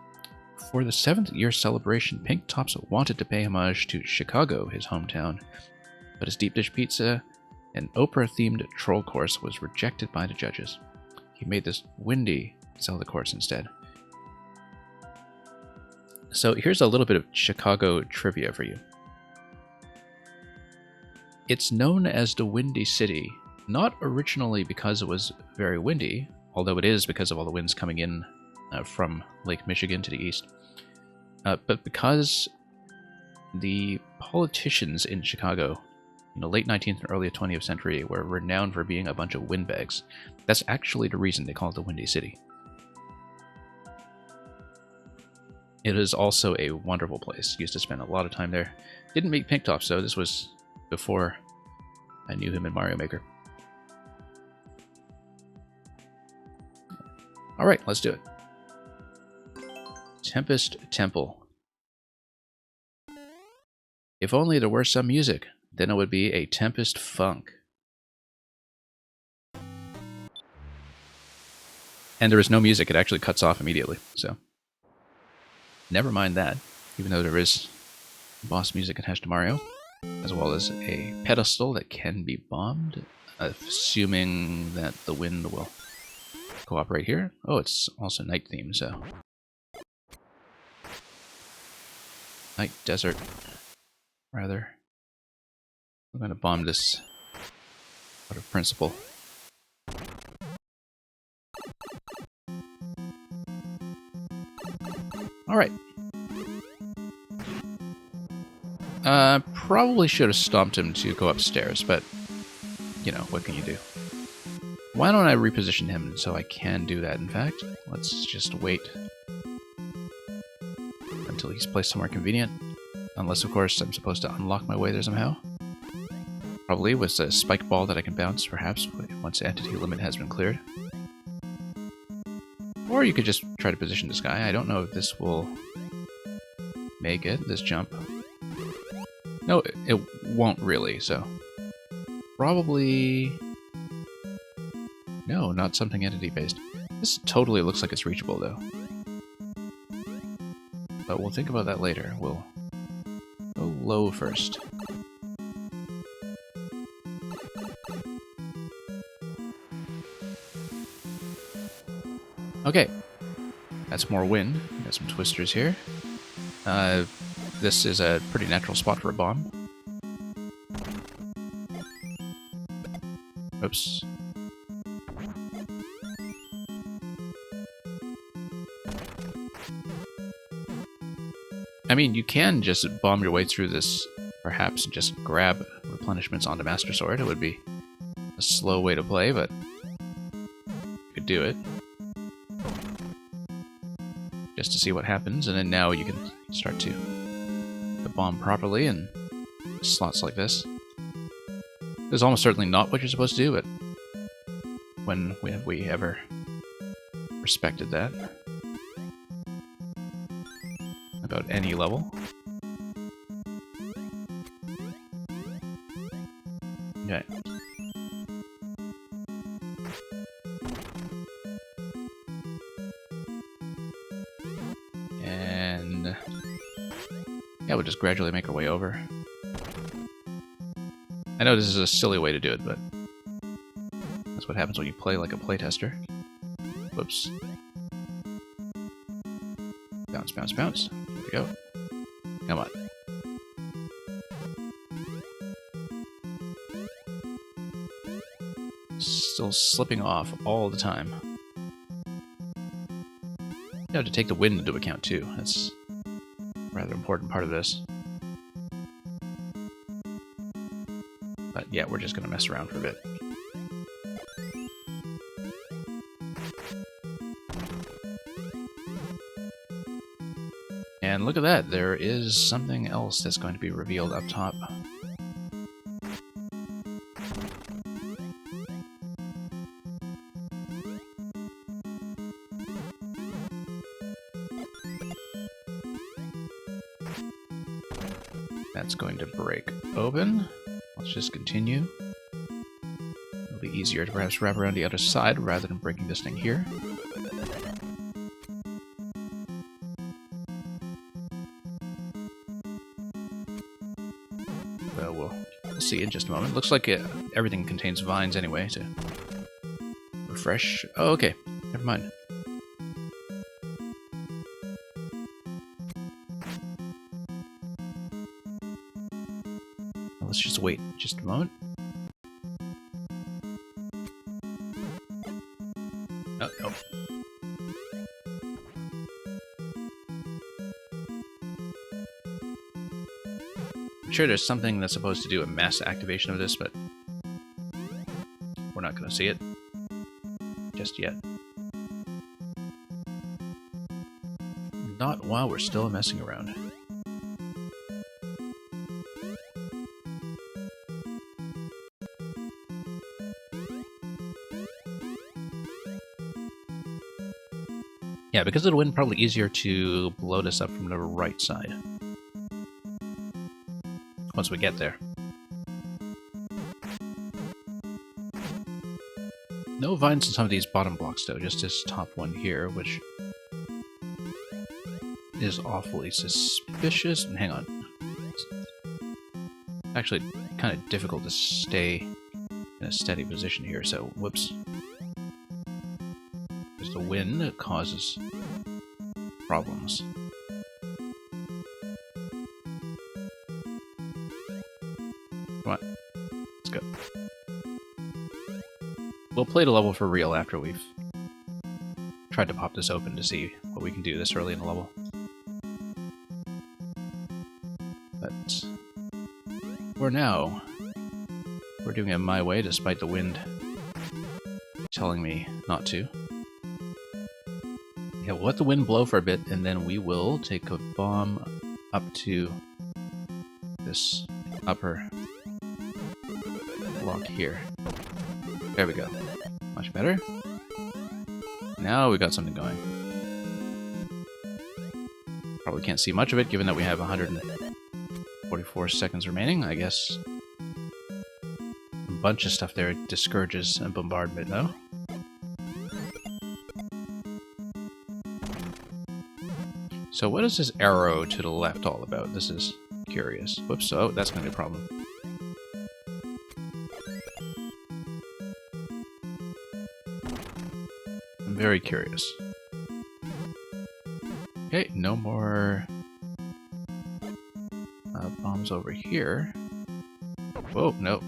for the 7th year celebration, Pink Tops wanted to pay homage to Chicago, his hometown, but his deep dish pizza and Oprah-themed troll course was rejected by the judges. He made this windy Zelda course instead. So here's a little bit of Chicago trivia for you. It's known as the Windy City, not originally because it was very windy, although it is because of all the winds coming in from Lake Michigan to the east, but because the politicians in Chicago in the late 19th and early 20th century were renowned for being a bunch of windbags. That's actually the reason they call it the Windy City. It is also a wonderful place. Used to spend a lot of time there. Didn't meet Pink Tops though. This was before I knew him in Mario Maker. Alright, let's do it. Tempest Temple. If only there were some music, then it would be a Tempest Funk. And there is no music, it actually cuts off immediately, so never mind that, even though there is boss music attached to Mario, as well as a pedestal that can be bombed, assuming that the wind will cooperate here. Oh, it's also night themed, so night desert, rather. I'm going to bomb this out of principle. Alright. Probably should have stomped him to go upstairs, but, you know, what can you do? Why don't I reposition him so I can do that, in fact? Let's just wait until he's placed somewhere convenient. Unless, of course, I'm supposed to unlock my way there somehow. Probably with a spike ball that I can bounce, perhaps, once the entity limit has been cleared. Or you could just try to position this guy. I don't know if this will make it, this jump. No, it won't really, so... Probably... No, not something entity-based. This totally looks like it's reachable, though. But we'll think about that later. We'll go low first. Okay, that's more wind. Got some twisters here. This is a pretty natural spot for a bomb. Oops. I mean, you can just bomb your way through this, perhaps, and just grab replenishments onto Master Sword. It would be a slow way to play, but you could do it. Just to see what happens, and then now you can start to bomb properly in slots like this. This is almost certainly not what you're supposed to do, but when have we ever respected that? About any level. Okay. And yeah, we'll just gradually make our way over. I know this is a silly way to do it, but that's what happens when you play like a playtester. Whoops. Bounce, bounce, bounce. There we go. Come on. Still slipping off all the time. You have to take the wind into account too. That's a rather important part of this. But yeah, we're just going to mess around for a bit. And look at that, there is something else that's going to be revealed up top. That's going to break open. Let's just continue. It'll be easier to perhaps wrap around the other side rather than breaking this thing here. We'll see in just a moment. Looks like everything contains vines anyway to refresh. Oh, okay. Never mind. Let's just wait just a moment. Oh, no. I'm sure there's something that's supposed to do a mass activation of this, but we're not going to see it just yet. Not while we're still messing around. Yeah, because of the wind, probably easier to blow this up from the right side. Once we get there. No vines in some of these bottom blocks though, just this top one here, which is awfully suspicious. And hang on. It's actually kind of difficult to stay in a steady position here, so whoops. Because the wind causes problems. Come on, let's go. We'll play the level for real after we've tried to pop this open to see what we can do this early in the level. But for now, we're doing it my way despite the wind telling me not to. Yeah, we'll let the wind blow for a bit and then we will take a bomb up to this upper block here. There we go. Much better. Now we got something going. Probably can't see much of it given that we have 144 seconds remaining. I guess a bunch of stuff there discourages a bombardment though. So what is this arrow to the left all about? This is curious. Whoops, oh, that's going to be a problem. I'm very curious. Okay, no more bombs over here. Whoa, no.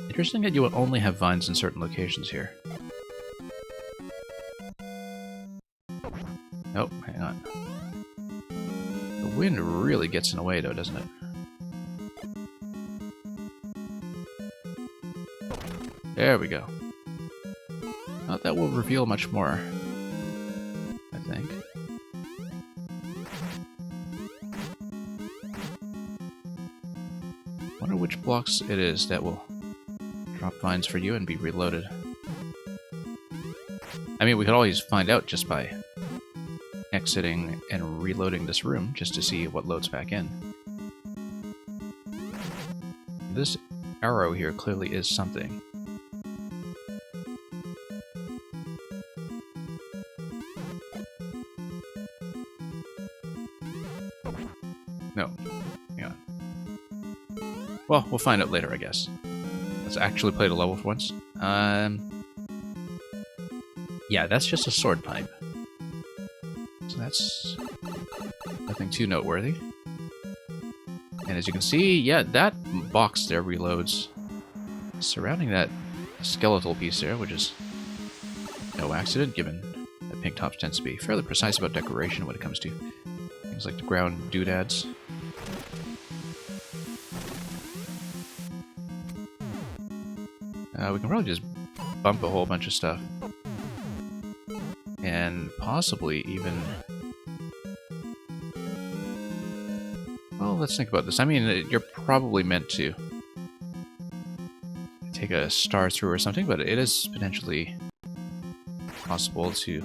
Interesting that you will only have vines in certain locations here. Nope, hang on. The wind really gets in the way though, doesn't it? There we go. Not that will reveal much more, I think. Wonder which blocks it is that will drop vines for you and be reloaded. I mean, we could always find out just by exiting and reloading this room just to see what loads back in. This arrow here clearly is something. No. Hang on. Well, we'll find out later, I guess. Let's actually play the level for once. Yeah, that's just a sword pipe. So that's nothing too noteworthy. And as you can see, yeah, that box there reloads surrounding that skeletal piece there, which is no accident, given that Pink Tops tends to be fairly precise about decoration when it comes to things like the ground doodads. We can probably just bump a whole bunch of stuff. And possibly even... Well, let's think about this. I mean, you're probably meant to take a star through or something, but it is potentially possible to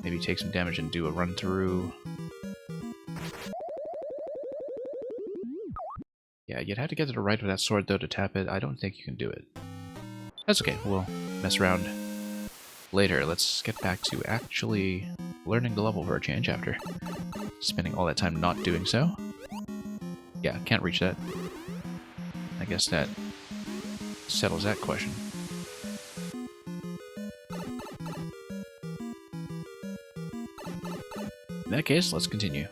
maybe take some damage and do a run through. Yeah, you'd have to get to the right of that sword, though, to tap it. I don't think you can do it. That's okay. We'll mess around later. Let's get back to actually learning the level for a change after spending all that time not doing so. Yeah, can't reach that. I guess that settles that question. In that case, let's continue.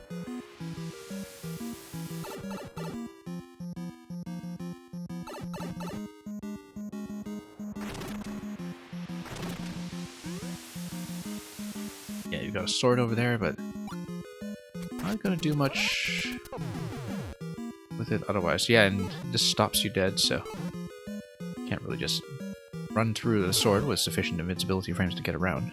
Yeah, you've got a sword over there, but not gonna do much with it otherwise. Yeah, and this stops you dead, so can't really just run through the sword with sufficient invincibility frames to get around.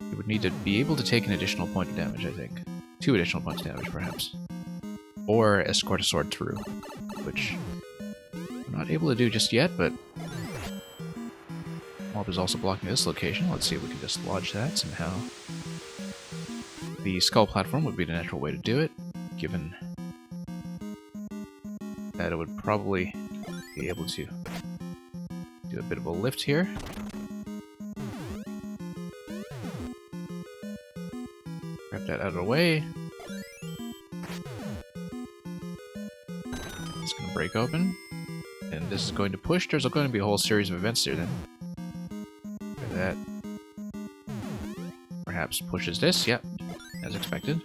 You would need to be able to take an additional point of damage, I think. 2 additional points of damage, perhaps. Or escort a sword through, which I'm not able to do just yet, but Mob is also blocking this location. Let's see if we can just lodge that somehow. The skull platform would be the natural way to do it, given that it would probably be able to do a bit of a lift here. Grab that out of the way. It's going to break open. And this is going to push. There's going to be a whole series of events here then. That perhaps pushes this. Yep, as expected.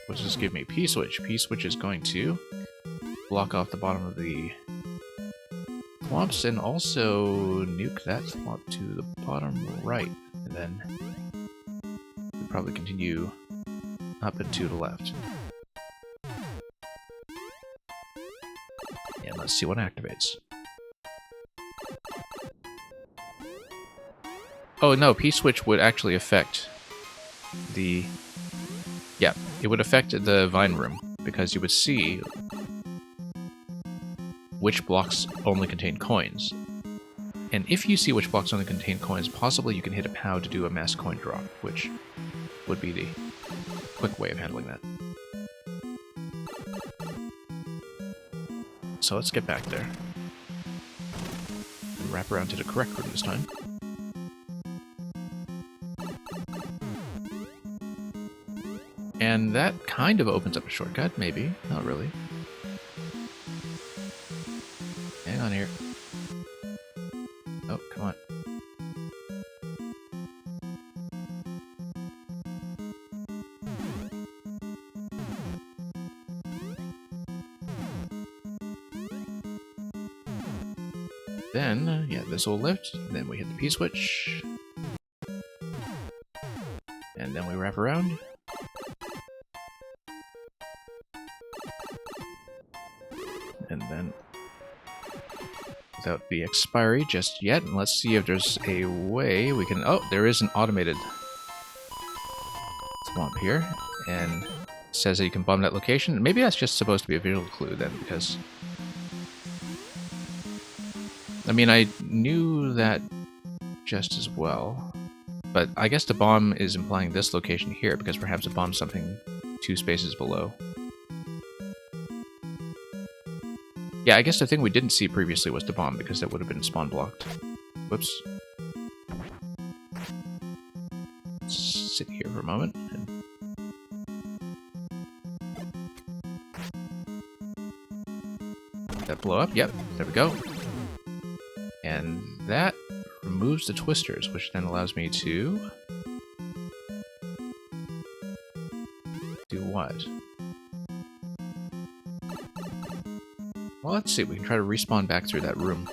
What does this give me? P-switch. P-switch is going to block off the bottom of the swamps and also nuke that swamp to the bottom right. And then we'll probably continue up and to the left. And let's see what activates. Oh no, P-switch would actually affect the... Yeah, it would affect the Vine Room, because you would see which blocks only contain coins. And if you see which blocks only contain coins, possibly you can hit a POW to do a mass coin drop, which would be the quick way of handling that. So let's get back there. And wrap around to the correct room this time. And that kind of opens up a shortcut, maybe. Not really. Hang on here. Oh, come on. Then, yeah, this will lift. Then we hit the P-switch. And then we wrap around. And then, without the expiry just yet, and let's see if there's a way we can... Oh, there is an automated swamp here, and it says that you can bomb that location. Maybe that's just supposed to be a visual clue then, because... I mean, I knew that just as well, but I guess the bomb is implying this location here, because perhaps it bombs something 2 spaces below. Yeah, I guess the thing we didn't see previously was the bomb, because that would have been spawn blocked. Whoops. Let's sit here for a moment. And... that blow up? Yep, there we go. And that removes the twisters, which then allows me to... do what? Well, let's see. We can try to respawn back through that room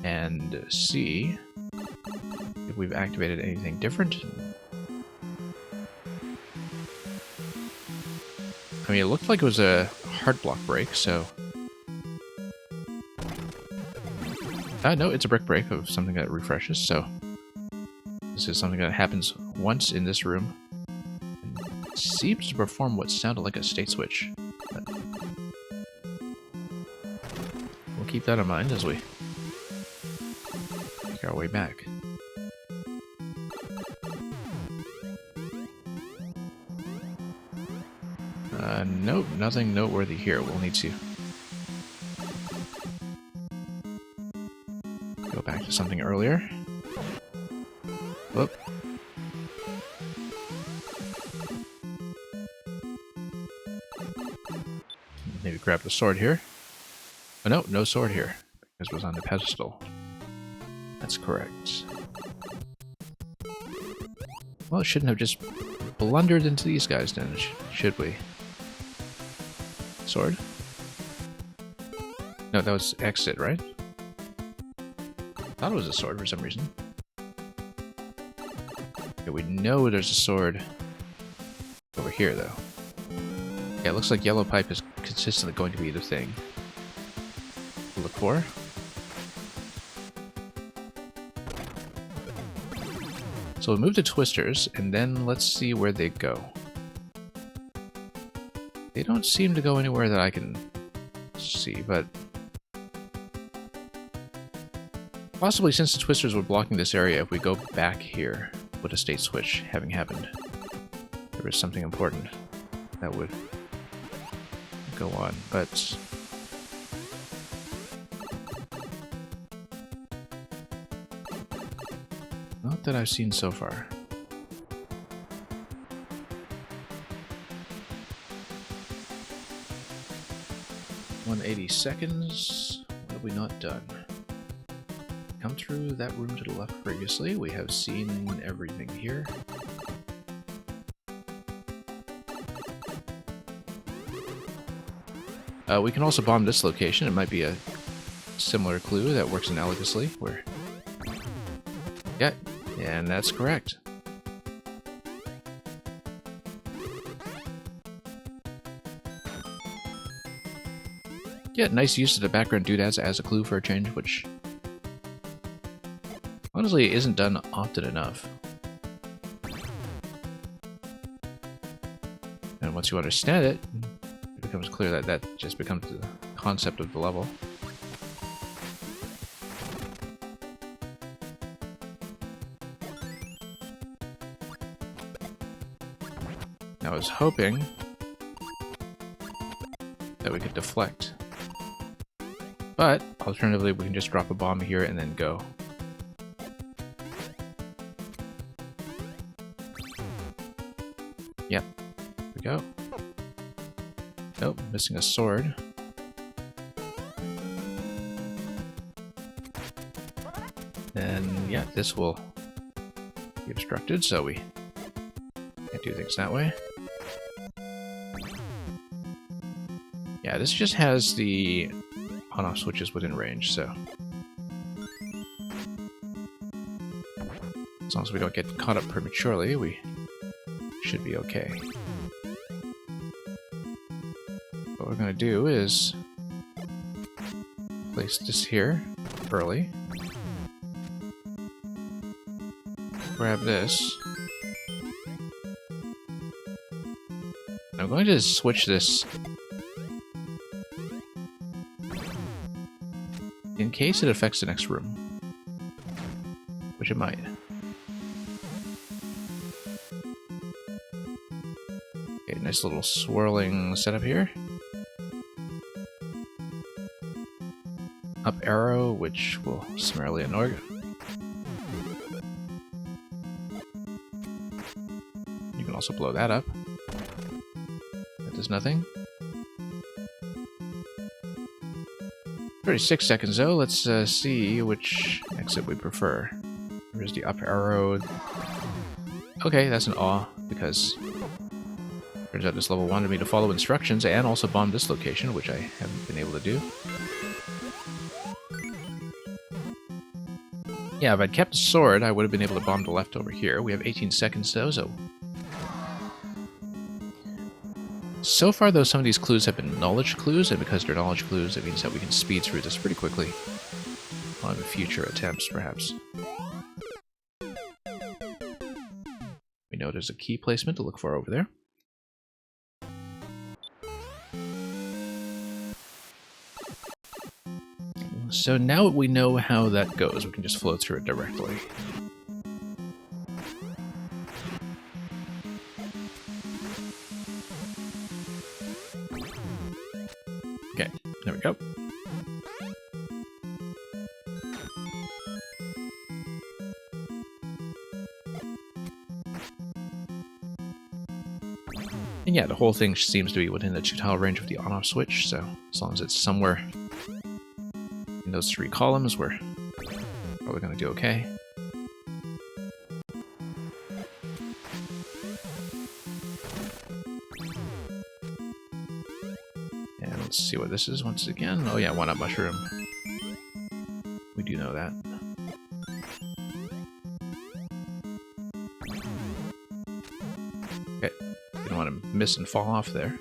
and see if we've activated anything different. I mean, it looked like it was a hard block break, so No, it's a brick break of something that refreshes, so this is something that happens once in this room. It seems to perform what sounded like a state switch. But we'll keep that in mind as we make our way back. Nope, nothing noteworthy here. We'll need to go back to something earlier. Whoop. Maybe grab the sword here. Oh no, no sword here, because it was on the pedestal. That's correct. Well, it shouldn't have just blundered into these guys then, should we? Sword? No, that was exit, right? Thought it was a sword for some reason. Okay, we know there's a sword over here, though. Yeah, it looks like yellow pipe is consistently going to be the thing to look for. So we'll move to twisters, and then let's see where they go. They don't seem to go anywhere that I can see, but possibly since the twisters were blocking this area, if we go back here with a state switch having happened, there was something important that would go on, but not that I've seen so far. $180 seconds. What have we not done? Come through that room to the left previously. We have seen everything here. We can also bomb this location. It might be a similar clue that works analogously. Where? Yeah, and that's correct. Yeah, nice use of the background doodads as a clue for a change, which honestly isn't done often enough. And once you understand it, it becomes clear that that just becomes the concept of the level. I was hoping that we could deflect. But, alternatively, we can just drop a bomb here and then go. Yep. Here we go. Nope, missing a sword. And, yeah, this will be obstructed, so we can't do things that way. Yeah, this just has the on-off switches within range, so as long as we don't get caught up prematurely, we should be okay. What we're going to do is place this here early, grab this. I'm going to switch this in case it affects the next room, which it might. Okay, nice little swirling setup here. Up arrow, which will summarily annoy. You can also blow that up. That does nothing. 36 seconds though, let's see which exit we prefer. There's the up arrow. Okay, that's an awe, because turns out this level wanted me to follow instructions and also bomb this location, which I haven't been able to do. Yeah, if I'd kept the sword, I would have been able to bomb the left over here. We have 18 seconds though, so far, though, some of these clues have been knowledge clues, and because they're knowledge clues, it means that we can speed through this pretty quickly. on future attempts, perhaps. We know there's a key placement to look for over there. So now we know how that goes, we can just flow through it directly. Okay, there we go. And yeah, the whole thing seems to be within the 2-tile range of the on-off switch, so as long as it's somewhere in those 3 columns, we're probably going to do okay. And let's see what this is once again. Oh yeah, 1-up mushroom. We do know that. Okay, didn't want to miss and fall off there.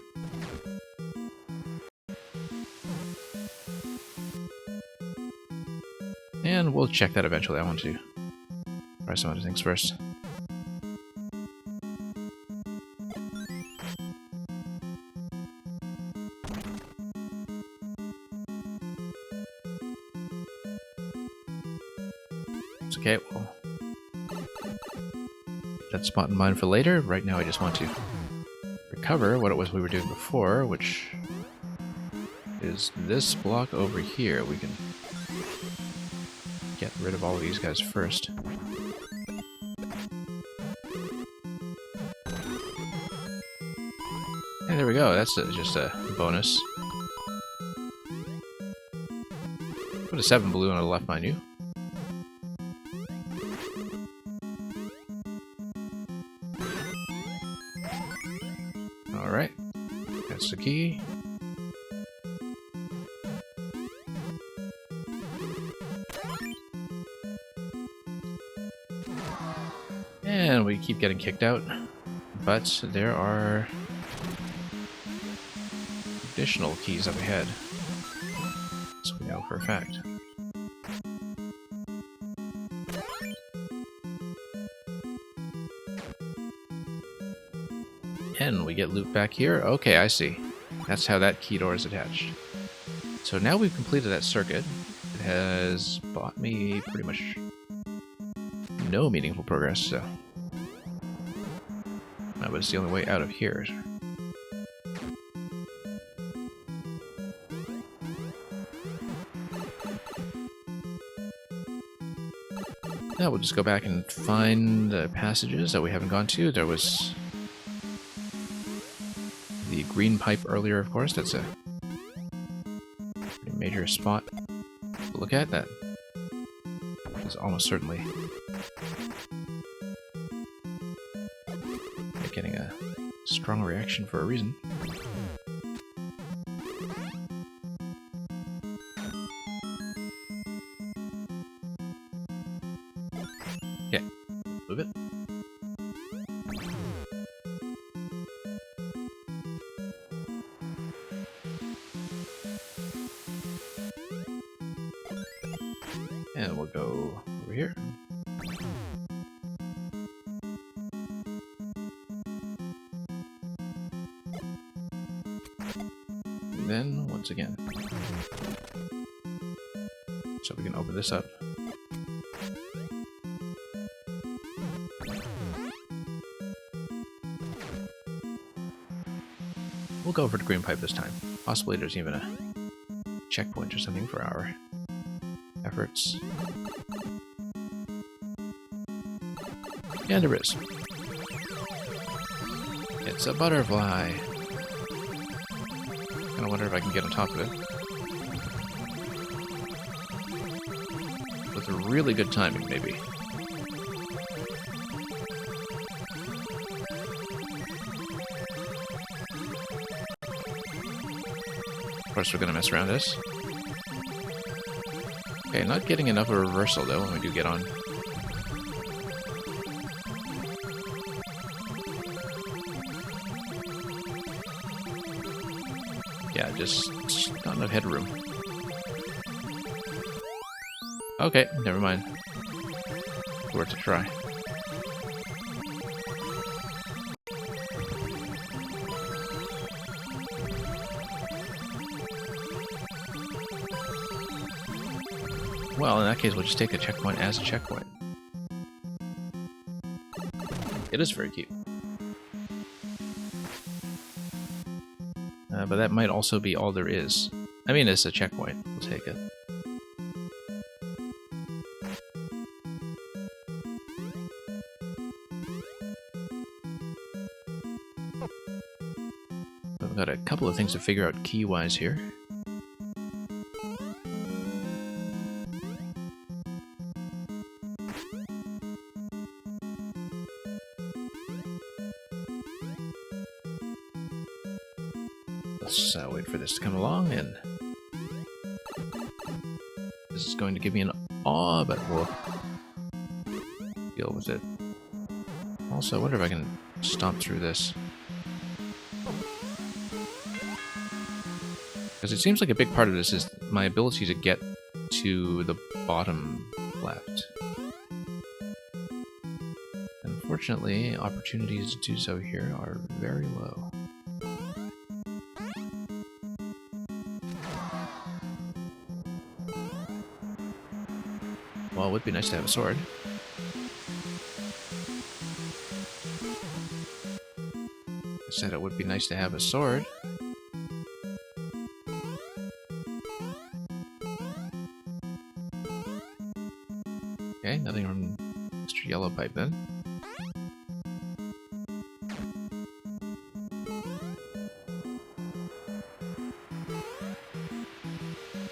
And we'll check that eventually. I want to try some other things first. It's okay, well, keep that spot in mind for later. Right now I just want to recover what it was we were doing before, which is this block over here. We can get rid of all of these guys first. And there we go, that's just a bonus. Put a 7 blue on the left, mind you. Alright, that's the key. And we keep getting kicked out, but there are additional keys up ahead, so we know for a fact. And we get loot back here. Okay, I see. That's how that key door is attached. So now we've completed that circuit. It has bought me pretty much no meaningful progress, so... but it's the only way out of here. Now we'll just go back and find the passages that we haven't gone to. There was the green pipe earlier, of course. That's a pretty major spot to look at. That is almost certainly getting a strong reaction for a reason. Okay, move it. And we'll go over here. And then, once again. So we can open this up. We'll go for the green pipe this time. Possibly there's even a checkpoint or something for our efforts. And there is. It's a butterfly. I wonder if I can get on top of it. With really good timing, maybe. Of course, we're going to mess around this. Okay, not getting enough of a reversal, though, when we do get on. Yeah, just not enough headroom. Okay, never mind. Worth a try. Well, in that case, we'll just take a checkpoint as a checkpoint. It is very cute. But that might also be all there is. I mean, it's a checkpoint. We'll take it. I've got a couple of things to figure out key-wise here. Let's wait for this to come along, and this is going to give me an awe, but we'll deal with it. Also, I wonder if I can stomp through this. Because it seems like a big part of this is my ability to get to the bottom left. Unfortunately, opportunities to do so here are very low. Well, it would be nice to have a sword. I said it would be nice to have a sword. Okay, nothing from Mr. Yellow Pipe then.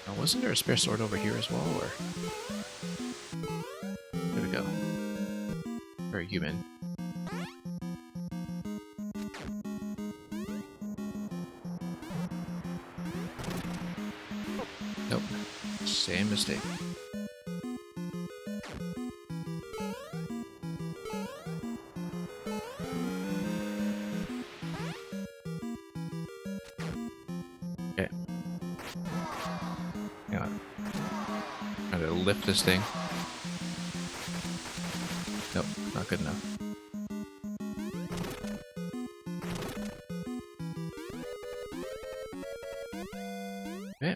Now, wasn't there a spare sword over here as well, or...? There we go. Very human. Nope. Same mistake. Okay. Hang on. Trying to lift this thing. Nope, not good enough. Okay.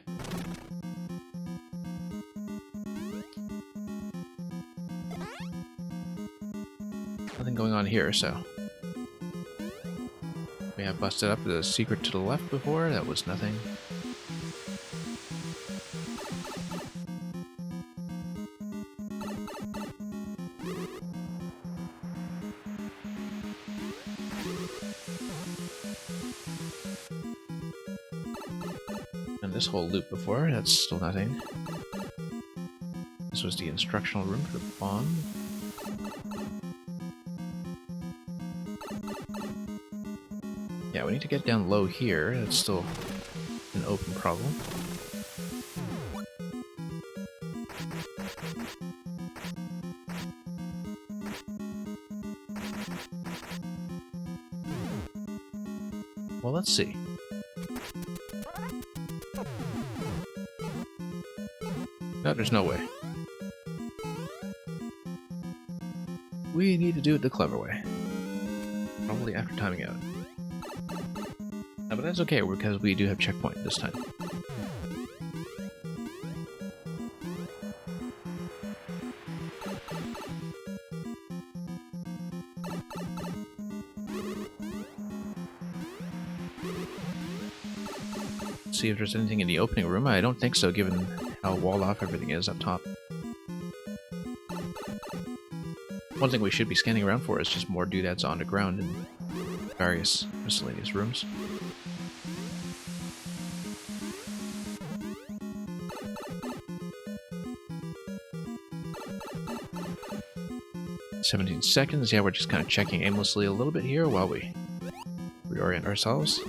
Nothing going on here, so... We have busted up the secret to the left before, that was nothing. And this whole loop before, that's still nothing. This was the instructional room for the bomb. Yeah, we need to get down low here. That's still an open problem. Well, let's see. No, there's no way. We need to do it the clever way. Probably after timing out. No, but that's okay, because we do have checkpoint this time. Let's see if there's anything in the opening room. I don't think so, given how walled off everything is up top. One thing we should be scanning around for is just more doodads on the ground in various miscellaneous rooms. "17 seconds. Yeah, we're just kind of checking aimlessly a little bit here while we reorient ourselves.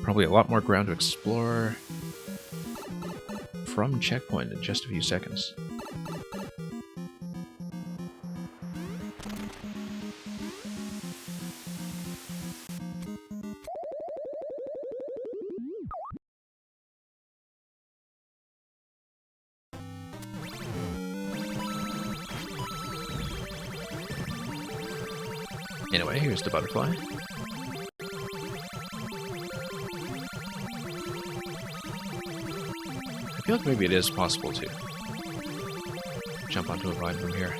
Probably a lot more ground to explore from checkpoint in just a few seconds. Anyway, here's the butterfly. I feel like maybe it is possible to jump onto a vine from here.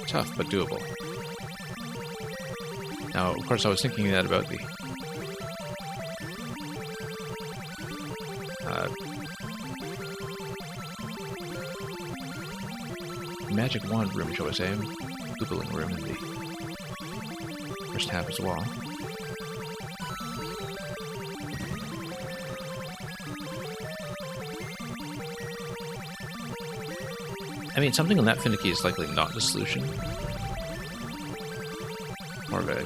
Tough, but doable. Now, of course, I was thinking that about the magic wand room, shall I say, Googling room in the first half as well. I mean, something on that finicky is likely not the solution. More of a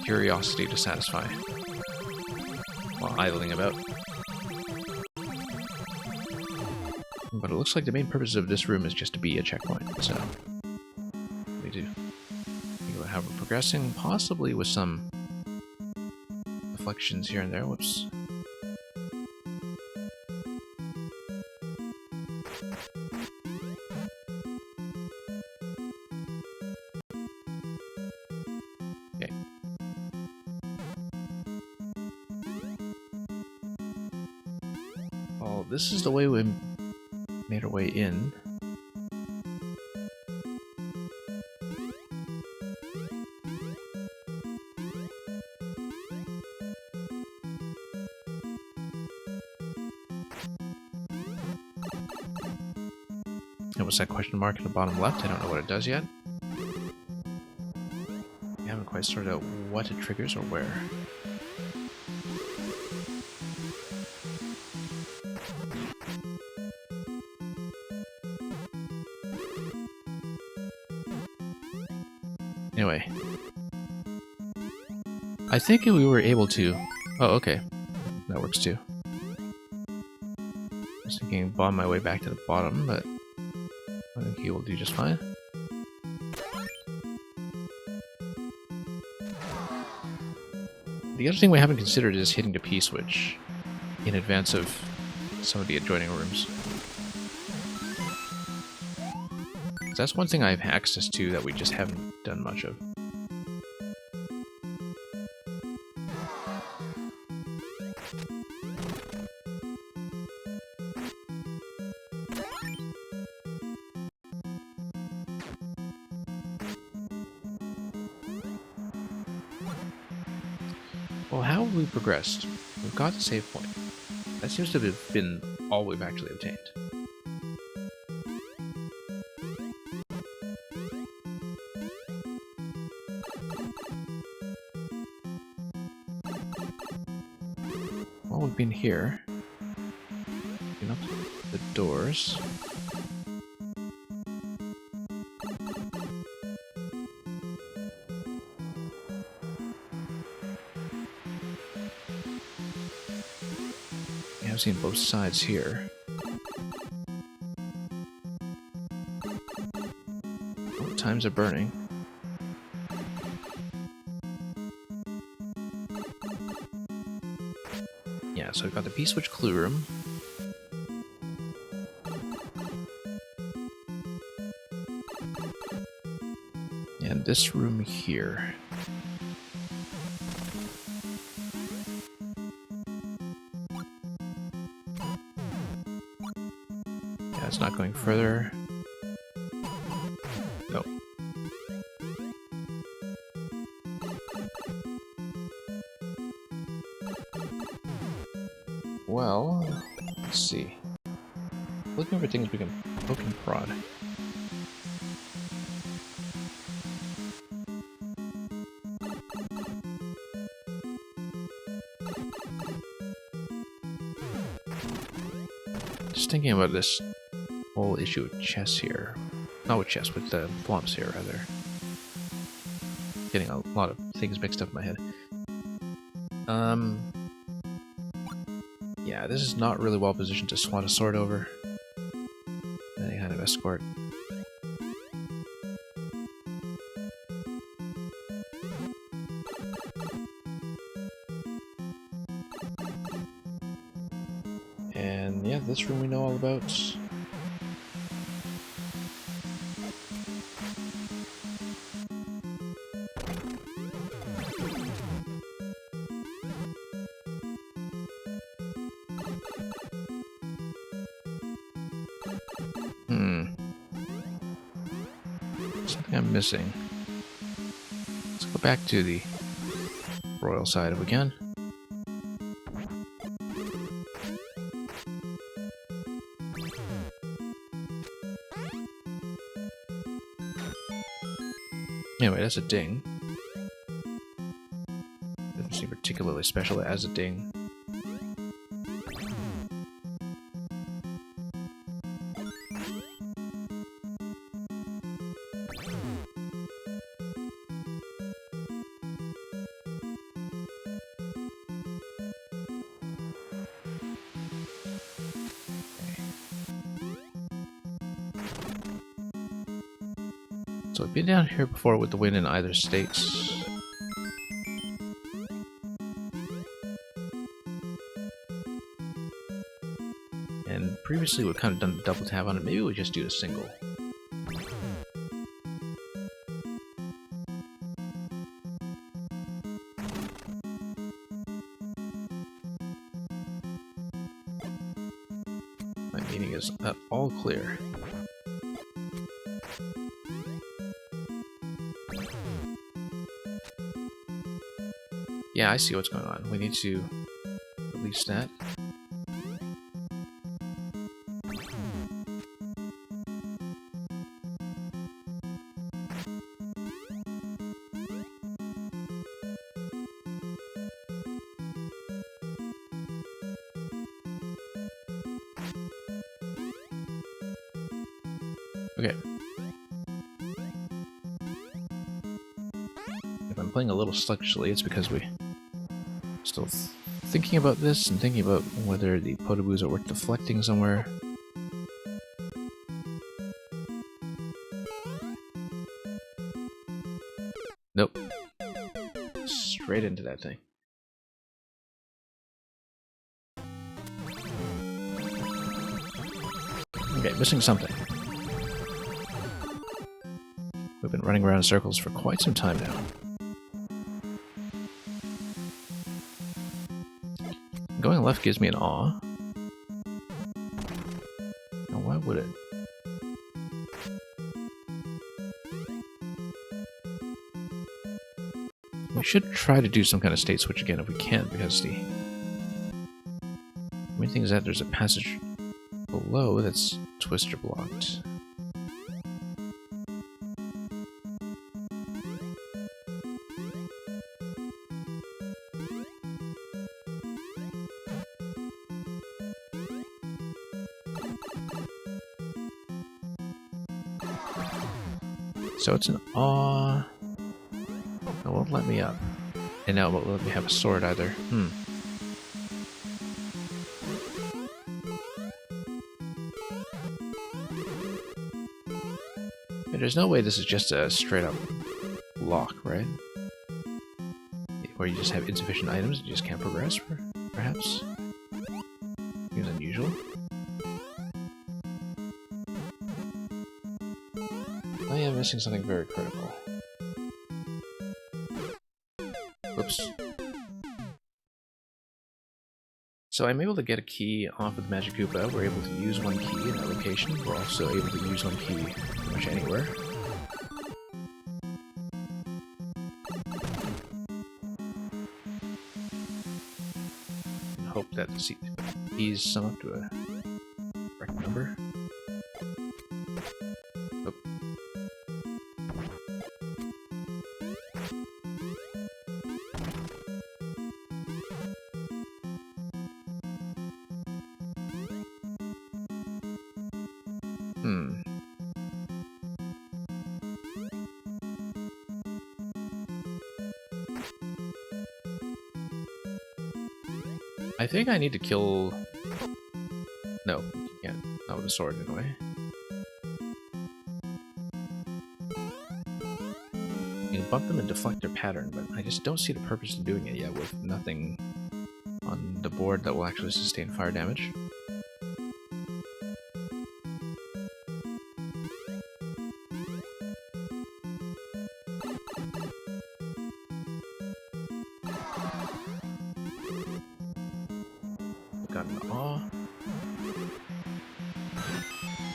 curiosity to satisfy while idling about. But it looks like the main purpose of this room is just to be a checkpoint, so we do think about how we're progressing, possibly with some reflections here and there. Whoops. Okay. Well, this is the way we made our way in. And what's that question mark in the bottom left? I don't know what it does yet. We haven't quite sorted out what it triggers or where. Anyway, I think we were able to... Oh, okay. That works too. I was thinking bomb my way back to the bottom, but I think he will do just fine. The other thing we haven't considered is hitting the P-switch in advance of some of the adjoining rooms. That's one thing I have access to that we just haven't done much of. Well, how have we progressed? We've got the save point. That seems to have been all we've actually obtained. Well, we've been here. Been up the doors. Yeah, I've seen both sides here. Both times are burning. So we've got the P-switch clue room. And this room here. Yeah, it's not going further. No. Well, let's see. Looking for things we can poke and prod. Just thinking about this whole issue with chess here. Not with chess, with the flumps here, rather. Getting a lot of things mixed up in my head. Yeah, this is not really well positioned to swat a sword over. Any kind of escort. And yeah, this room we know all about. Something I'm missing. Let's go back to the royal side again. Anyway, that's a ding. Doesn't seem particularly special as a ding. So I've been down here before with the wind in either states. And previously we've kind of done a double tap on it. Maybe we just do a single. My meaning is all clear. Yeah, I see what's going on. We need to release that. Okay. If I'm playing a little sluggishly, it's because we still thinking about this and thinking about whether the Podoboos are worth deflecting somewhere. Nope. Straight into that thing. Okay, missing something. We've been running around in circles for quite some time now. Going left gives me an awe. Now why would it? We should try to do some kind of state switch again if we can, because the main thing is that there's a passage below that's twister blocked. So it's an awe. It won't let me up. And now it won't let me have a sword either. And there's no way this is just a straight up lock, right? Or you just have insufficient items and you just can't progress, perhaps? Seems unusual. I am missing something very critical. Oops. So I'm able to get a key off of the Magic Koopa. We're able to use one key in that location. We're also able to use one key pretty much anywhere. And hope that these sum up to a correct number. Oh. I think I need to kill... No, you can't. Not with a sword, anyway. You can bump them and deflect their pattern, but I just don't see the purpose of doing it yet with nothing on the board that will actually sustain fire damage. Got an awe.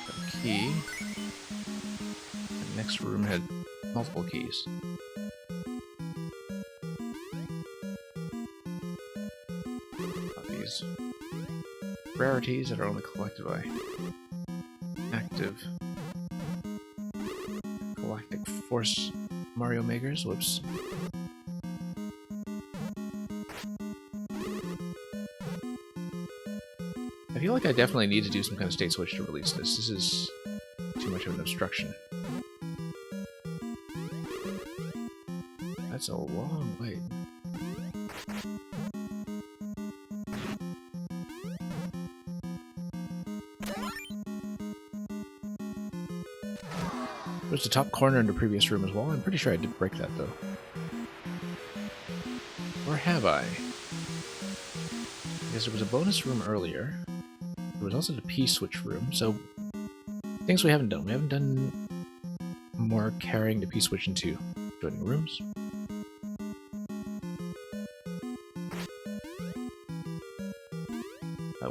Got a key. The next room had multiple keys. These rarities that are only collected by active Galactic Force Mario makers. Whoops. I feel like I definitely need to do some kind of state switch to release this. This is too much of an obstruction. That's a long wait. There's the top corner in the previous room as well. I'm pretty sure I did break that, though. Or have I? Because there was a bonus room earlier. There was also the P-switch room, so things we haven't done. We haven't done more carrying the P-switch into joining rooms.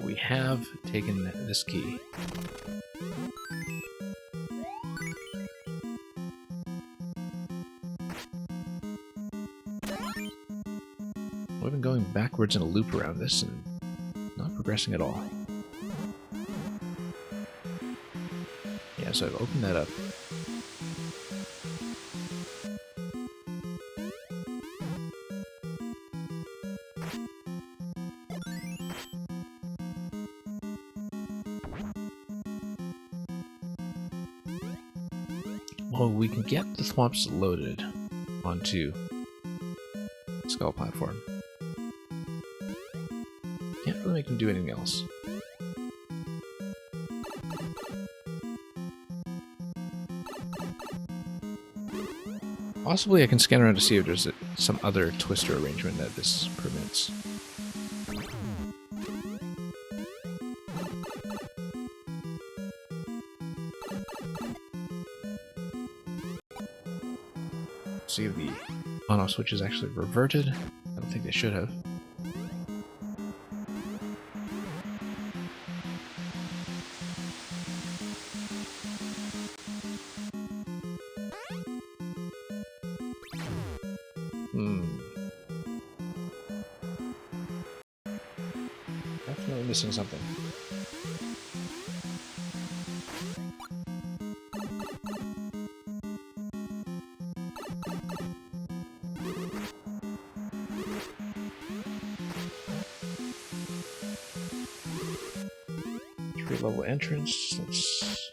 We have taken this key. We've been going backwards in a loop around this and not progressing at all. Yeah, so I've opened that up. Well, we can get the Thwomps loaded onto the Skull platform. Can't really make them do anything else. Possibly I can scan around to see if there's some other twister arrangement that this permits. See if the on-off switch is actually reverted. I don't think they should have. Definitely missing something. Level entrance, that's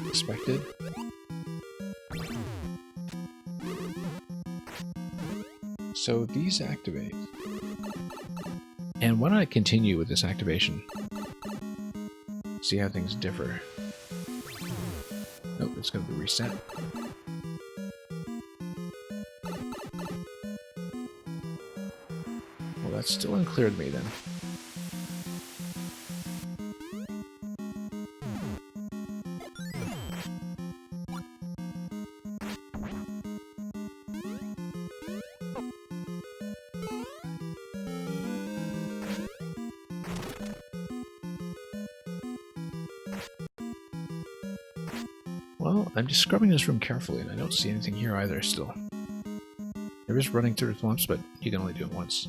expected. So these activate. And why don't I continue with this activation? See how things differ. Nope, it's going to be reset. Well, that's still unclear to me then. Well, I'm just scrubbing this room carefully, and I don't see anything here either still. There is running through Thwomps, but you can only do it once.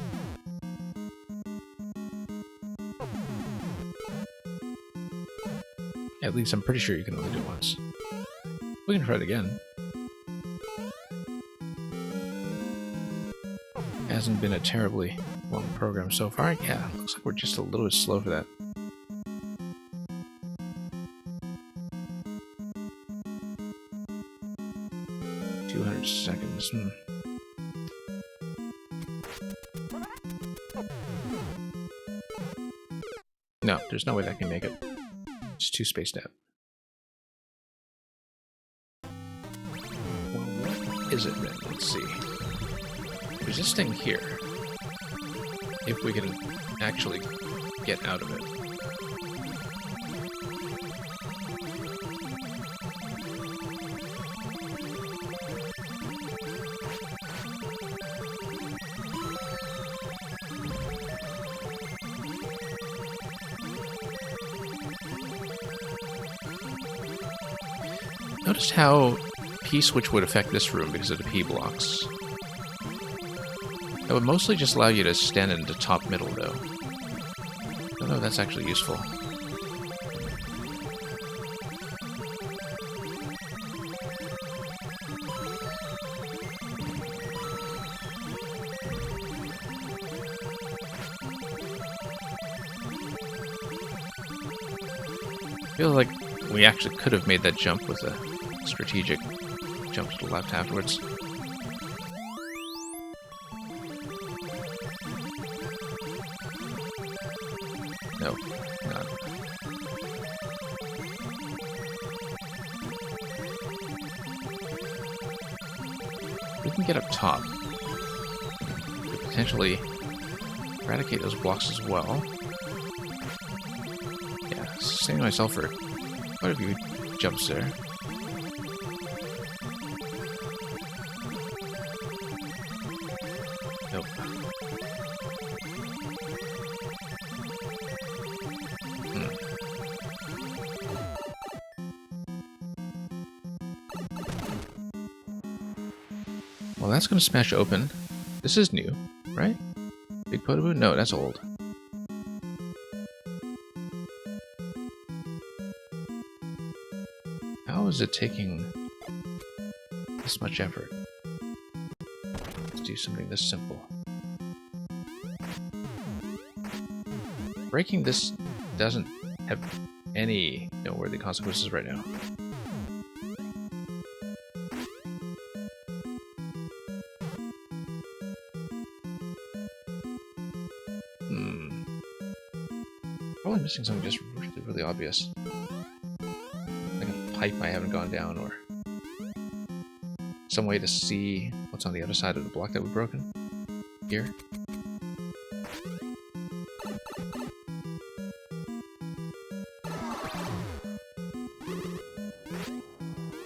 At least I'm pretty sure you can only do it once. We can try it again. Hasn't been a terribly long program so far. Yeah, looks like we're just a little bit slow for that. Seconds. No, there's no way that can make it. It's too spaced out. Well, what is it then? Let's see. There's this thing here. If we can actually get out of it. Notice how P-switch would affect this room because of the P-blocks. That would mostly just allow you to stand in the top middle, though. I don't know if that's actually useful. I feel like we actually could have made that jump with a strategic jump to the left afterwards. No, not. We can get up top. We could potentially eradicate those blocks as well. Yeah, saving myself for quite a few jumps there. Nope. Well, that's going to smash open. This is new, right? Big Podoboo? No, that's old. How is it taking this much effort? Let's do something this simple. Breaking this doesn't have any noteworthy consequences right now. Probably missing something just really obvious. Like a pipe I haven't gone down, or some way to see what's on the other side of the block that we've broken. Here.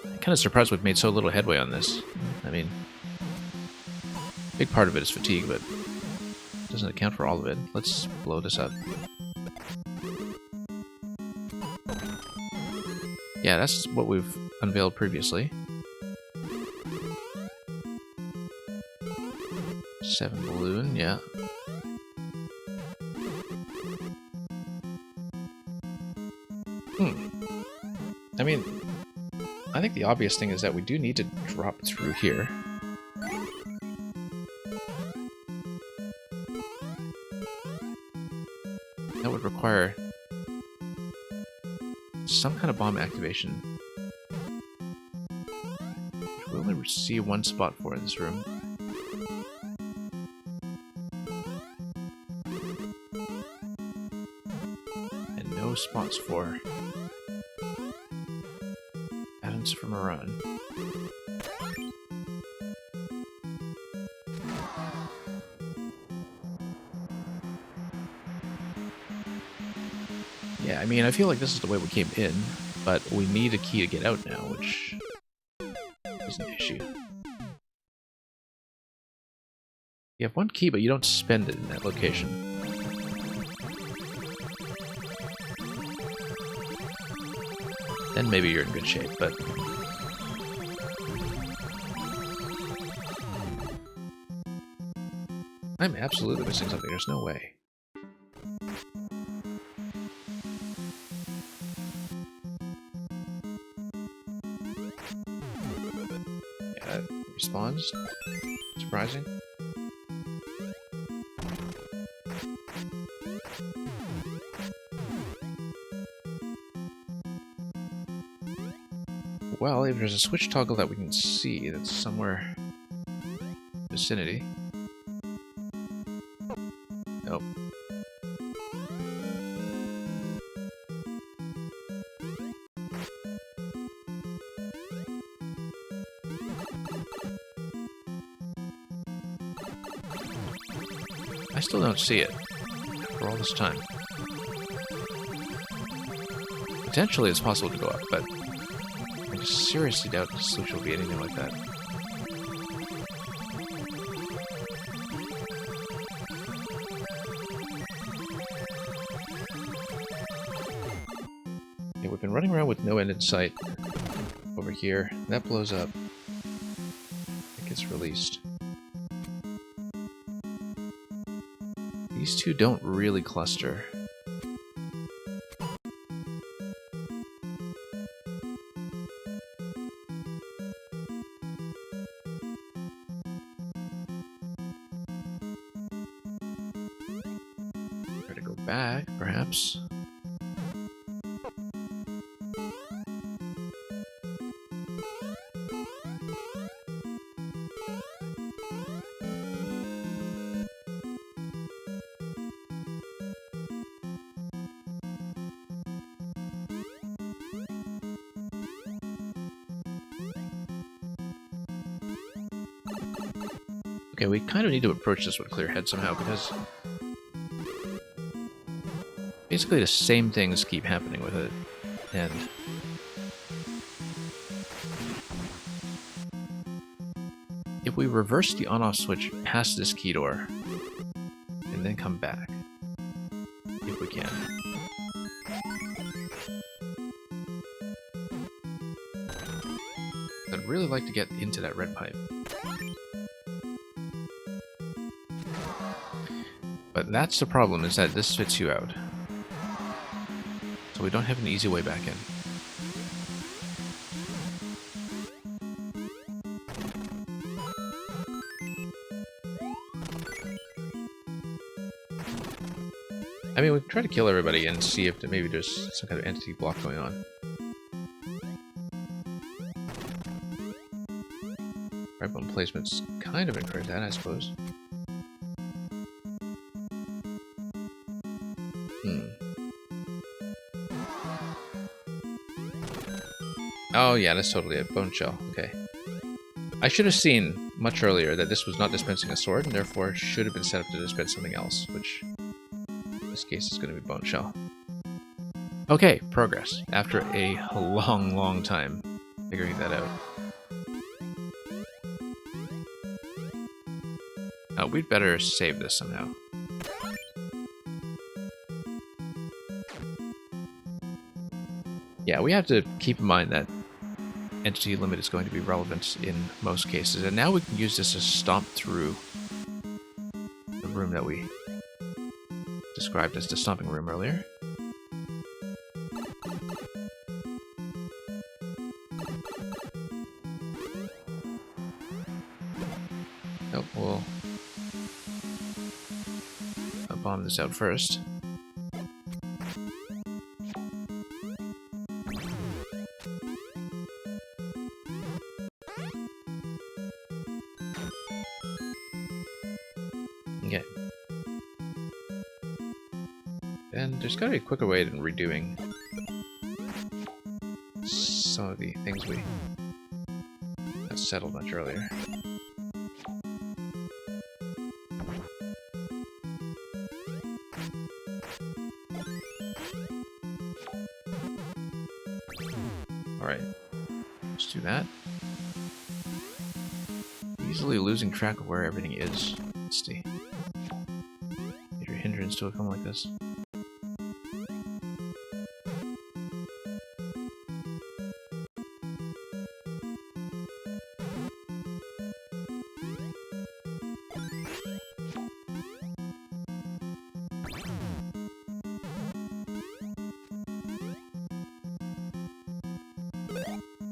I'm kind of surprised we've made so little headway on this. I mean, a big part of it is fatigue, but it doesn't account for all of it. Let's blow this up. Yeah, that's what we've unveiled previously. 7 balloon, yeah. I mean, I think the obvious thing is that we do need to drop through here. That would require some kind of bomb activation, which we only see one spot for in this room. And no spots for atoms from a run. Yeah, I mean, I feel like this is the way we came in, but we need a key to get out now, which is an issue. You have one key, but you don't spend it in that location. Then maybe you're in good shape, but... I'm absolutely missing something, there's no way. Spawns. Surprising. Well, if there's a switch toggle that we can see that's somewhere in the vicinity. Nope. I still don't see it for all this time. Potentially it's possible to go up, but I just seriously doubt the solution will be anything like that. Yeah, we've been running around with no end in sight over here. That blows up. It gets released. These two don't really cluster. Try to go back, perhaps. Okay, we kind of need to approach this with a clear head somehow, because basically the same things keep happening with it, and if we reverse the on-off switch past this key door, and then come back, if we can. I'd really like to get into that red pipe. But that's the problem, is that this spits you out. So we don't have an easy way back in. I mean, we can try to kill everybody and see if maybe there's some kind of entity block going on. Right button placement's kind of encourage that, I suppose. Oh yeah, that's totally it. Bone shell. Okay. I should have seen much earlier that this was not dispensing a sword, and therefore should have been set up to dispense something else, which in this case is going to be bone shell. Okay, progress. After a long, long time figuring that out. Oh, we'd better save this somehow. Yeah, we have to keep in mind that entity limit is going to be relevant in most cases. And now we can use this to stomp through the room that we described as the stomping room earlier. Nope, we'll bomb this out first. Okay. And there's gotta be a quicker way than redoing some of the things we had settled much earlier. Alright, let's do that. Easily losing track of where everything is. Let's see. Major hindrance to a film like this.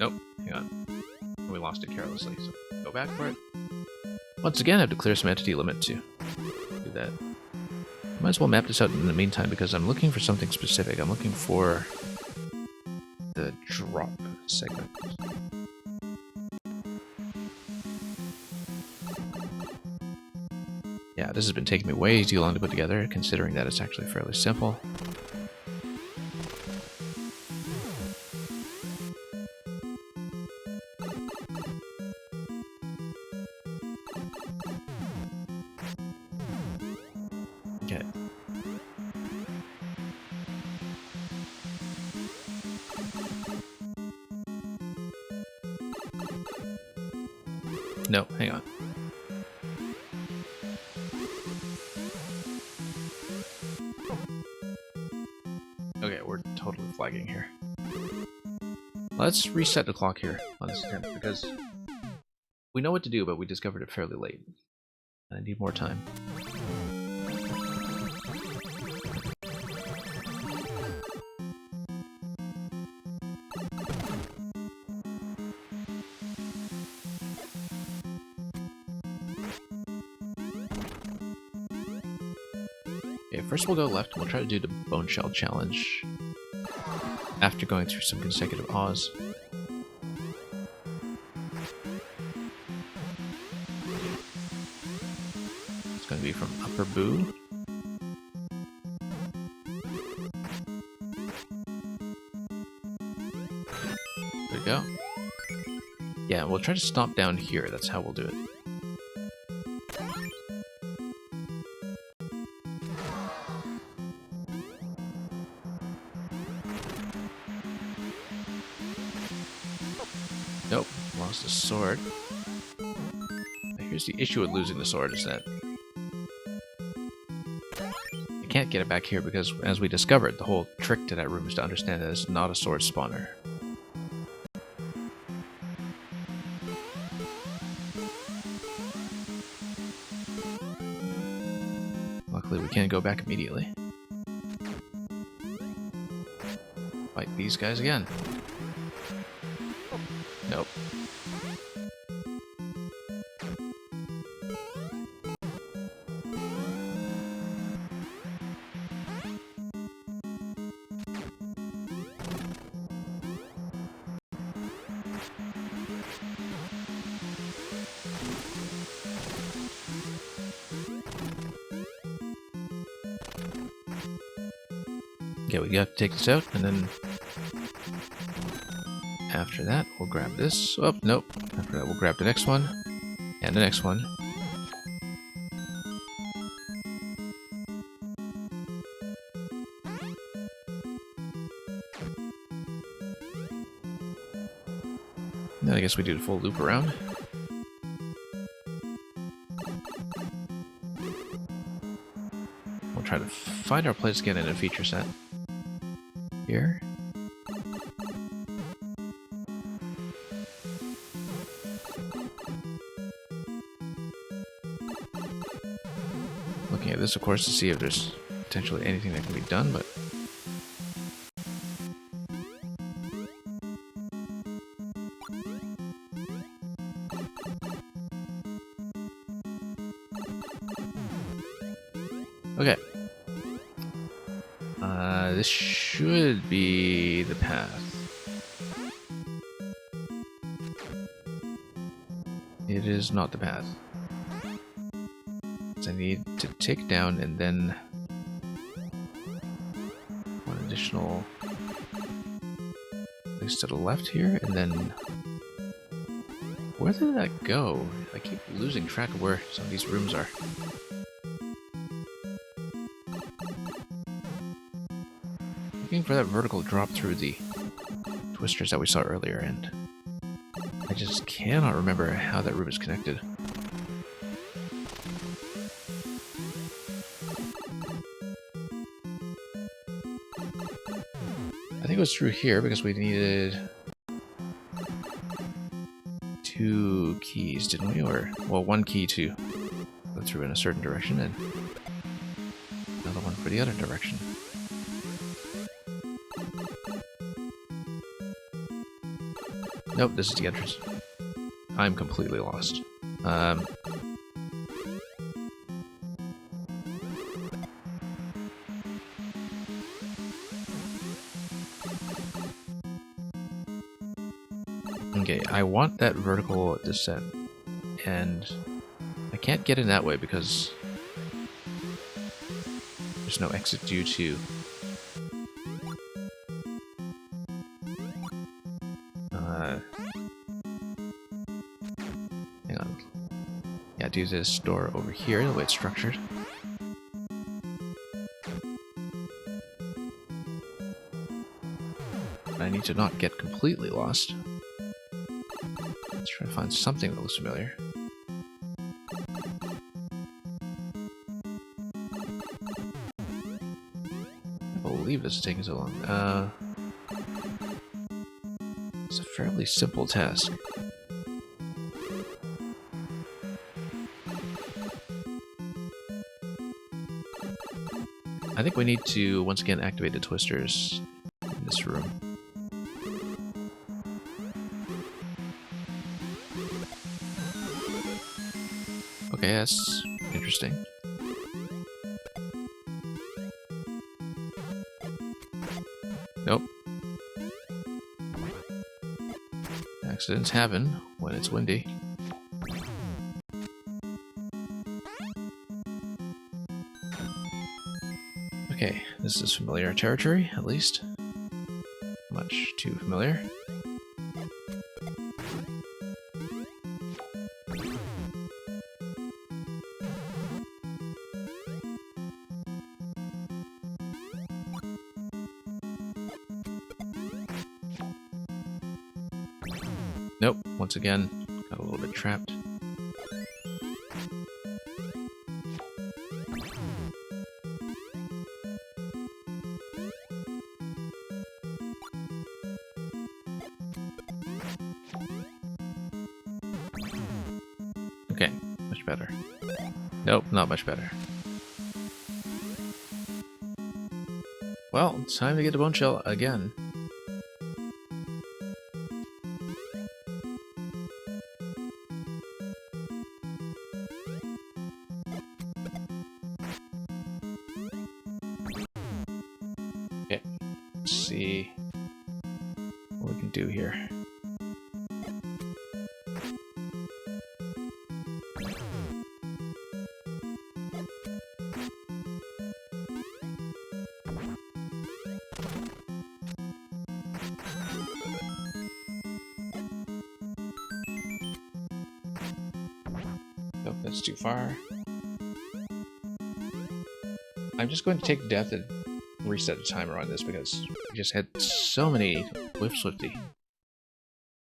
Nope, hang on. We lost it carelessly, so go back for it. Once again, I have to clear some entity limit to do that. Might as well map this out in the meantime, because I'm looking for something specific. I'm looking for the drop segment. Yeah, this has been taking me way too long to put together, considering that it's actually fairly simple. Okay. No, hang on. Okay, we're totally flagging here. Let's reset the clock here on this attempt, because we know what to do, but we discovered it fairly late. I need more time. Okay, first we'll go left. We'll try to do the Bone Shell challenge after going through some consecutive Oz. It's going to be from Upper Boo. There we go. Yeah, we'll try to stomp down here. That's how we'll do it. Nope, lost the sword. Now here's the issue with losing the sword, is that I can't get it back here because, as we discovered, the whole trick to that room is to understand that it's not a sword spawner. Luckily we can't go back immediately. Fight these guys again. Nope. Okay, we got to take this out, and then after that, we'll grab this. Oh, nope. After that, we'll grab the next one, and the next one. Then I guess we do the full loop around. We'll try to find our place again in a feature set. Here. Looking at this, of course, to see if there's potentially anything that can be done, but okay. This should be the path. It is not the path. So I need to take down and then one additional place to the left here, and then where did that go? I keep losing track of where some of these rooms are. Looking for that vertical drop through the twisters that we saw earlier, and I just cannot remember how that room is connected. I think it was through here because we needed 2 keys, didn't we? Or, well, 1 key to go through in a certain direction and another one for the other direction. Nope, this is the entrance. I'm completely lost. Okay, I want that vertical descent, and I can't get in that way because there's no exit due to hang on. Yeah, do this door over here, the way it's structured. I need to not get completely lost. Let's try to find something that looks familiar. I believe this is taking so long. It's a fairly simple task. I think we need to once again activate the twisters in this room. Okay, that's interesting. Nope. Accidents happen when it's windy. Okay, this is familiar territory, at least. Much too familiar. Nope, once again, got a little bit trapped. Okay, much better. Nope, not much better. Well, it's time to get the bone shell again. Okay, let's see what we can do here. Nope, that's too far. I'm just going to take death and reset the timer on this because I just had so many Whiff Swifty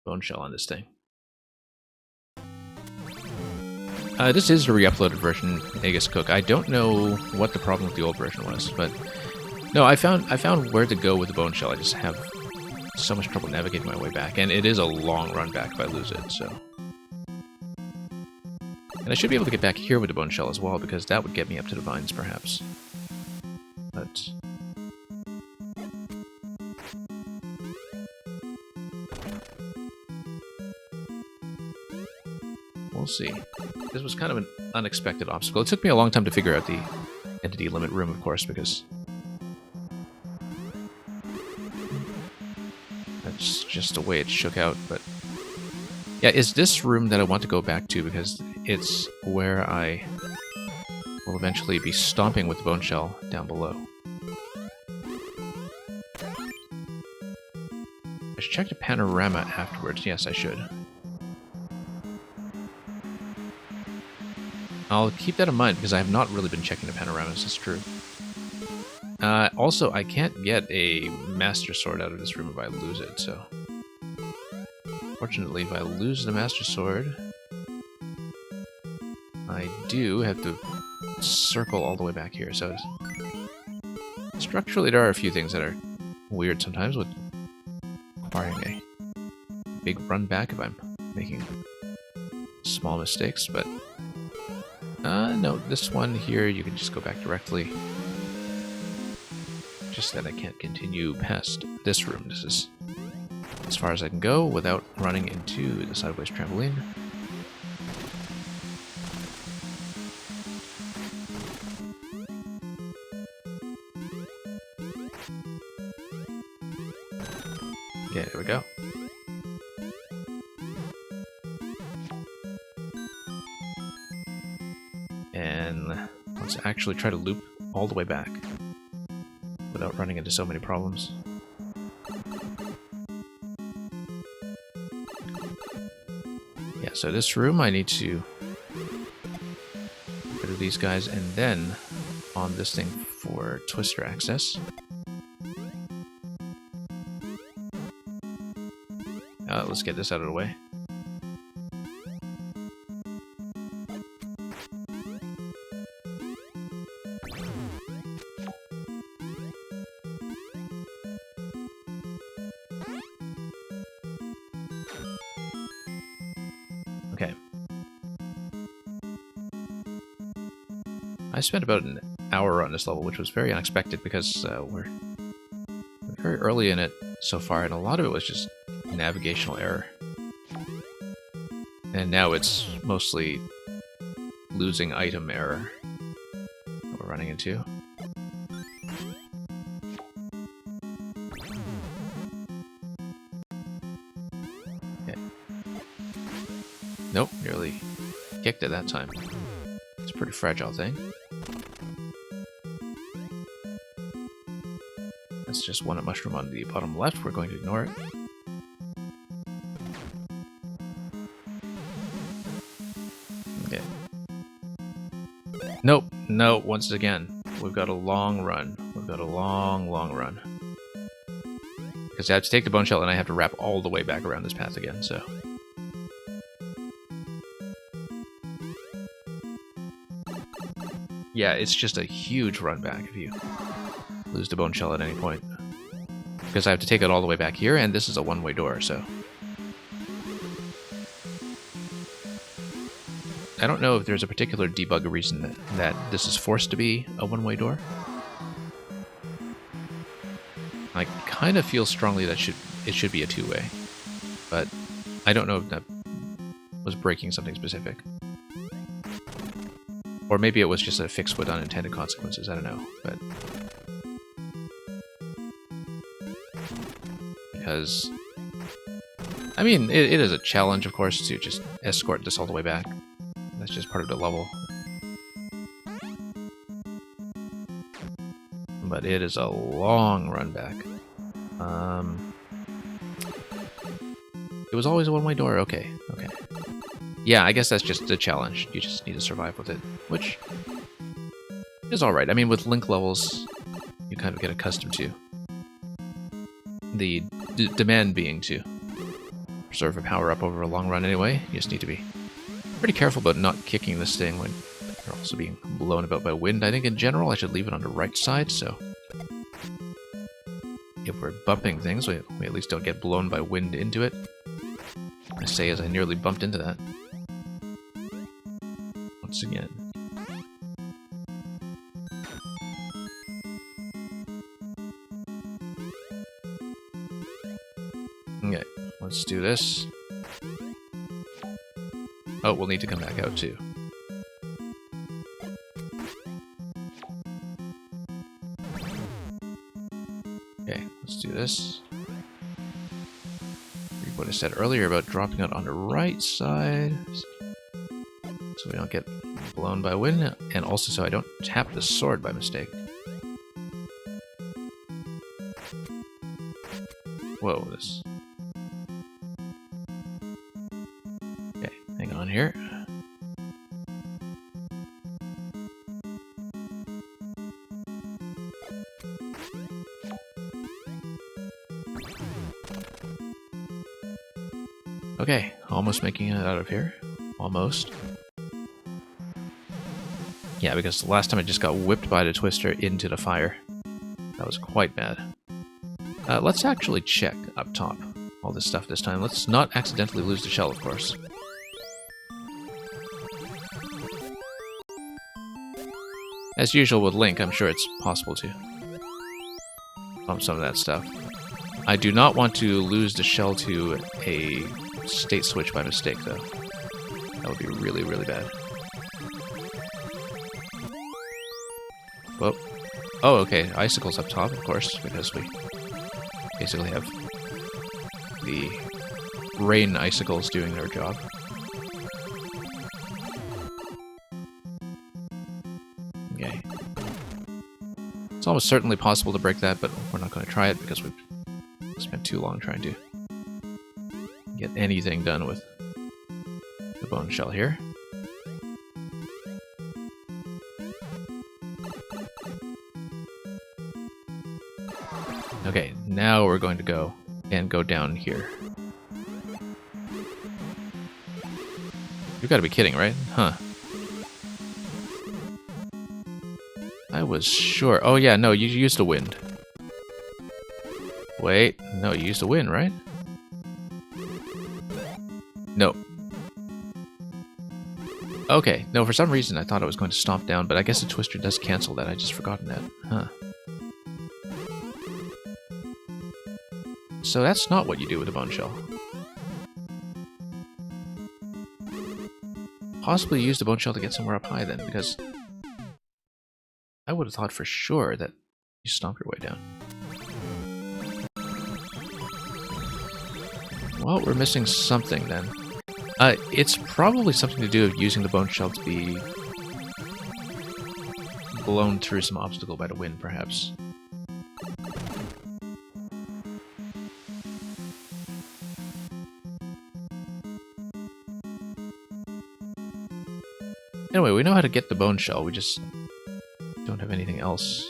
bone shell on this thing. This is a re-uploaded version, Aegis Cook. I don't know what the problem with the old version was, but no, I found where to go with the bone shell. I just have so much trouble navigating my way back, and it is a long run back if I lose it. So, and I should be able to get back here with the bone shell as well because that would get me up to the vines, perhaps. But we'll see. This was kind of an unexpected obstacle. It took me a long time to figure out the entity limit room, of course, because that's just the way it shook out. But yeah, it's this room that I want to go back to because it's where I will eventually be stomping with the bone shell down below. I should check the panorama afterwards. Yes, I should. I'll keep that in mind because I have not really been checking the panoramas, it's true. Also, I can't get a Master Sword out of this room if I lose it, so... Fortunately, if I lose the Master Sword, I do have to circle all the way back here, so... Structurally, there are a few things that are weird sometimes with requiring a big run back if I'm making small mistakes, but... no, this one here, you can just go back directly. Just that I can't continue past this room. This is as far as I can go without running into the sideways trampoline. Okay, there we go. And let's actually try to loop all the way back without running into so many problems. Yeah, so this room I need to get rid of these guys and then on this thing for twister access. Let's get this out of the way. I spent about an hour on this level, which was very unexpected because we're very early in it so far, and a lot of it was just navigational error. And now it's mostly losing item error that we're running into. Okay. Nope, nearly kicked it that time. It's a pretty fragile thing. That's just one mushroom on the bottom left. We're going to ignore it. Okay. Nope. No, once again. We've got a long run. We've got a long, long run. Because I have to take the bone shell and I have to wrap all the way back around this path again, so... Yeah, it's just a huge run back if you lose the bone shell at any point. Because I have to take it all the way back here, and this is a one-way door, so... I don't know if there's a particular debug reason that this is forced to be a one-way door. I kind of feel strongly that it should be a two-way, but I don't know if that was breaking something specific. Or maybe it was just a fix with unintended consequences, I don't know, but... Because... I mean, it is a challenge, of course, to just escort this all the way back. That's just part of the level. But it is a long run back. It was always a one-way door, okay, okay. Yeah, I guess that's just the challenge. You just need to survive with it, which is alright. I mean, with Link levels, you kind of get accustomed to the demand being to preserve a power-up over a long run anyway. You just need to be pretty careful about not kicking this thing when you're also being blown about by wind. I think in general I should leave it on the right side, so if we're bumping things, we at least don't get blown by wind into it. I say as I nearly bumped into that. Once again. Okay, let's do this. Oh, we'll need to come back out too. Okay, let's do this. Read what I said earlier about dropping it on the right side, so we don't get blown by wind, and also so I don't tap the sword by mistake. Whoa, this... Okay, hang on here. Okay, almost making it out of here. Almost. Yeah, because the last time I just got whipped by the twister into the fire. That was quite bad. Let's actually check up top all this stuff this time. Let's not accidentally lose the shell, of course. As usual with Link, I'm sure it's possible to bump some of that stuff. I do not want to lose the shell to a state switch by mistake, though. That would be really, really bad. Whoa. Oh, okay. Icicles up top, of course, because we basically have the rain icicles doing their job. Okay. It's almost certainly possible to break that, but we're not going to try it because we've spent too long trying to get anything done with the bone shell here. Okay, now we're going to go and go down here. You've got to be kidding, right? Huh. I was sure. Oh yeah, no, you used the wind. Wait, no, you used the wind, right? No. Okay, no, for some reason I thought I was going to stomp down, but I guess the twister does cancel that. I just forgotten that. Huh. So that's not what you do with a bone shell. Possibly use the bone shell to get somewhere up high then, because I would have thought for sure that you stomp your way down. Well, we're missing something then. It's probably something to do with using the bone shell to be blown through some obstacle by the wind, perhaps. Anyway, we know how to get the bone shell, we just don't have anything else.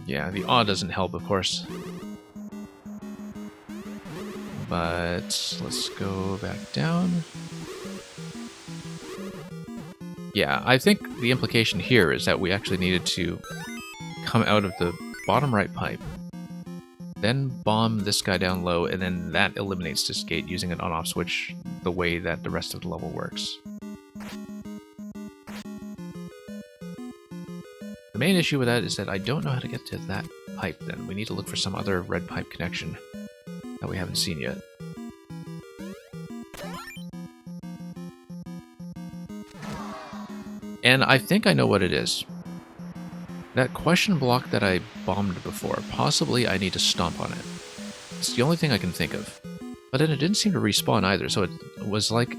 Yeah, the awe doesn't help, of course. But let's go back down. Yeah, I think the implication here is that we actually needed to come out of the bottom right pipe, then bomb this guy down low, and then that eliminates this gate using an on-off switch the way that the rest of the level works. The main issue with that is that I don't know how to get to that pipe then. We need to look for some other red pipe connection that we haven't seen yet. And I think I know what it is. That question block that I bombed before, possibly I need to stomp on it. It's the only thing I can think of. But then it didn't seem to respawn either, so it was like...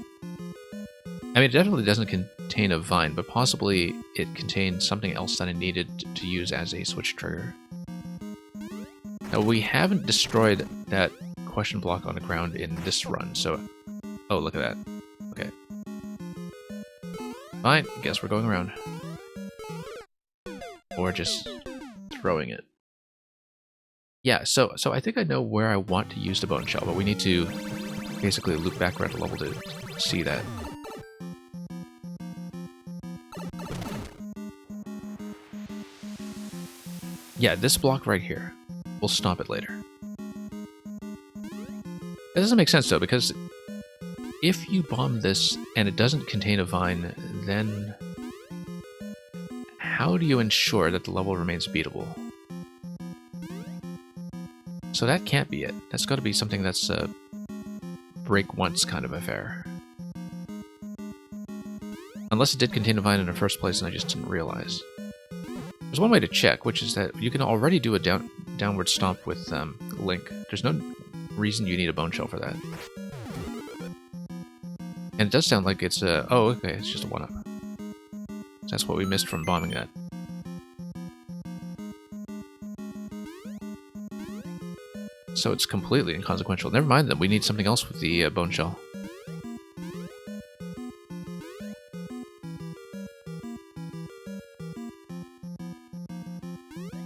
I mean, it definitely doesn't contain a vine, but possibly it contained something else that I needed to use as a switch trigger. Now, we haven't destroyed that question block on the ground in this run, so... Oh, look at that. Okay. Fine, I guess we're going around. Or just throwing it. Yeah, so I think I know where I want to use the bone shell, but we need to basically loop back around the level to see that. Yeah, this block right here. We'll stomp it later. That doesn't make sense though, because if you bomb this and it doesn't contain a vine, then how do you ensure that the level remains beatable? So that can't be it. That's got to be something that's a break once kind of affair. Unless it did contain a vine in the first place and I just didn't realize. There's one way to check, which is that you can already do a downward stomp with Link. There's no reason you need a bone shell for that. And it does sound like it's a... Oh, okay, it's just a 1-up. That's what we missed from bombing that. So it's completely inconsequential. Never mind that we need something else with the bone shell.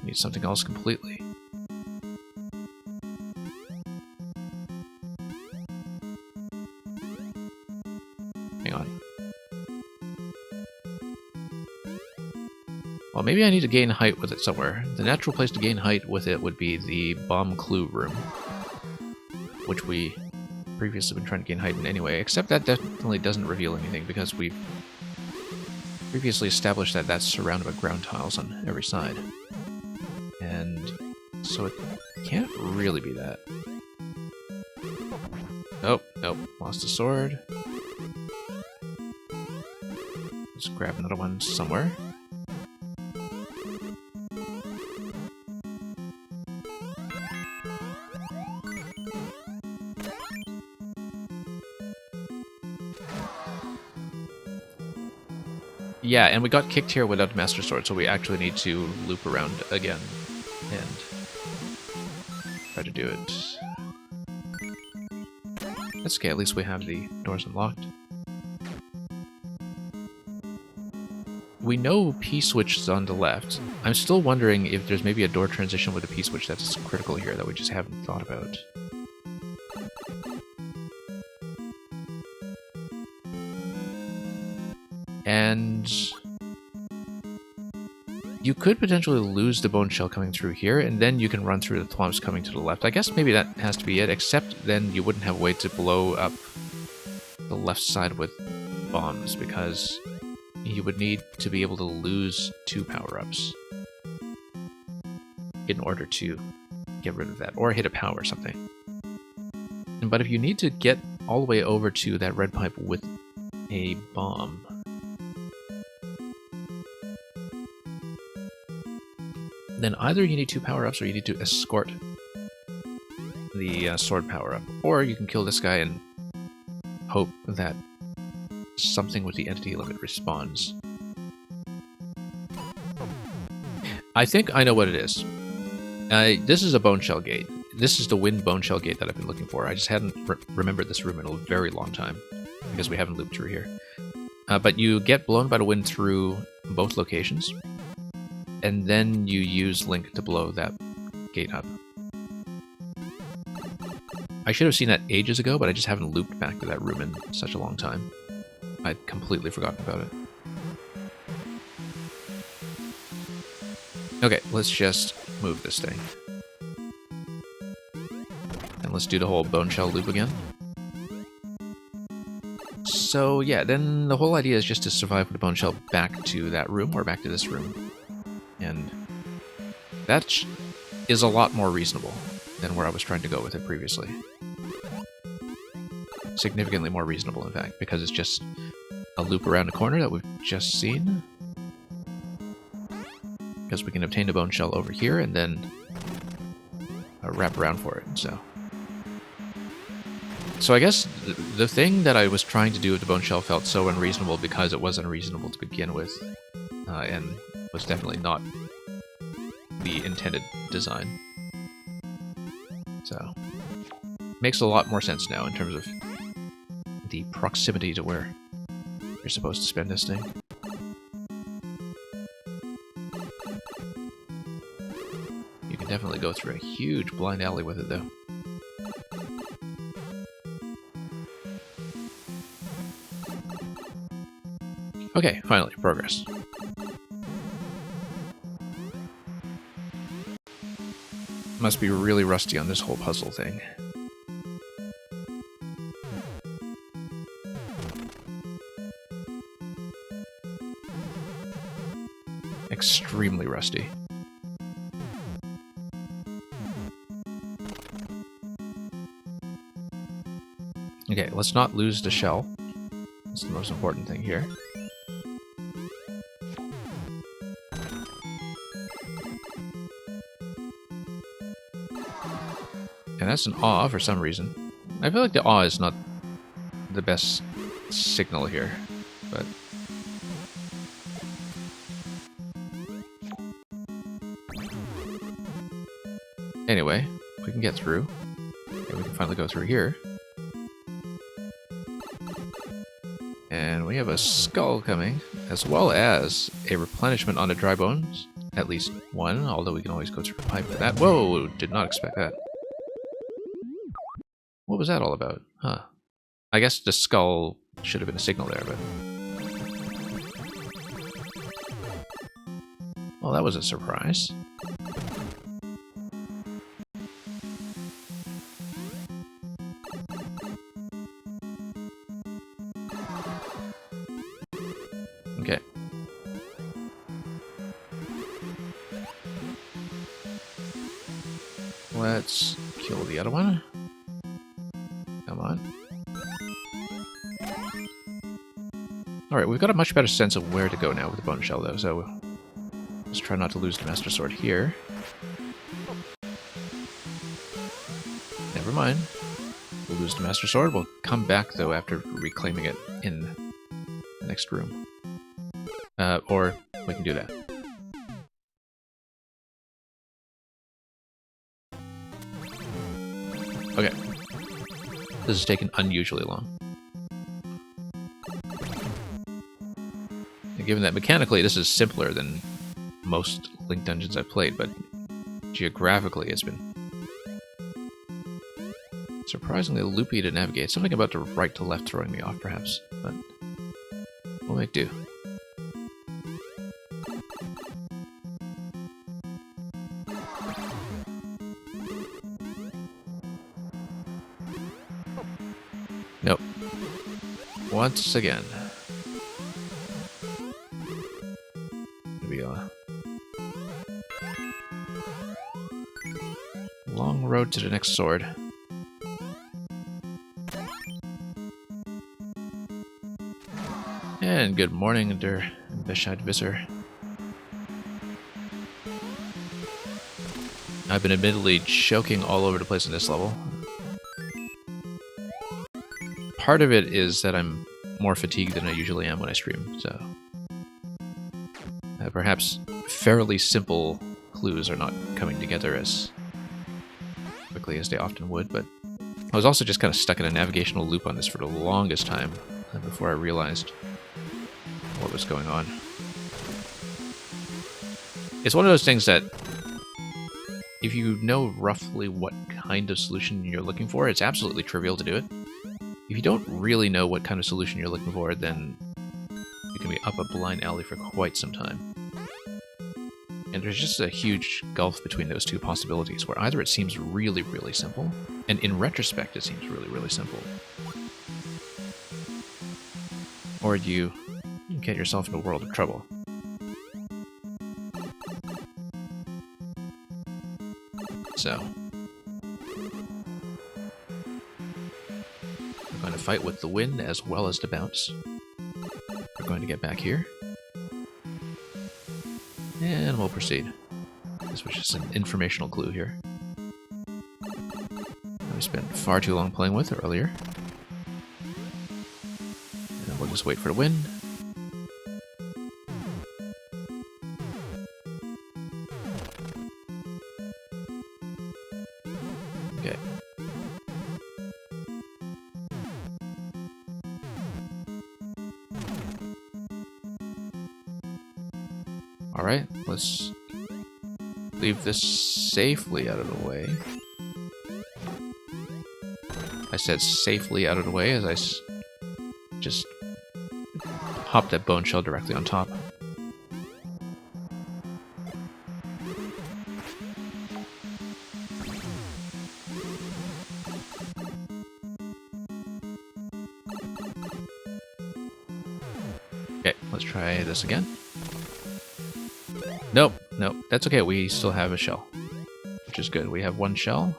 We need something else completely. Hang on. Well, maybe I need to gain height with it somewhere. The natural place to gain height with it would be the bomb clue room, which we previously been trying to gain height in anyway, except that definitely doesn't reveal anything because we've previously established that that's surrounded by ground tiles on every side. And so it can't really be that. Nope, nope, lost a sword. Let's grab another one somewhere. Yeah, and we got kicked here without Master Sword, so we actually need to loop around again and try to do it. That's okay, at least we have the doors unlocked. We know P-switch is on the left. I'm still wondering if there's maybe a door transition with a P-switch that's critical here that we just haven't thought about. And You could potentially lose the bone shell coming through here, and then you can run through the thwomps coming to the left. I guess maybe that has to be it, except then you wouldn't have a way to blow up the left side with bombs, because you would need to be able to lose 2 power-ups in order to get rid of that, or hit a power or something. But if you need to get all the way over to that red pipe with a bomb, then either you need 2 power-ups or you need to escort the sword power-up. Or you can kill this guy and hope that something with the entity limit respawns. I think I know what it is. This is a bone shell gate. This is the wind bone shell gate that I've been looking for. I just hadn't remembered this room in a very long time, because we haven't looped through here. But you get blown by the wind through both locations, and then you use Link to blow that gate up. I should have seen that ages ago, but I just haven't looped back to that room in such a long time. I'd completely forgotten about it. Okay, let's just move this thing. And let's do the whole bone shell loop again. So yeah, then the whole idea is just to survive with the bone shell back to that room, or back to this room. And that is a lot more reasonable than where I was trying to go with it previously. Significantly more reasonable, in fact, because it's just a loop around a corner that we've just seen. Because we can obtain a bone shell over here and then wrap around for it, So I guess the thing that I was trying to do with the bone shell felt so unreasonable because it was unreasonable to begin with, and was definitely not the intended design. So, makes a lot more sense now in terms of the proximity to where you're supposed to spend this thing. You can definitely go through a huge blind alley with it, though. Okay, finally, progress. Must be really rusty on this whole puzzle thing. Extremely rusty. Okay, let's not lose the shell. That's the most important thing here. And that's an awe for some reason. I feel like the awe is not the best signal here, but... Anyway, we can get through. And we can finally go through here. And we have a skull coming, as well as a replenishment on the dry bones. At least one, although we can always go through the pipe with that. Whoa! Did not expect that. What was that all about? Huh. I guess the skull should have been a signal there, but... Well, that was a surprise. Okay. Let's kill the other one. Come on. Alright, we've got a much better sense of where to go now with the bone shell, though, so let's try not to lose the Master Sword here. Never mind. We'll lose the Master Sword. We'll come back, though, after reclaiming it in the next room. Or we can do that. Okay. This has taken unusually long. And given that mechanically this is simpler than most Link dungeons I've played, but geographically it's been surprisingly loopy to navigate. Something about the right to left throwing me off, perhaps, but we'll make do. once again. Gonna be a long road to the next sword. And good morning, Der Bescheidwisser. I've been admittedly choking all over the place in this level. Part of it is that I'm more fatigued than I usually am when I stream, so... perhaps fairly simple clues are not coming together as quickly as they often would, but I was also just kind of stuck in a navigational loop on this for the longest time before I realized what was going on. It's one of those things that if you know roughly what kind of solution you're looking for, it's absolutely trivial to do it. If you don't really know what kind of solution you're looking for, then you can be up a blind alley for quite some time. And there's just a huge gulf between those two possibilities, where either it seems really, really simple, and in retrospect it seems really, really simple, or you get yourself in a world of trouble. So, we're going to fight with the wind as well as the bounce. We're going to get back here. And we'll proceed. This was just an informational clue here. We spent far too long playing with earlier. And we'll just wait for the wind. Okay. Alright, let's leave this safely out of the way. I said safely out of the way as I just hopped that bone shell directly on top. Okay, let's try this again. Nope, nope, that's okay, we still have a shell, which is good. We have one shell,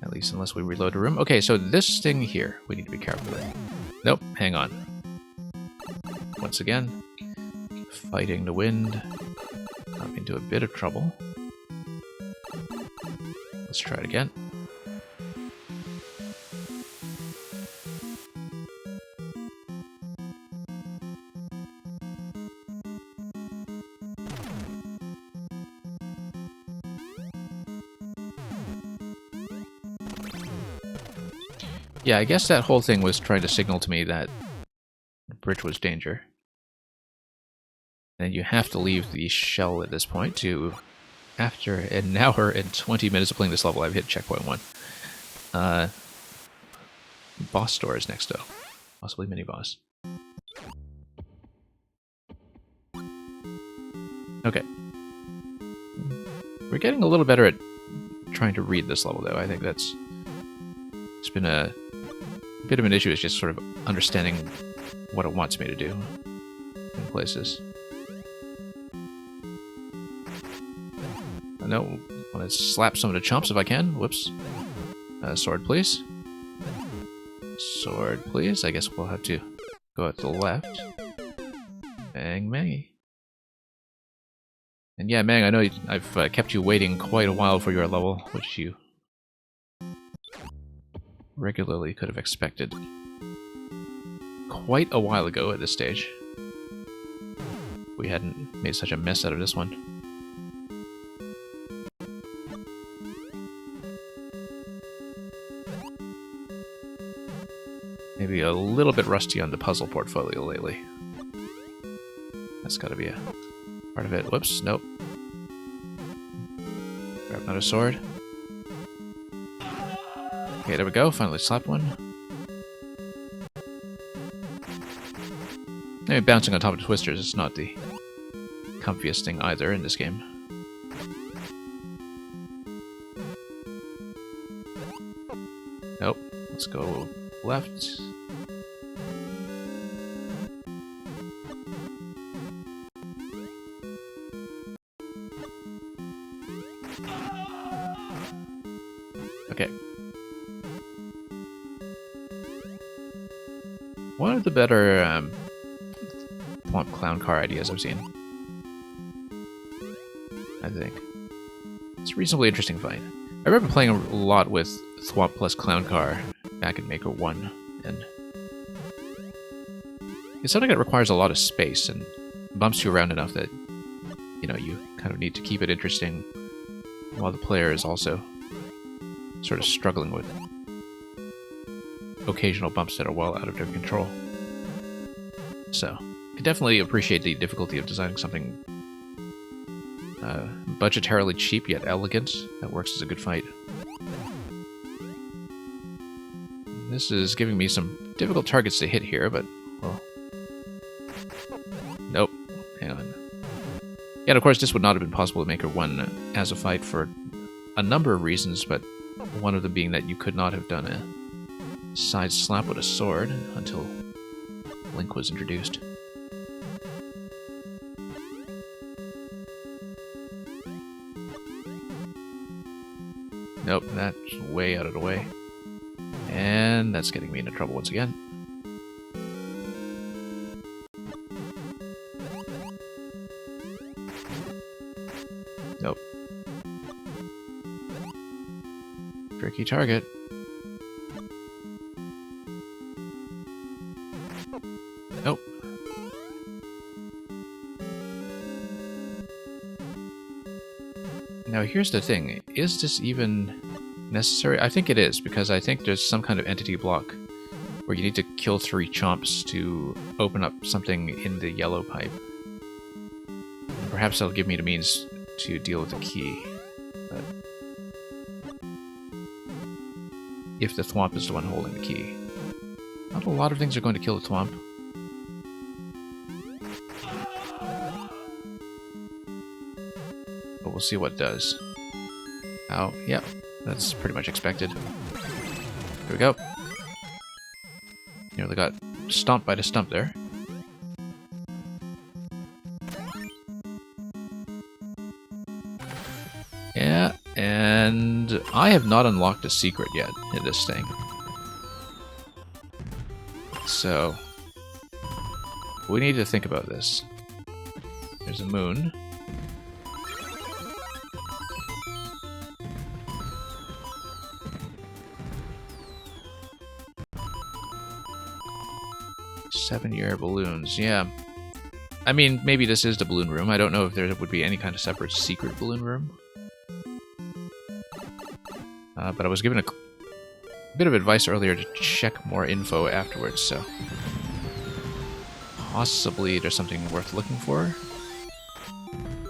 at least unless we reload the room. Okay, so this thing here, we need to be careful with. Nope, hang on. Once again, fighting the wind, got me into a bit of trouble. Let's try it again. Yeah, I guess that whole thing was trying to signal to me that the bridge was danger. And you have to leave the shell at this point to... After an hour and 20 minutes of playing this level, I've hit checkpoint 1. Boss store is next, though. Possibly mini-boss. Okay. We're getting a little better at trying to read this level, though. I think that's... It's been a bit of an issue, is just sort of understanding what it wants me to do in places. No, I want to slap some of the chumps if I can. Whoops. Sword, please. Sword, please. I guess we'll have to go out to the left. Bang, Mangy. And yeah, Mang, I know I've kept you waiting quite a while for your level, which you regularly could have expected quite a while ago at this stage. We hadn't made such a mess out of this one. Maybe a little bit rusty on the puzzle portfolio lately. That's gotta be a part of it. Whoops, nope. Grab another sword. Okay, there we go. Finally slapped one. Maybe bouncing on top of twisters is not the comfiest thing either in this game. Nope. Let's go left. Okay. One of the better Thwomp clown car ideas I've seen. I think. It's a reasonably interesting fight. I remember playing a lot with Thwomp plus clown car back in Maker 1, and it's something that requires a lot of space and bumps you around enough that, you know, you kind of need to keep it interesting while the player is also sort of struggling with occasional bumps that are well out of their control. So, I definitely appreciate the difficulty of designing something budgetarily cheap yet elegant that works as a good fight. This is giving me some difficult targets to hit here, but, well... Nope. Hang on. Yeah, and of course this would not have been possible to Maker 1 as a fight for a number of reasons, but one of them being that you could not have done a side slap with a sword until Link was introduced. Nope, that's way out of the way. And that's getting me into trouble once again. Nope. Tricky target. Nope. Now here's the thing, is this even necessary? I think it is, because I think there's some kind of entity block where you need to kill 3 chomps to open up something in the yellow pipe. Perhaps that'll give me the means to deal with the key, but if the Thwomp is the one holding the key. Not a lot of things are going to kill the Thwomp. But we'll see what it does. Oh, yep, that's pretty much expected. Here we go. Nearly got stomped by the stump there. Yeah, and I have not unlocked a secret yet in this thing. So, we need to think about this. There's a moon. Seven-year balloons, yeah. I mean, maybe this is the balloon room. I don't know if there would be any kind of separate secret balloon room. But I was given a bit of advice earlier to check more info afterwards, so... possibly there's something worth looking for.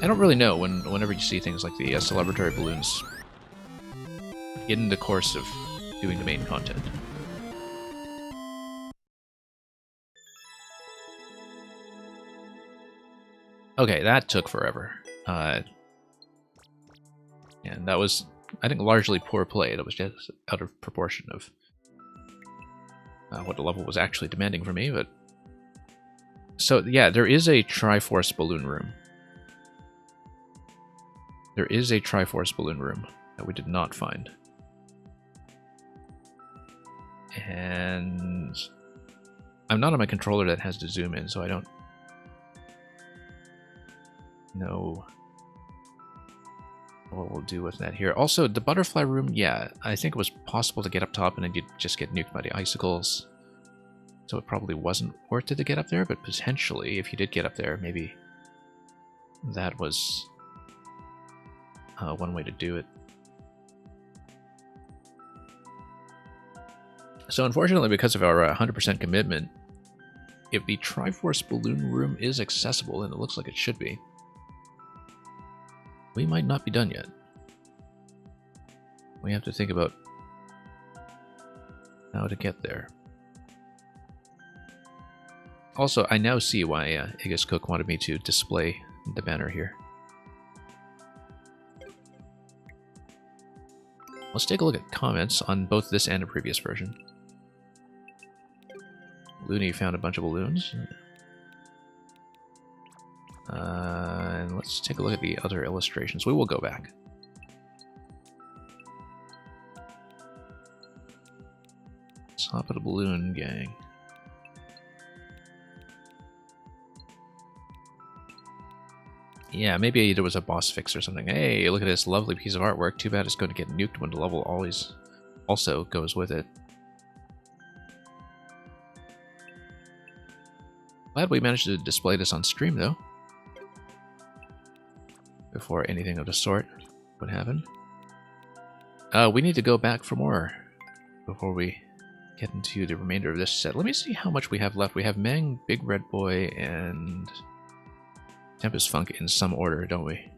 I don't really know whenever you see things like the celebratory balloons in the course of doing the main content. Okay, that took forever. And that was, I think, largely poor play. That was just out of proportion of what the level was actually demanding from me, but... So, yeah, there is a Triforce balloon room. There is a Triforce balloon room that we did not find. And... I'm not on my controller that has to zoom in, so I don't know what we'll do with that here. Also, the butterfly room, yeah, I think it was possible to get up top and then you'd just get nuked by the icicles. So it probably wasn't worth it to get up there, but potentially, if you did get up there, maybe that was one way to do it. So unfortunately, because of our 100% commitment, if the Triforce balloon room is accessible, and it looks like it should be, we might not be done yet. We have to think about how to get there. Also, I now see why Aegis Cook wanted me to display the banner here. Let's take a look at comments on both this and a previous version. Looney found a bunch of balloons. And let's take a look at the other illustrations. We will go back. top of the balloon, gang. Yeah, maybe there was a boss fix or something. Hey, look at this lovely piece of artwork. Too bad it's going to get nuked when the level always also goes with it. Glad we managed to display this on stream, though. Before anything of the sort would happen. We need to go back for more before we get into the remainder of this set. Let me see how much we have left. We have Mang, Big Red Boy, and Tempest Funk in some order, don't we?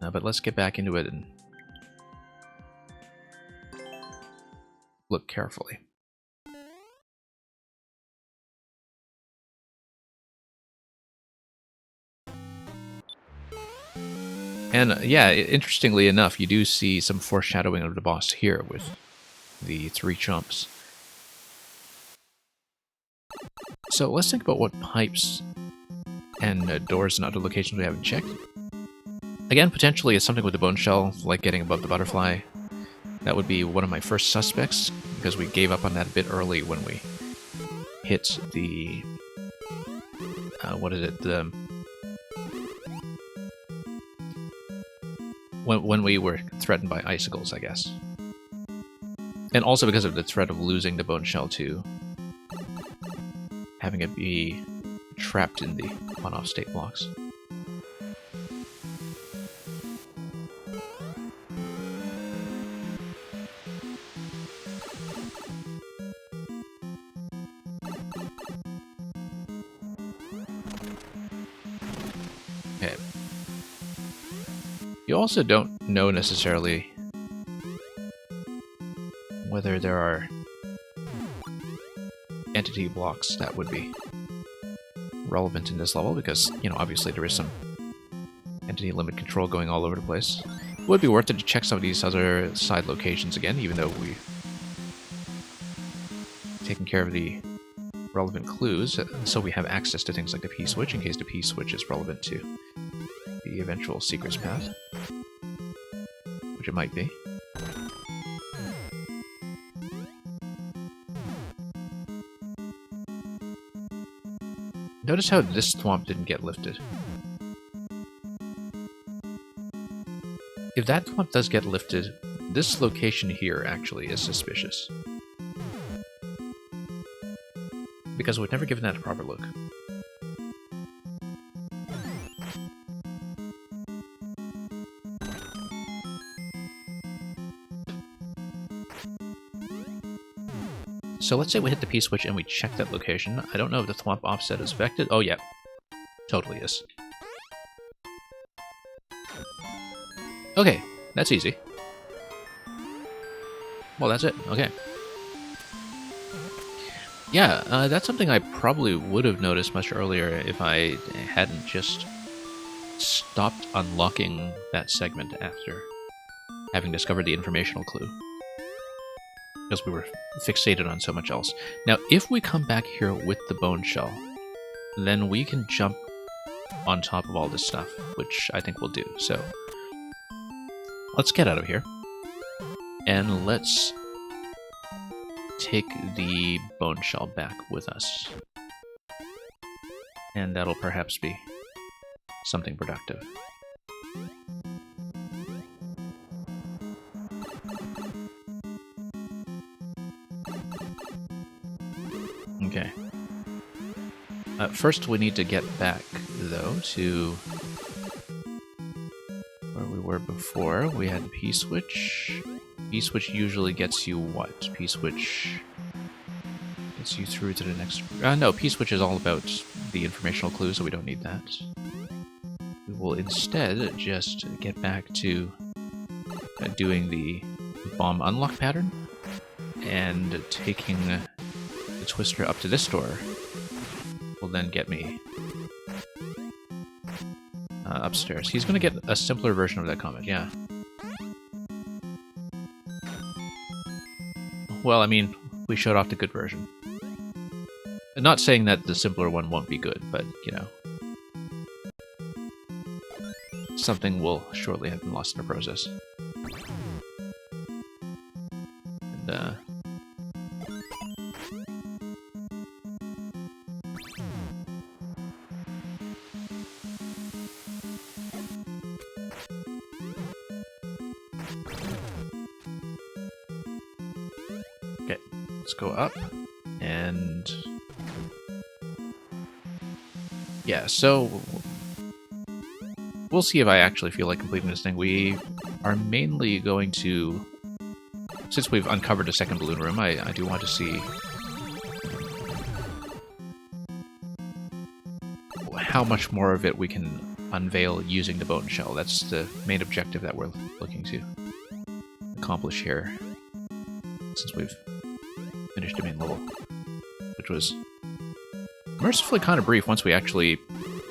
But let's get back into it and look carefully. And yeah, interestingly enough, you do see some foreshadowing of the boss here with the 3 chumps. So let's think about what pipes and doors and other locations we haven't checked. Again, potentially it's something with the bone shell, like getting above the butterfly. That would be one of my first suspects, because we gave up on that a bit early when we hit the... what is it? When we were threatened by icicles, I guess. And also because of the threat of losing the bone shell too. Having it be trapped in the on-off state blocks. Okay. You also don't know necessarily whether there are entity blocks that would be relevant in this level, because, you know, obviously there is some entity limit control going all over the place. It would be worth it to check some of these other side locations again, even though we've taken care of the relevant clues, so we have access to things like the P-switch, in case the P-switch is relevant to the eventual secrets path. Which it might be. Notice how this thwomp didn't get lifted. If that thwomp does get lifted, this location here actually is suspicious. Because we've never given that a proper look. So let's say we hit the P-switch and we check that location. I don't know if the thwomp offset is affected. Oh yeah, totally is. Okay, that's easy. Well, that's it. Okay. Yeah, that's something I probably would have noticed much earlier if I hadn't just stopped unlocking that segment after having discovered the informational clue. Because we were fixated on so much else. Now, if we come back here with the bone shell, then we can jump on top of all this stuff, which I think we'll do. So, let's get out of here. And let's take the bone shell back with us. And that'll perhaps be something productive. Okay. First we need to get back, though, to where we were before. We had P-switch. P-switch usually gets you what? P-switch gets you through to the next... no, P-switch is all about the informational clue, so we don't need that. We will instead just get back to doing the bomb unlock pattern and taking the Twister up to this door will then get me upstairs. He's going to get a simpler version of that comment, yeah. Well, I mean, we showed off the good version. I'm not saying that the simpler one won't be good, but, you know, something will shortly have been lost in the process. let's go up. And yeah, so we'll see if I actually feel like completing this thing. We are mainly going to, since we've uncovered a second balloon room, I do want to see how much more of it we can unveil using the bone shell. That's the main objective that we're looking to accomplish here, since we've finished the main level, which was mercifully kind of brief once we actually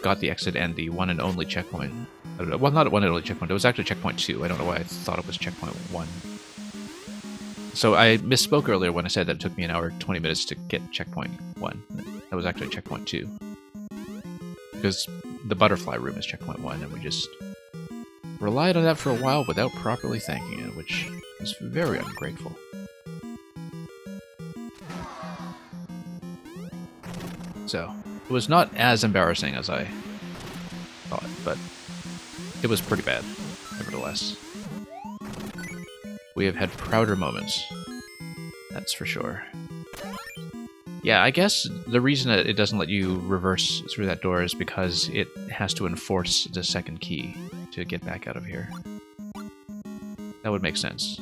got the exit and the one and only checkpoint. Well, not one and only checkpoint, it was actually checkpoint 2. I don't know why I thought it was checkpoint 1. So I misspoke earlier when I said that it took me an hour 20 minutes to get checkpoint 1. That was actually checkpoint 2. Because the butterfly room is checkpoint 1, and we just relied on that for a while without properly thanking it, which is very ungrateful. So, it was not as embarrassing as I thought, but it was pretty bad, nevertheless. We have had prouder moments, that's for sure. Yeah, I guess the reason that it doesn't let you reverse through that door is because it has to enforce the second key to get back out of here. That would make sense.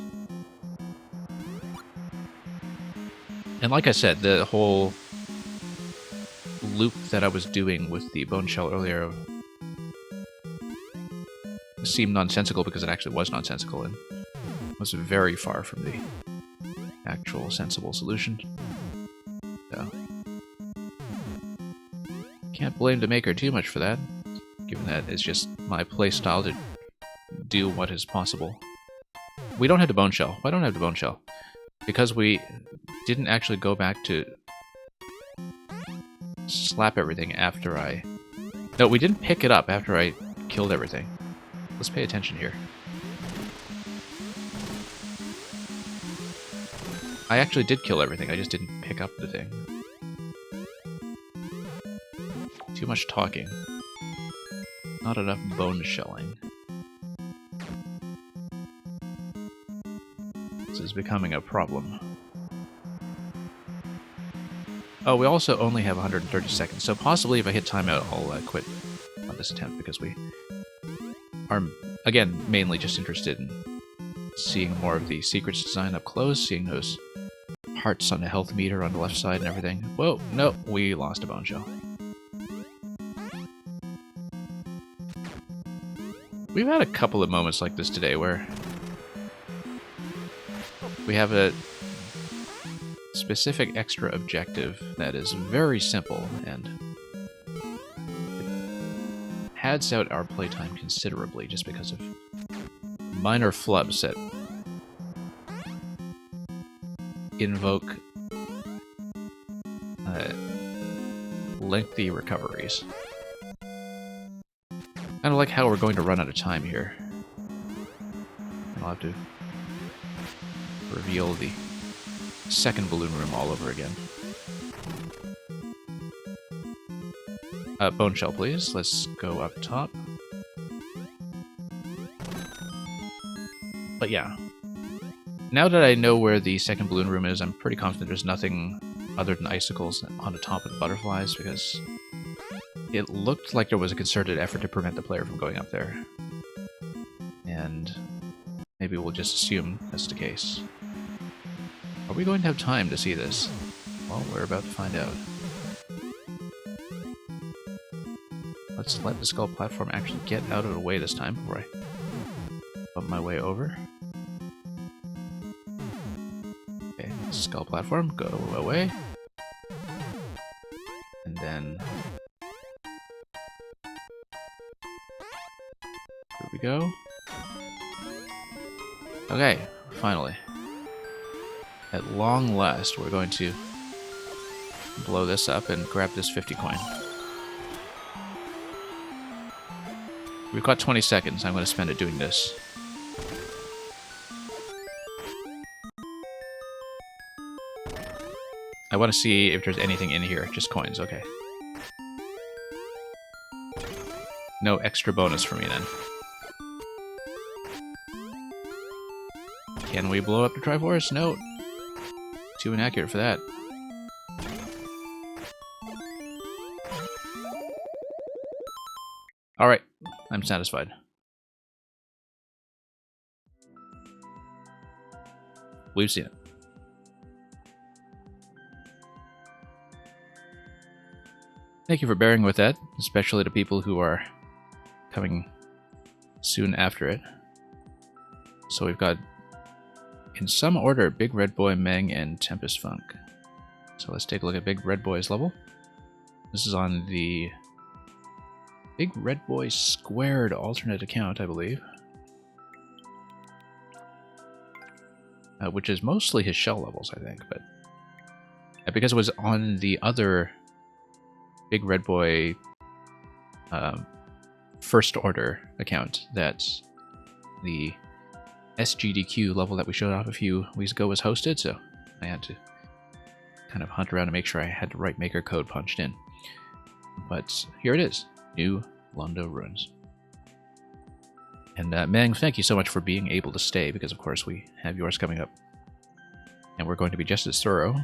And like I said, the whole loop that I was doing with the bone shell earlier seemed nonsensical because it actually was nonsensical and was very far from the actual sensible solution. So, can't blame the maker too much for that, given that it's just my playstyle to do what is possible. We don't have the bone shell. Why don't I have the bone shell? Because we didn't actually go back to slap everything after I... No, we didn't pick it up after I killed everything. Let's pay attention here. I actually did kill everything, I just didn't pick up the thing. Too much talking. Not enough bone shelling. This is becoming a problem. Oh, we also only have 130 seconds, so possibly if I hit timeout, I'll quit on this attempt, because we are, again, mainly just interested in seeing more of the secrets design up close, seeing those hearts on the health meter on the left side and everything. Whoa, no, we lost a bone shell. We've had a couple of moments like this today where we have a specific extra objective that is very simple and it pads out our playtime considerably just because of minor flubs that invoke lengthy recoveries. Kind of like how we're going to run out of time here. And I'll have to reveal the second balloon room all over again. Bone shell, please. Let's go up top. But yeah. Now that I know where the second balloon room is, I'm pretty confident there's nothing other than icicles on the top of the butterflies, because it looked like there was a concerted effort to prevent the player from going up there. And maybe we'll just assume that's the case. Are we going to have time to see this? Well, we're about to find out. Let's let the skull platform actually get out of the way this time before I bump my way over. Okay, skull platform, go away. And then... here we go. Okay, finally. At long last, we're going to blow this up and grab this 50 coin. We've got 20 seconds. I'm going to spend it doing this. I want to see if there's anything in here. Just coins, okay. No extra bonus for me then. Can we blow up the Triforce? No. Too inaccurate for that. Alright, I'm satisfied. We've seen it. Thank you for bearing with that, especially to people who are coming soon after it. So we've got, in some order, Big Red Boy, Meng, and Tempest Funk. So let's take a look at Big Red Boy's level. This is on the Big Red Boy Squared alternate account, I believe. Which is mostly his shell levels, I think, but because it was on the other Big Red Boy first order account that the SGDQ level that we showed off a few weeks ago was hosted, so I had to kind of hunt around to make sure I had the right maker code punched in. But here it is, New Londo Ruins. And Meng, thank you so much for being able to stay, because of course we have yours coming up. And we're going to be just as thorough.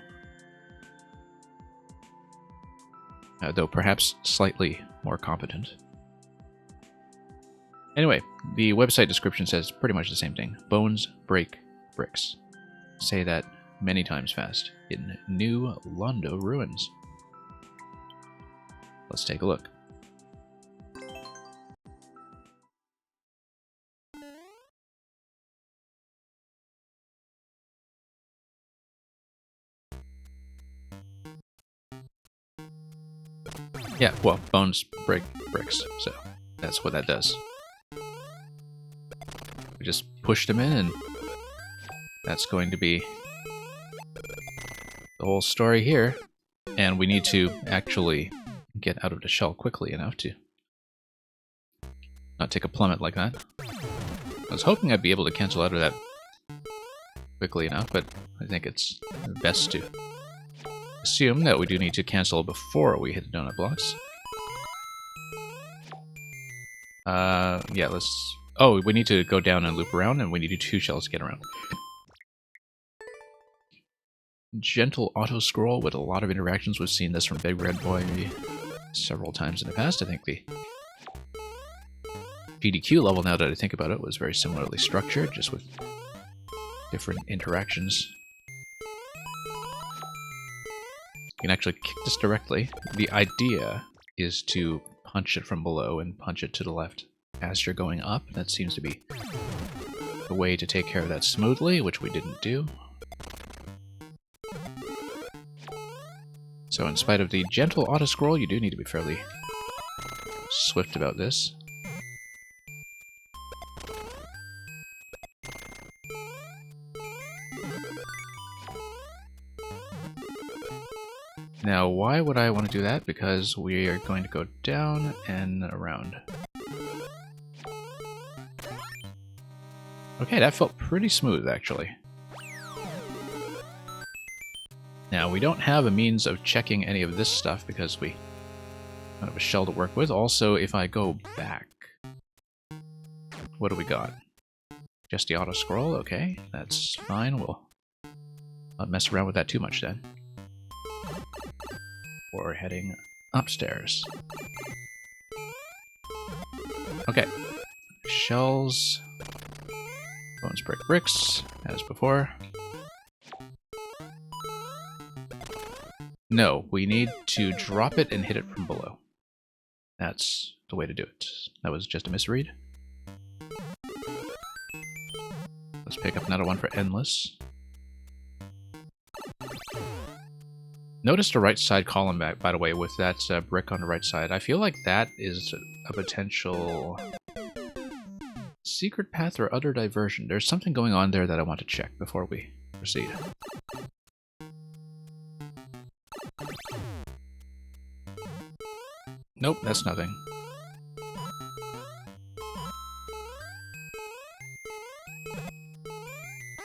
Though perhaps slightly more competent. Anyway, the website description says pretty much the same thing. Bones break bricks. Say that many times fast in New Londo Ruins. Let's take a look. Yeah, well, bones break bricks, so that's what that does. We just push them in, and that's going to be the whole story here. And we need to actually get out of the shell quickly enough to not take a plummet like that. I was hoping I'd be able to cancel out of that quickly enough, but I think it's best to assume that we do need to cancel before we hit the donut blocks. Yeah, let's... Oh, we need to go down and loop around, and we need 2 shells to get around. Gentle auto-scroll with a lot of interactions. We've seen this from Big Red Boy several times in the past. I think the GDQ level, now that I think about it, was very similarly structured, just with different interactions. You can actually kick this directly. The idea is to punch it from below and punch it to the left as you're going up. That seems to be the way to take care of that smoothly, which we didn't do. So in spite of the gentle auto-scroll, you do need to be fairly swift about this. Now, why would I want to do that? Because we are going to go down and around. Okay, that felt pretty smooth, actually. Now, we don't have a means of checking any of this stuff because we don't have a shell to work with. Also, if I go back, what do we got? Just the auto-scroll? Okay, that's fine. We'll not mess around with that too much then. We're heading upstairs. Okay. Shells. Bones break bricks, as before. No, we need to drop it and hit it from below. That's the way to do it. That was just a misread. Let's pick up another one for Endless. Notice the right side column, by the way, with that brick on the right side. I feel like that is a potential secret path or other diversion. There's something going on there that I want to check before we proceed. Nope, that's nothing.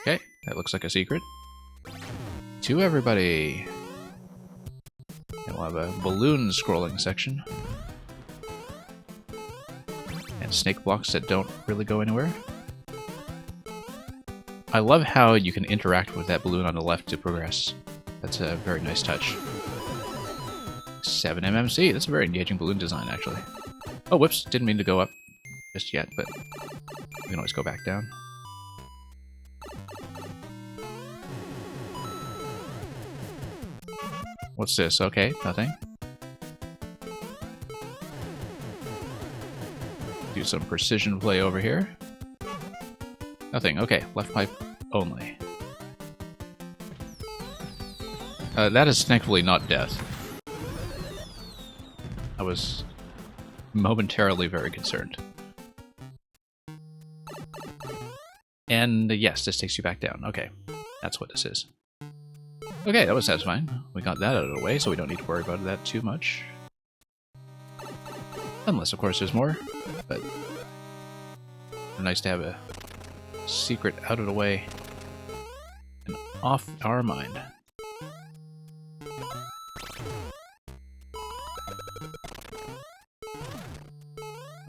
Okay, that looks like a secret. To everybody! And we'll have a balloon scrolling section. And snake blocks that don't really go anywhere. I love how you can interact with that balloon on the left to progress. That's a very nice touch. 7MMC, that's a very engaging balloon design, actually. Oh, whoops, didn't mean to go up just yet, but we can always go back down. What's this? Okay, nothing. Do some precision play over here. Nothing. Okay, left pipe only. That is thankfully not death. I was momentarily very concerned. And yes, this takes you back down. Okay, that's what this is. Okay, that was satisfying. We got that out of the way, so we don't need to worry about that too much. Unless, of course, there's more. But nice to have a secret out of the way and off our mind.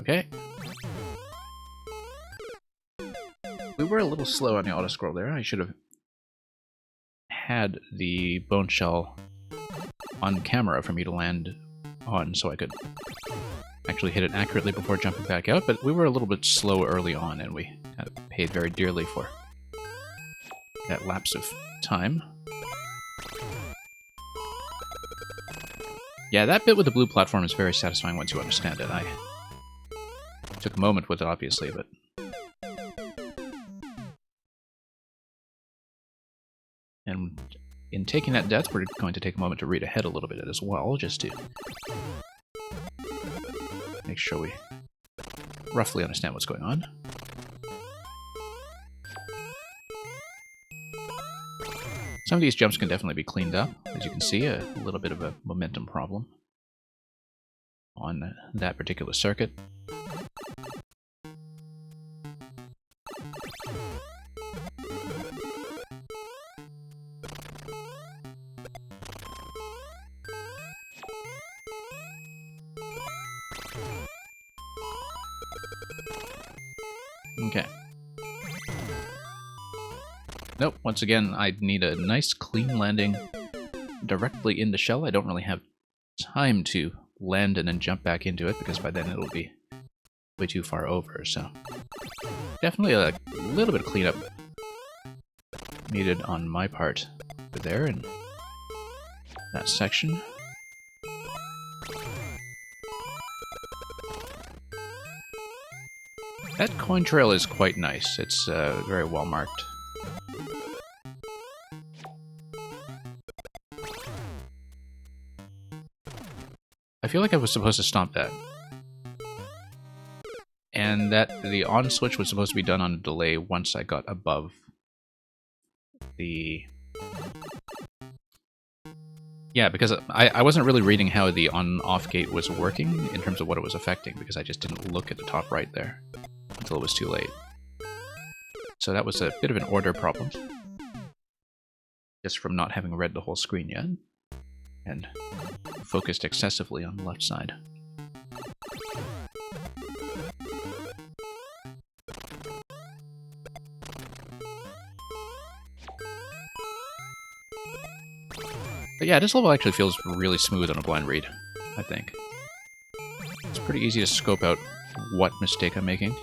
Okay. We were a little slow on the auto-scroll there. I should have had the bone shell on camera for me to land on so I could actually hit it accurately before jumping back out, but we were a little bit slow early on and we kind of paid very dearly for that lapse of time. Yeah, that bit with the blue platform is very satisfying once you understand it. I took a moment with it, obviously, but... And in taking that death, we're going to take a moment to read ahead a little bit as well, just to make sure we roughly understand what's going on. Some of these jumps can definitely be cleaned up. As you can see, a little bit of a momentum problem on that particular circuit. Okay. Nope, once again, I need a nice clean landing directly in the shell. I don't really have time to land and then jump back into it, because by then it'll be way too far over, so... Definitely a little bit of cleanup needed on my part there in that section. That coin trail is quite nice. It's very well marked. I feel like I was supposed to stomp that. And that the on switch was supposed to be done on a delay once I got above the... Yeah, because I wasn't really reading how the on-off gate was working in terms of what it was affecting, because I just didn't look at the top right there until it was too late. So that was a bit of an order problem, just from not having read the whole screen yet, and focused excessively on the left side. But yeah, this level actually feels really smooth on a blind read, I think. It's pretty easy to scope out what mistake I'm making.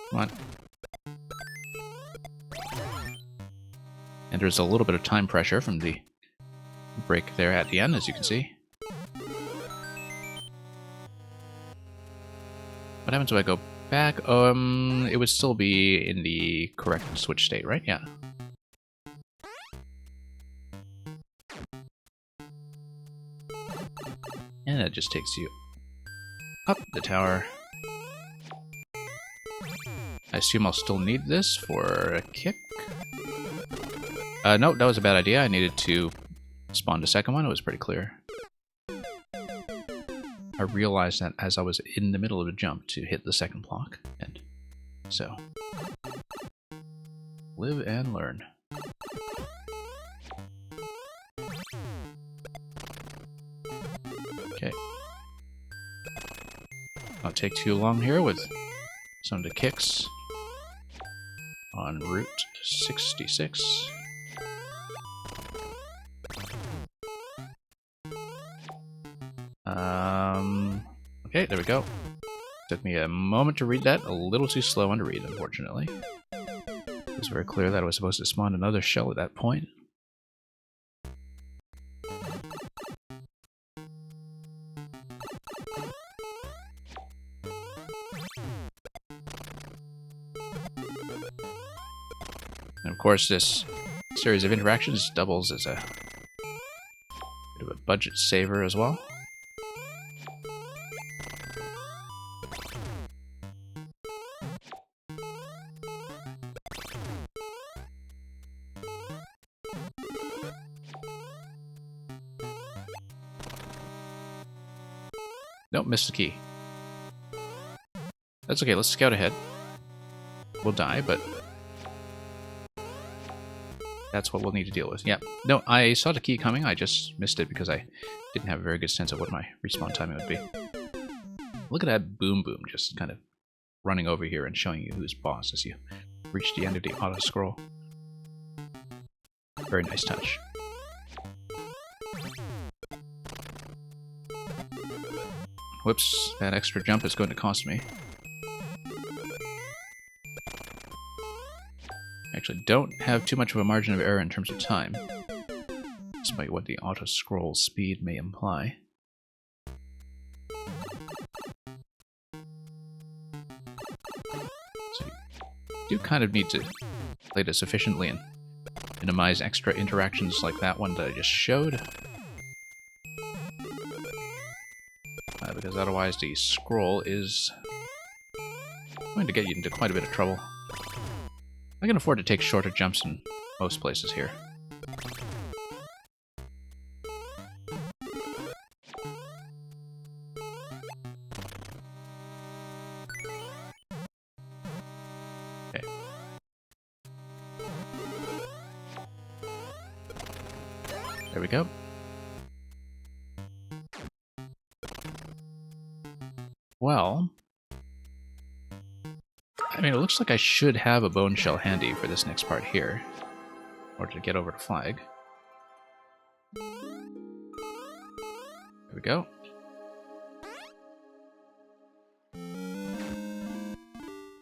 Come on. And there's a little bit of time pressure from the break there at the end, as you can see. What happens if I go back? It would still be in the correct switch state, right? Yeah. And that just takes you up the tower. I assume I'll still need this for a kick. No, that was a bad idea. I needed to spawn the second one. It was pretty clear. I realized that as I was in the middle of a jump to hit the second block, and so live and learn. Okay. Not take too long here with some of the kicks on Route 66. Okay, there we go. Took me a moment to read that. A little too slow on to read, unfortunately. It was very clear that I was supposed to spawn another shell at that point. And of course, this series of interactions doubles as a bit of a budget saver as well. Nope, missed the key. That's okay, let's scout ahead. We'll die, but that's what we'll need to deal with. Yeah, no, I saw the key coming, I just missed it because I didn't have a very good sense of what my respawn timing would be. Look at that Boom Boom just kind of running over here and showing you who's boss as you reach the end of the auto-scroll. Very nice touch. Whoops, that extra jump is going to cost me. Actually, don't have too much of a margin of error in terms of time, despite what the auto-scroll speed may imply. So you do kind of need to play this efficiently and minimize extra interactions like that one that I just showed. Because otherwise the scroll is going to get you into quite a bit of trouble. I can afford to take shorter jumps in most places here. Okay. There we go. Well, I mean, it looks like I should have a bone shell handy for this next part here, in order to get over to Flag. There we go.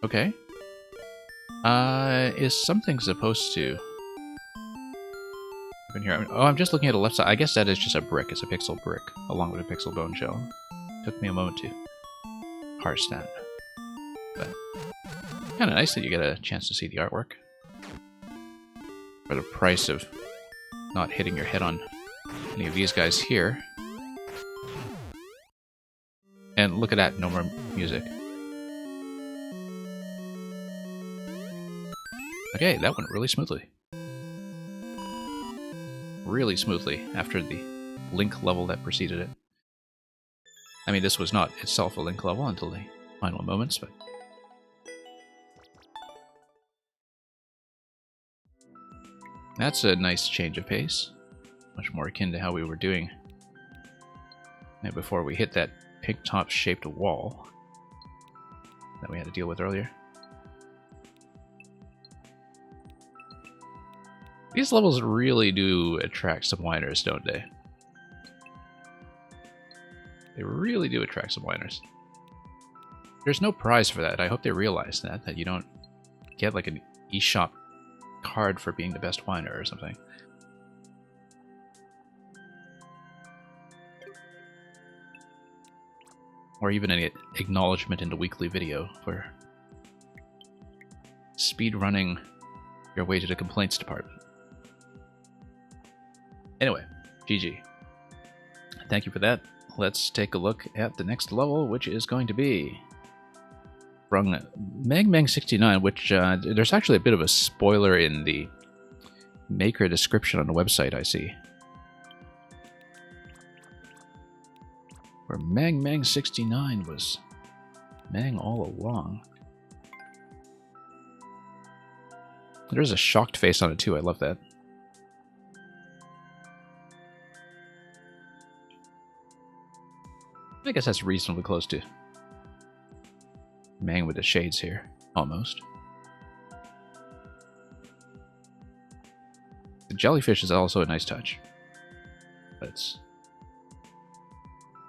Okay. Is something supposed to happen here? Oh, I'm just looking at the left side. I guess that is just a brick. It's a pixel brick, along with a pixel bone shell. Took me a moment to parse that. But kind of nice that you get a chance to see the artwork. For the price of not hitting your head on any of these guys here. And look at that, no more music. Okay, that went really smoothly. Really smoothly after the link level that preceded it. I mean, this was not itself a link level until the final moments, but that's a nice change of pace. Much more akin to how we were doing before we hit that pink top-shaped wall that we had to deal with earlier. These levels really do attract some whiners, don't they? They really do attract some whiners. There's no prize for that. I hope they realize that you don't get like an eShop card for being the best whiner or something. Or even any acknowledgement in the weekly video for speedrunning your way to the complaints department. Anyway, GG. Thank you for that. Let's take a look at the next level, which is going to be from Mang 69, which there's actually a bit of a spoiler in the maker description on the website, I see. Where Mang 69 was Mang all along. There's a shocked face on it too, I love that. I guess that's reasonably close to Man with the shades here, almost. The jellyfish is also a nice touch. But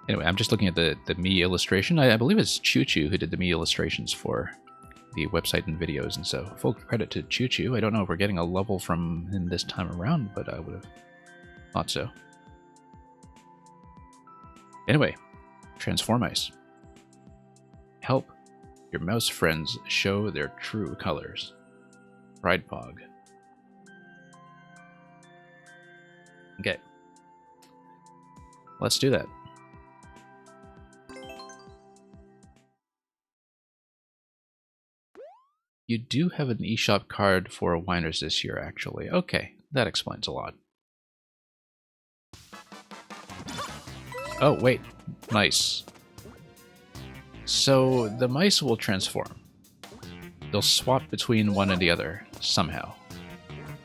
anyway, I'm just looking at the Mii illustration. I believe it's Choo Choo who did the Mii illustrations for the website and videos, and so full credit to Choo Choo. I don't know if we're getting a level from him this time around, but I would have thought so. Anyway, Transform Ice. Help your mouse friends show their true colors. Pride Pog. Okay. Let's do that. You do have an eShop card for Whiners this year, actually. Okay, that explains a lot. Oh, wait. Nice. So, the mice will transform. They'll swap between one and the other, somehow.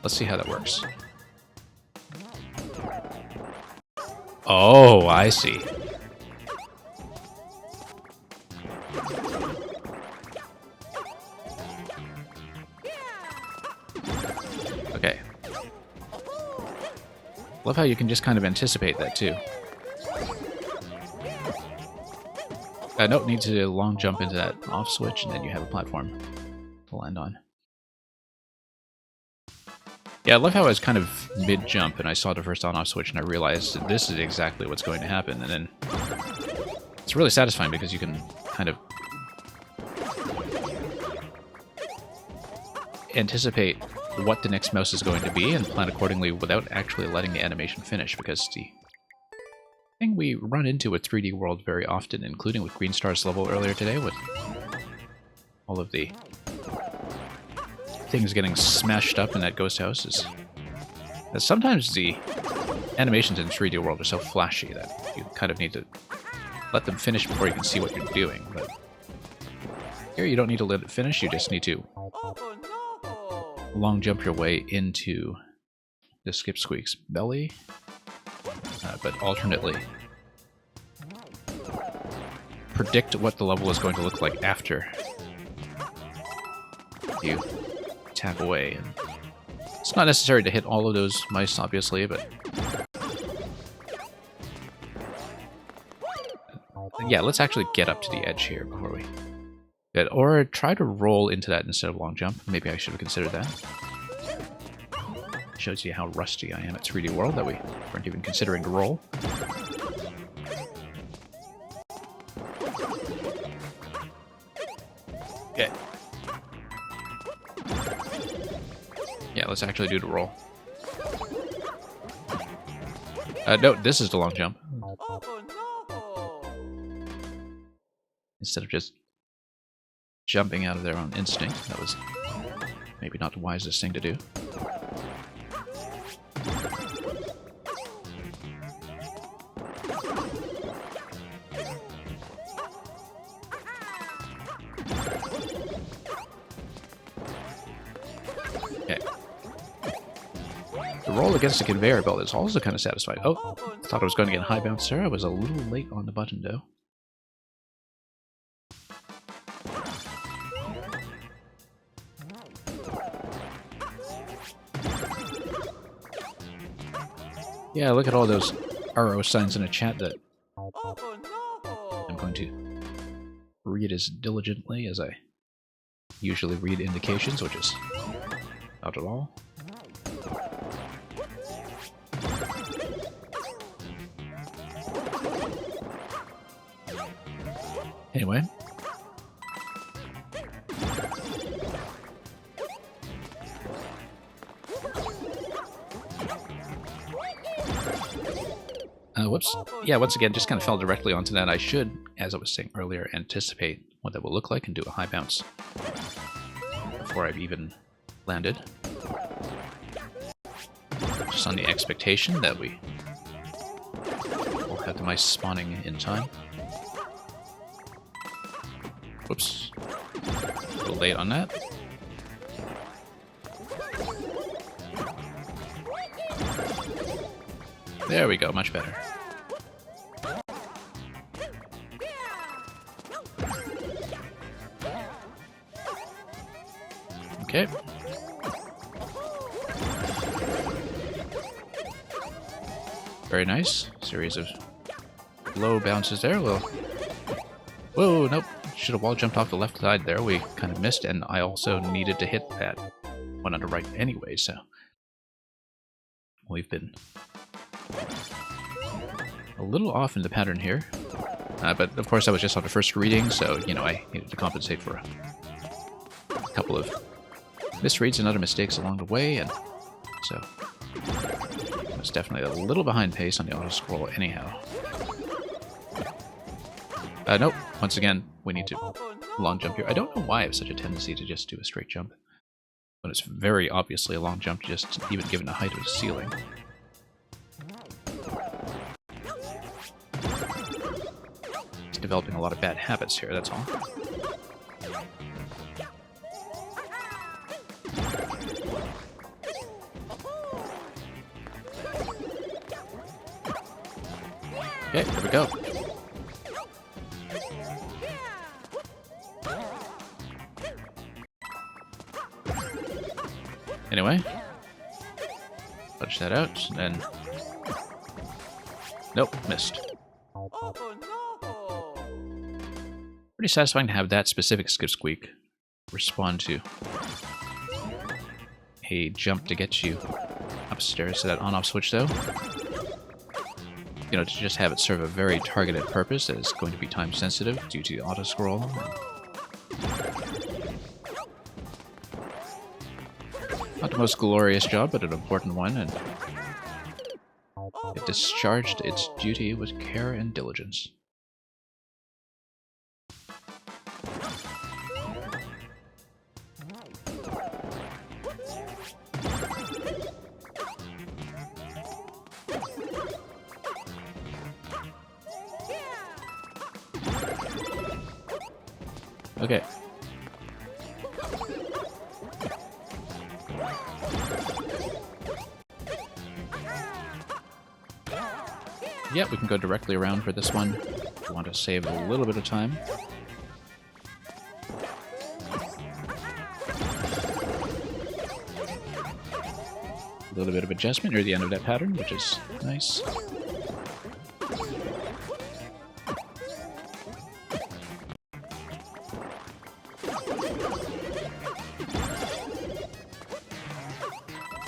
Let's see how that works. Oh, I see. Okay. Love how you can just kind of anticipate that, too. Nope, need to long jump into that off switch, and then you have a platform to land on. Yeah, I love how I was kind of mid-jump, and I saw the first on-off switch, and I realized that this is exactly what's going to happen, and then it's really satisfying because you can kind of anticipate what the next mouse is going to be and plan accordingly without actually letting the animation finish, because the thing we run into with 3D World very often, including with Green Star's level earlier today, with all of the things getting smashed up in that ghost house, is that sometimes the animations in 3D World are so flashy that you kind of need to let them finish before you can see what you're doing. But here you don't need to let it finish, you just need to long jump your way into the Skip Squeak's belly. But alternately predict what the level is going to look like after you tap away. And it's not necessary to hit all of those mice, obviously, but yeah, let's actually get up to the edge here before we get, or try to roll into that instead of long jump. Maybe I should have considered that. Shows you how rusty I am at 3D World that we weren't even considering to roll. Okay. Yeah, let's actually do the roll. No, this is the long jump. Instead of just jumping out of there on instinct, that was maybe not the wisest thing to do. Roll against the conveyor belt is also kind of satisfying. Oh, thought I was going to get high bounce there. I was a little late on the button, though. Yeah, look at all those arrow signs in the chat that I'm going to read as diligently as I usually read indications, which is not at all. Anyway. Whoops. Yeah, once again, just kind of fell directly onto that. I should, as I was saying earlier, anticipate what that will look like and do a high bounce before I've even landed. Just on the expectation that we will have the mice spawning in time. Whoops. A little late on that. There we go, much better. Very nice. Series of low bounces there. Whoa, nope. Should have wall jumped off the left side there. We kind of missed, and I also needed to hit that one on the right anyway, so we've been a little off in the pattern here. But of course, that was just on the first reading, so, you know, I needed to compensate for a couple of misreads and other mistakes along the way, and so I was definitely a little behind pace on the auto-scroll anyhow. Nope. Once again, we need to long jump here. I don't know why I have such a tendency to just do a straight jump, when it's very obviously a long jump, just even given the height of the ceiling. It's developing a lot of bad habits here, that's all. Okay, there we go. Anyway, touch that out, and then... Nope, missed. Pretty satisfying to have that specific skip squeak respond to a jump to get you upstairs to that on-off switch, though. You know, to just have it serve a very targeted purpose that is going to be time-sensitive due to the auto-scroll. Not the most glorious job, but an important one, and it discharged its duty with care and diligence. Okay. Yeah, we can go directly around for this one. We want to save a little bit of time. A little bit of adjustment near the end of that pattern, which is nice.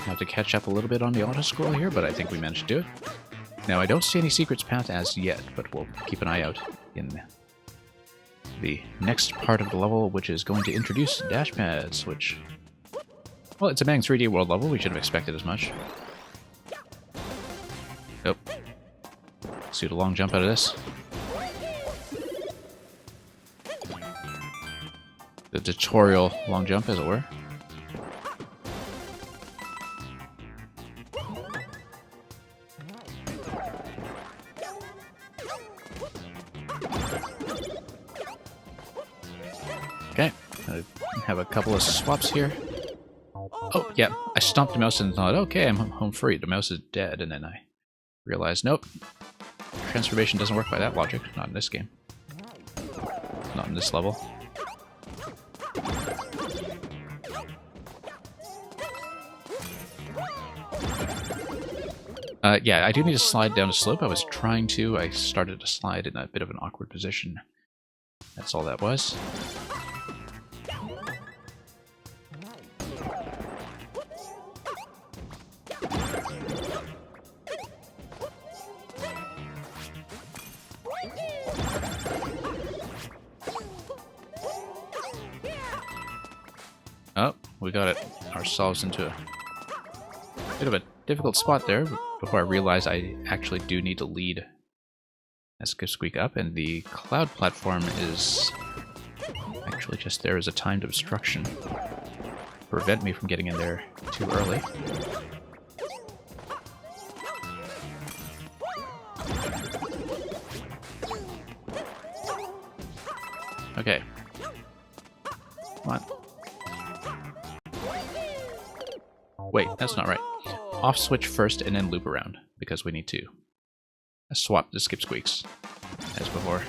Have to catch up a little bit on the auto-scroll here, but I think we managed to do it. Now, I don't see any secrets path as yet, but we'll keep an eye out in the next part of the level, which is going to introduce dash pads, which... Well, it's a Bang 3D World level, we should have expected as much. Nope. Let's do the long jump out of this. The tutorial long jump, as it were. Okay, I have a couple of swaps here. Oh, yeah, I stomped the mouse and thought, okay, I'm home free. The mouse is dead, and then I realized, nope. Transformation doesn't work by that logic. Not in this game. Not in this level. Yeah, I do need to slide down a slope. I was trying to. I started to slide in a bit of an awkward position. That's all that was. Oh, we got it ourselves into a bit of a difficult spot there before I realized I actually do need to lead that skip squeak up, and the cloud platform is actually just there as a timed obstruction to prevent me from getting in there too early. Okay. Come on. Wait, that's not right. Off switch first and then loop around, because we need to swap the skip squeaks as before.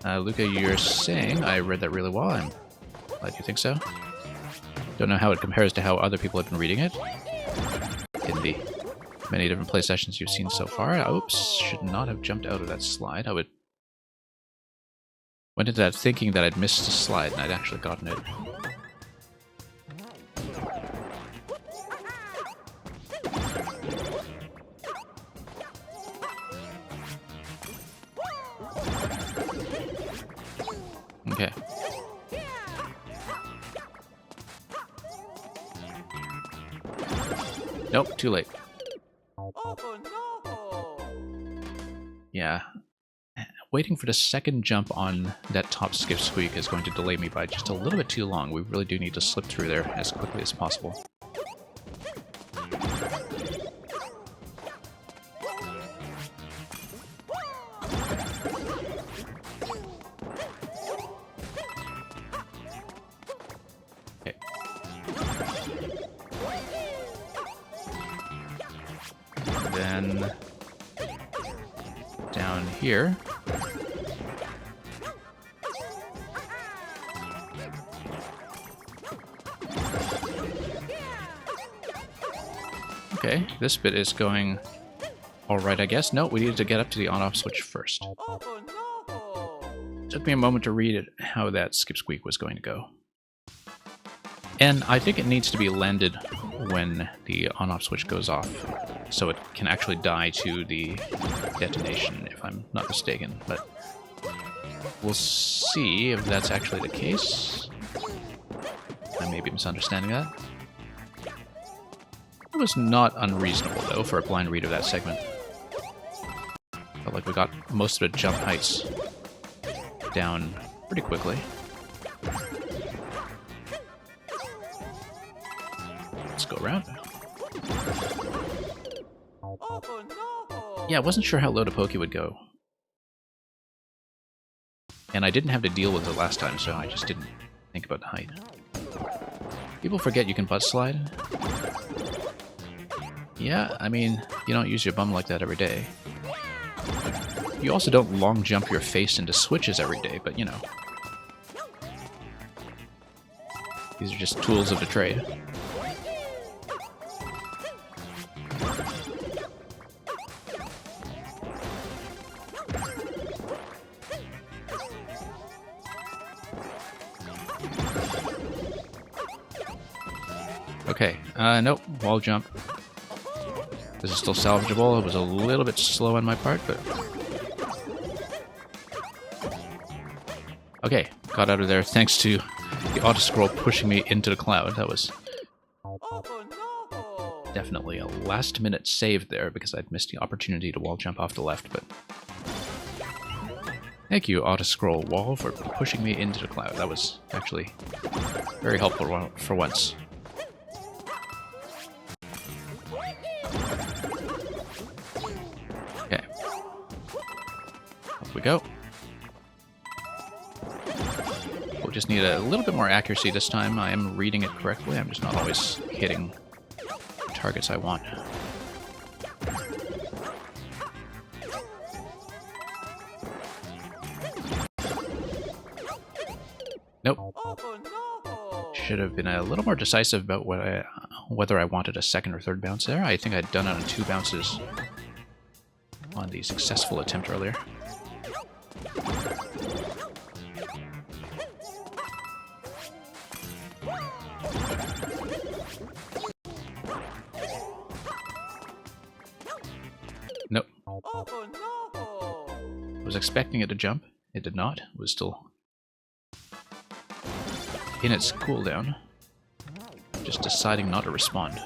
Luca, you're saying I read that really well. I'm glad you think so. Don't know how it compares to how other people have been reading it in the many different play sessions you've seen so far. Oops, should not have jumped out of that slide. Went into that thinking that I'd missed a slide and I'd actually gotten it. Okay. Nope, too late. Yeah. Waiting for the second jump on that top skip squeak is going to delay me by just a little bit too long. We really do need to slip through there as quickly as possible. Okay. Then down here. Okay, this bit is going alright, I guess. No, we needed to get up to the on-off switch first. Took me a moment to read it, how that skip squeak was going to go. And I think it needs to be landed when the on-off switch goes off, so it can actually die to the detonation, if I'm not mistaken. But we'll see if that's actually the case. I may be misunderstanding that. It was not unreasonable, though, for a blind read of that segment. Felt like we got most of the jump heights down pretty quickly. Let's go around. Yeah, I wasn't sure how low the Pokey would go. And I didn't have to deal with it last time, so I just didn't think about the height. People forget you can butt slide. Yeah, I mean, you don't use your bum like that every day. You also don't long jump your face into switches every day, but you know. These are just tools of the trade. Okay, nope, wall jump. This is still salvageable. It was a little bit slow on my part, but... Okay, got out of there thanks to the auto-scroll pushing me into the cloud. That was definitely a last-minute save there because I'd missed the opportunity to wall jump off the left, but... Thank you, auto-scroll wall, for pushing me into the cloud. That was actually very helpful for once. Okay. Up we go. We'll just need a little bit more accuracy this time. I am reading it correctly. I'm just not always hitting the targets I want. Nope. Should have been a little more decisive about whether I wanted a second or third bounce there. I think I'd done it on 2 bounces on the successful attempt earlier. Nope. I was expecting it to jump. It did not. It was still in its cooldown. Just deciding not to respond.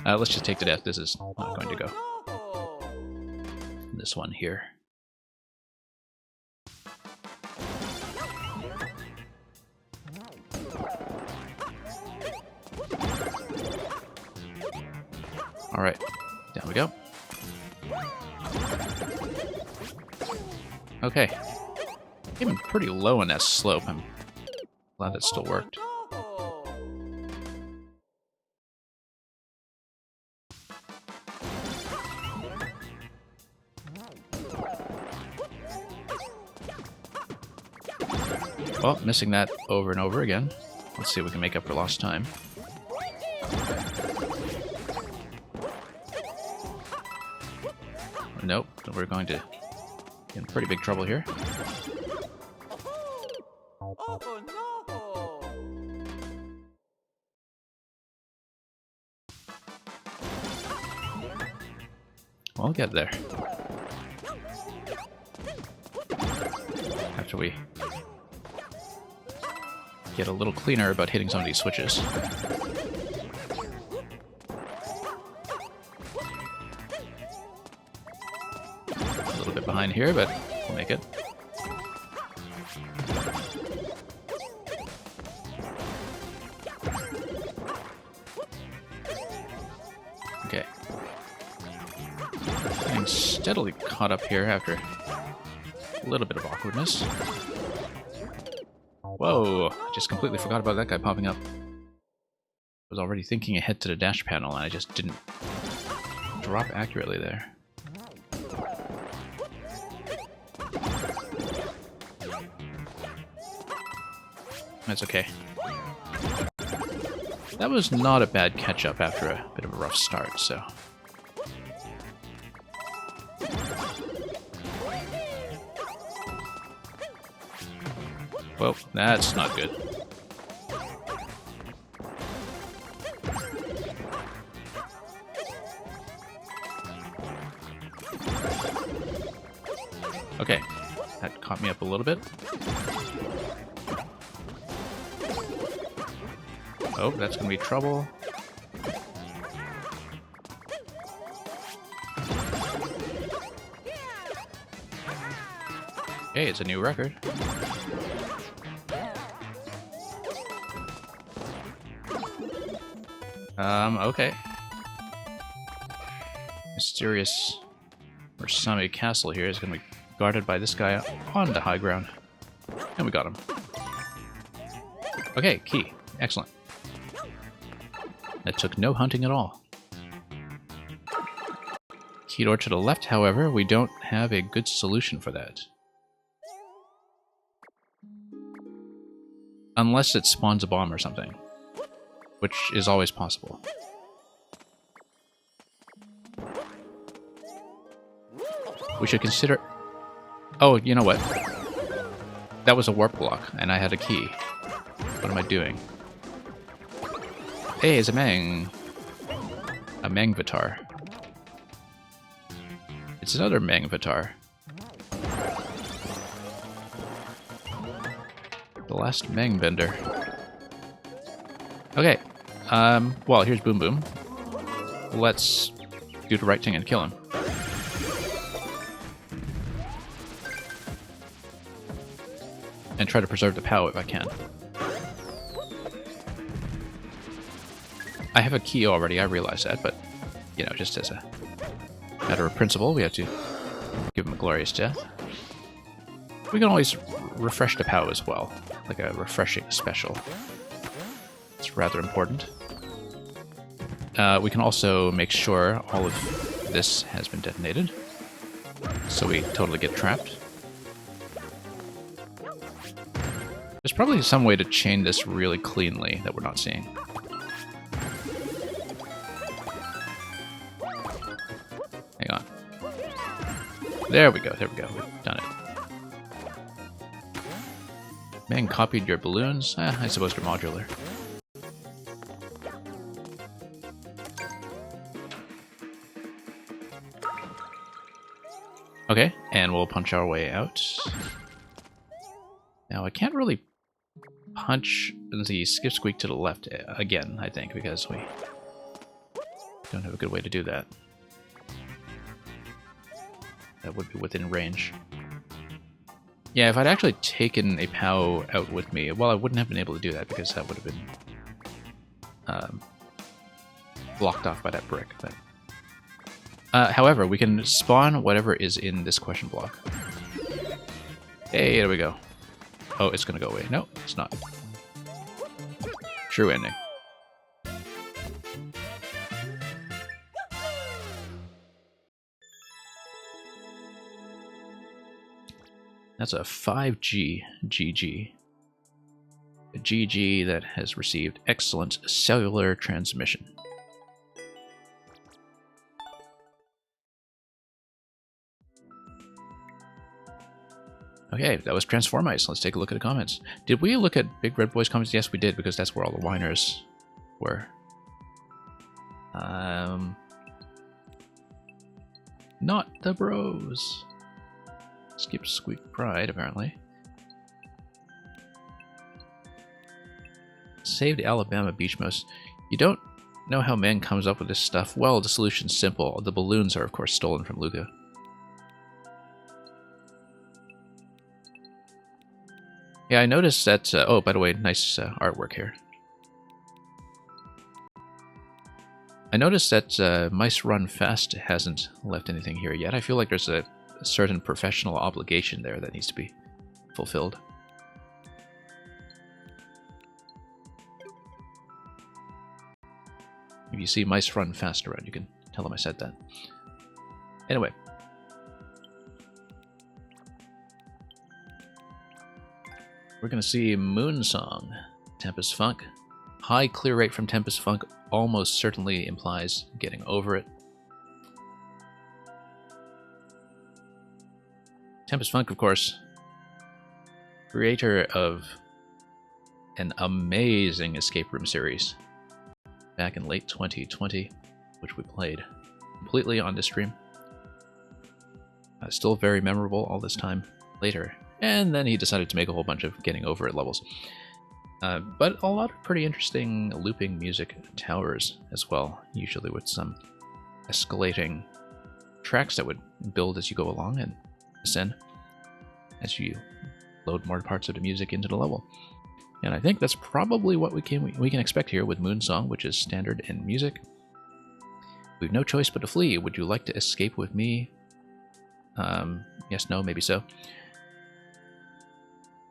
Let's just take the death. This is not going to go. This one here. Alright, down we go. Okay. Even pretty low on that slope. I'm glad it still worked. Well, missing that over and over again. Let's see if we can make up for lost time. Nope, we're going to get in pretty big trouble here. Oh no! We'll get there. After we get a little cleaner about hitting some of these switches. A little bit behind here, but we'll make it. Okay. Getting steadily caught up here after a little bit of awkwardness. Whoa, I just completely forgot about that guy popping up. I was already thinking ahead to the dash panel and I just didn't drop accurately there. That's okay. That was not a bad catch-up after a bit of a rough start, so... Whoa, that's not good. Okay, that caught me up a little bit. Oh, that's gonna be trouble. Hey, it's a new record. Okay. Mysterious Ursami Castle here is gonna be guarded by this guy on the high ground. And we got him. Okay, key. Excellent. That took no hunting at all. Key door to the left, however, we don't have a good solution for that. Unless it spawns a bomb or something. Which is always possible. We should consider... Oh, you know what? That was a warp block, and I had a key. What am I doing? Hey, it's a Mang. A Mangvatar. It's another Mangvatar. The last Mang vendor. Okay. Well, here's Boom Boom. Let's do the right thing and kill him. And try to preserve the POW if I can. I have a key already, I realize that, but, you know, just as a matter of principle, we have to give him a glorious death. We can always refresh the POW as well, like a refreshing special. It's rather important. We can also make sure all of this has been detonated, so we totally get trapped. There's probably some way to chain this really cleanly that we're not seeing. Hang on. There we go, we've done it. Man copied your balloons? I suppose they're modular. Okay, and we'll punch our way out. Now I can't really punch the skip squeak to the left again, I think, because we don't have a good way to do that. That would be within range. Yeah, if I'd actually taken a POW out with me, well, I wouldn't have been able to do that because that would have been blocked off by that brick. But, however, we can spawn whatever is in this question block. Hey, there we go. Oh, it's gonna go away. No, it's not. True ending. That's a 5G GG. a GG that has received excellent cellular transmission. Okay, that was Transform Ice. Let's take a look at the comments. Did we look at Big Red Boy's comments? Yes, we did, because that's where all the whiners were. Not the bros. Skip Squeak Pride, apparently. Saved Alabama Beach Mouse. You don't know how man comes up with this stuff? Well, the solution's simple. The balloons are, of course, stolen from Luca. Yeah, I noticed that... oh, by the way, nice artwork here. I noticed that Mice Run Fast hasn't left anything here yet. I feel like there's a certain professional obligation there that needs to be fulfilled. If you see Mice Run Fast around, you can tell them I said that. Anyway. We're going to see Moonsong, Tempest Funk. High clear rate from Tempest Funk almost certainly implies getting over it. Tempest Funk, of course, creator of an amazing escape room series back in late 2020, which we played completely on this stream. Still very memorable all this time later. And then he decided to make a whole bunch of getting over it levels. But a lot of pretty interesting looping music towers as well, usually with some escalating tracks that would build as you go along and ascend as you load more parts of the music into the level. And I think that's probably what we can expect here with Moonsong, which is standard in music. We've no choice but to flee. Would you like to escape with me? Yes, no, maybe so.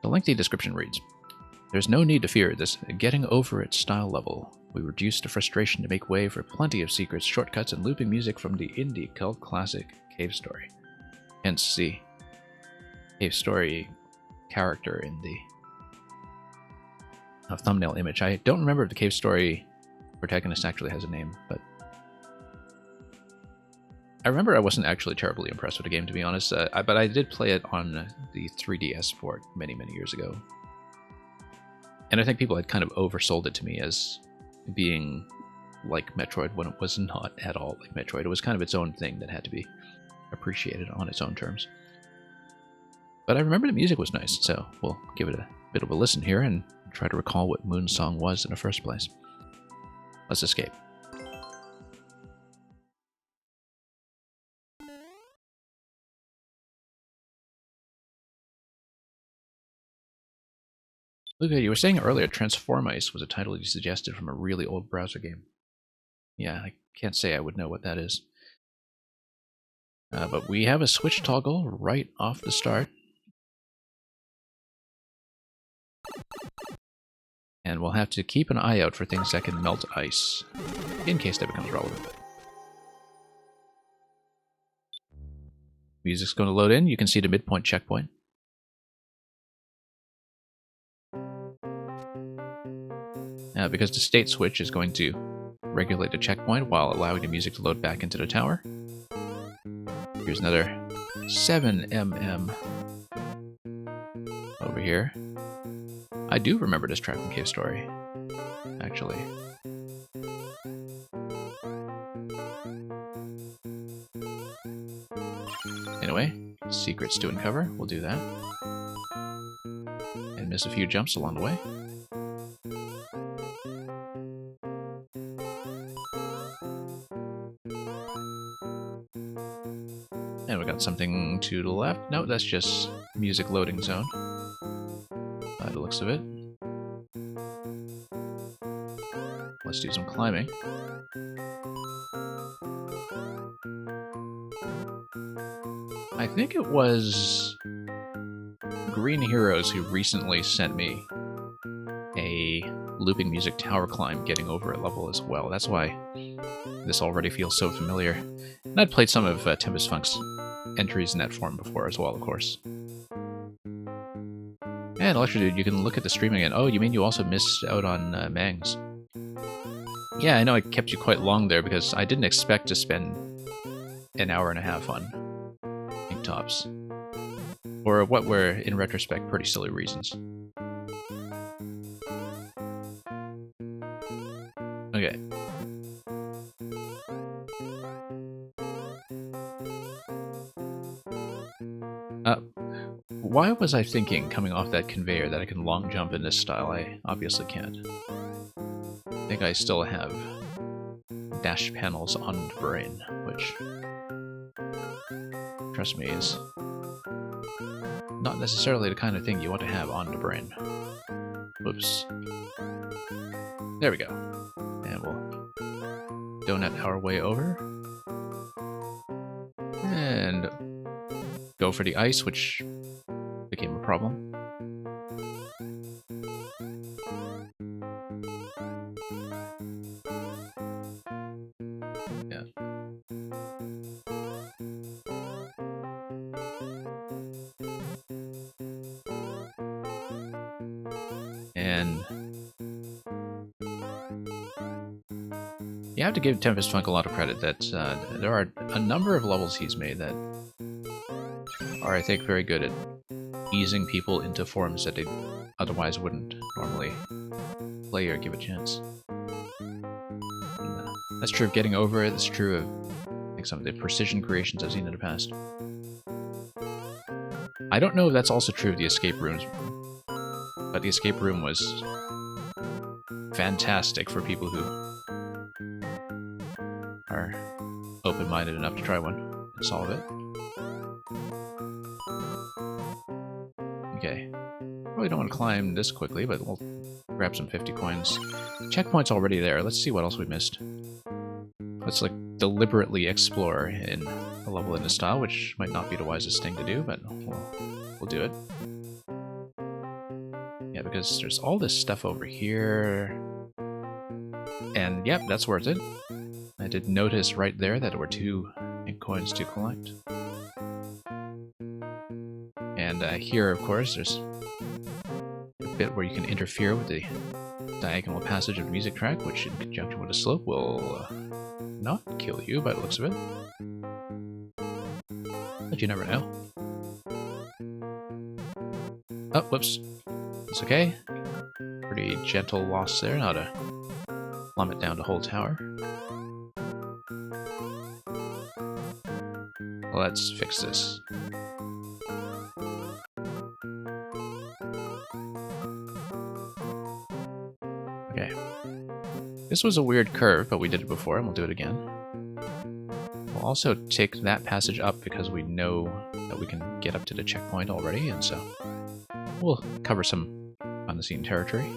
The lengthy description reads, "There's no need to fear this getting over it style level. We reduced the frustration to make way for plenty of secrets, shortcuts, and looping music from the indie cult classic Cave Story." Hence the Cave Story character in the thumbnail image. I don't remember if the Cave Story protagonist actually has a name, but I remember I wasn't actually terribly impressed with the game, to be honest, but I did play it on the 3DS port many, many years ago. And I think people had kind of oversold it to me as being like Metroid when it was not at all like Metroid. It was kind of its own thing that had to be appreciated on its own terms. But I remember the music was nice, so we'll give it a bit of a listen here and try to recall what Moonsong was in the first place. Let's escape. Luca, you were saying earlier Transform Ice was a title you suggested from a really old browser game. Yeah, I can't say I would know what that is. But we have a switch toggle right off the start. And we'll have to keep an eye out for things that can melt ice, in case that becomes relevant. Music's going to load in. You can see the midpoint checkpoint. Because the state switch is going to regulate the checkpoint while allowing the music to load back into the tower. Here's another 7mm over here. I do remember this track from Cave Story, actually. Anyway, secrets to uncover. We'll do that. And miss a few jumps along the way. And we got something to the left. No, that's just music loading zone. By the looks of it. Let's do some climbing. I think it was Green Heroes who recently sent me a looping music tower climb getting over it level as well. That's why this already feels so familiar. And I'd played some of Tempest Funk's entries in that form before as well, of course. And Electro Dude, you can look at the stream again. Oh, you mean you also missed out on Mangs? Yeah, I know I kept you quite long there because I didn't expect to spend an hour and a half on Pink Tops. For what were, in retrospect, pretty silly reasons. Okay. Why was I thinking, coming off that conveyor, that I can long jump in this style? I obviously can't. I think I still have dash panels on the brain, which, trust me, is not necessarily the kind of thing you want to have on the brain. Whoops. There we go. And we'll donut our way over. And go for the ice, which became a problem. Yeah. And you have to give Tempest Funk a lot of credit that there are a number of levels he's made that are, I think, very good at easing people into forms that they otherwise wouldn't normally play or give a chance. And, that's true of Getting Over It, that's true of like some of the precision creations I've seen in the past. I don't know if that's also true of the escape rooms, but the escape room was fantastic for people who are open-minded enough to try one and solve it. Okay. Probably don't want to climb this quickly, but we'll grab some 50 coins. Checkpoint's already there. Let's see what else we missed. Let's like deliberately explore in a level in this style, which might not be the wisest thing to do, but we'll do it. Yeah, because there's all this stuff over here. And yep, that's worth it. I did notice right there that there were 2 ink coins to collect. And here, of course, there's a bit where you can interfere with the diagonal passage of the music track, which in conjunction with a slope will not kill you by the looks of it. But you never know. Oh, whoops. It's okay. Pretty gentle loss there, not a plummet down the whole tower. Let's fix this. Okay. This was a weird curve, but we did it before, and we'll do it again. We'll also take that passage up because we know that we can get up to the checkpoint already, and so we'll cover some on-the-scene territory.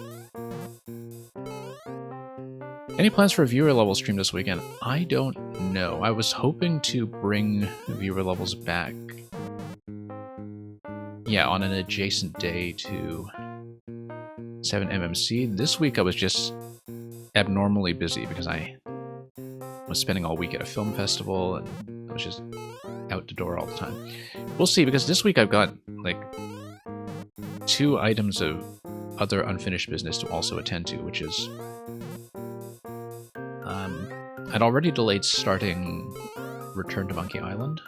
Any plans for a viewer level stream this weekend? I don't know. I was hoping to bring viewer levels back. Yeah, on an adjacent day to 7MMC. This week I was just abnormally busy because I was spending all week at a film festival and I was just out the door all the time. We'll see, because this week I've got like 2 items of other unfinished business to also attend to, which is I'd already delayed starting Return to Monkey Island,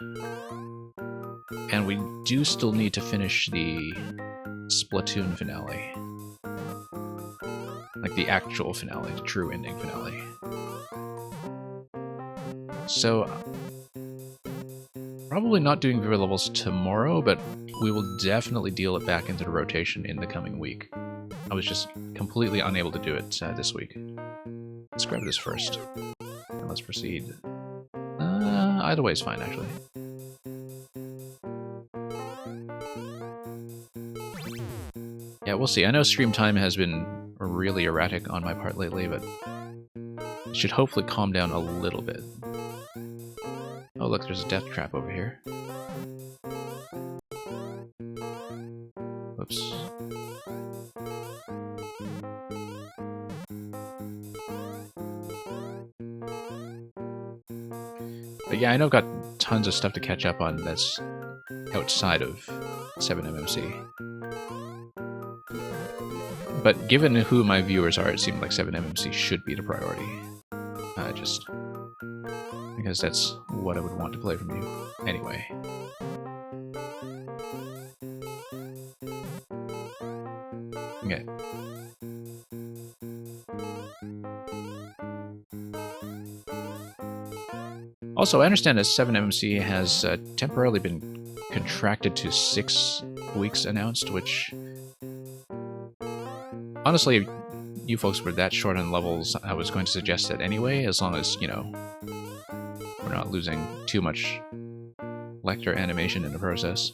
and we do still need to finish the Splatoon finale. Like the actual finale, the true ending finale. So, probably not doing viewer levels tomorrow, but we will definitely deal it back into the rotation in the coming week. I was just completely unable to do it this week. Let's grab this first, and let's proceed. Either way is fine, actually. Yeah, we'll see. I know stream time has been really erratic on my part lately, but it should hopefully calm down a little bit. Oh look, there's a death trap over here. Whoops. But yeah, I know I've got tons of stuff to catch up on that's outside of 7MMC. But given who my viewers are, it seemed like 7MMC should be the priority. Just because that's what I would want to play from you anyway. Okay. Also, I understand that 7MMC has temporarily been contracted to 6 weeks announced, which honestly, if you folks were that short on levels, I was going to suggest that anyway, as long as, you know, we're not losing too much Lecter animation in the process.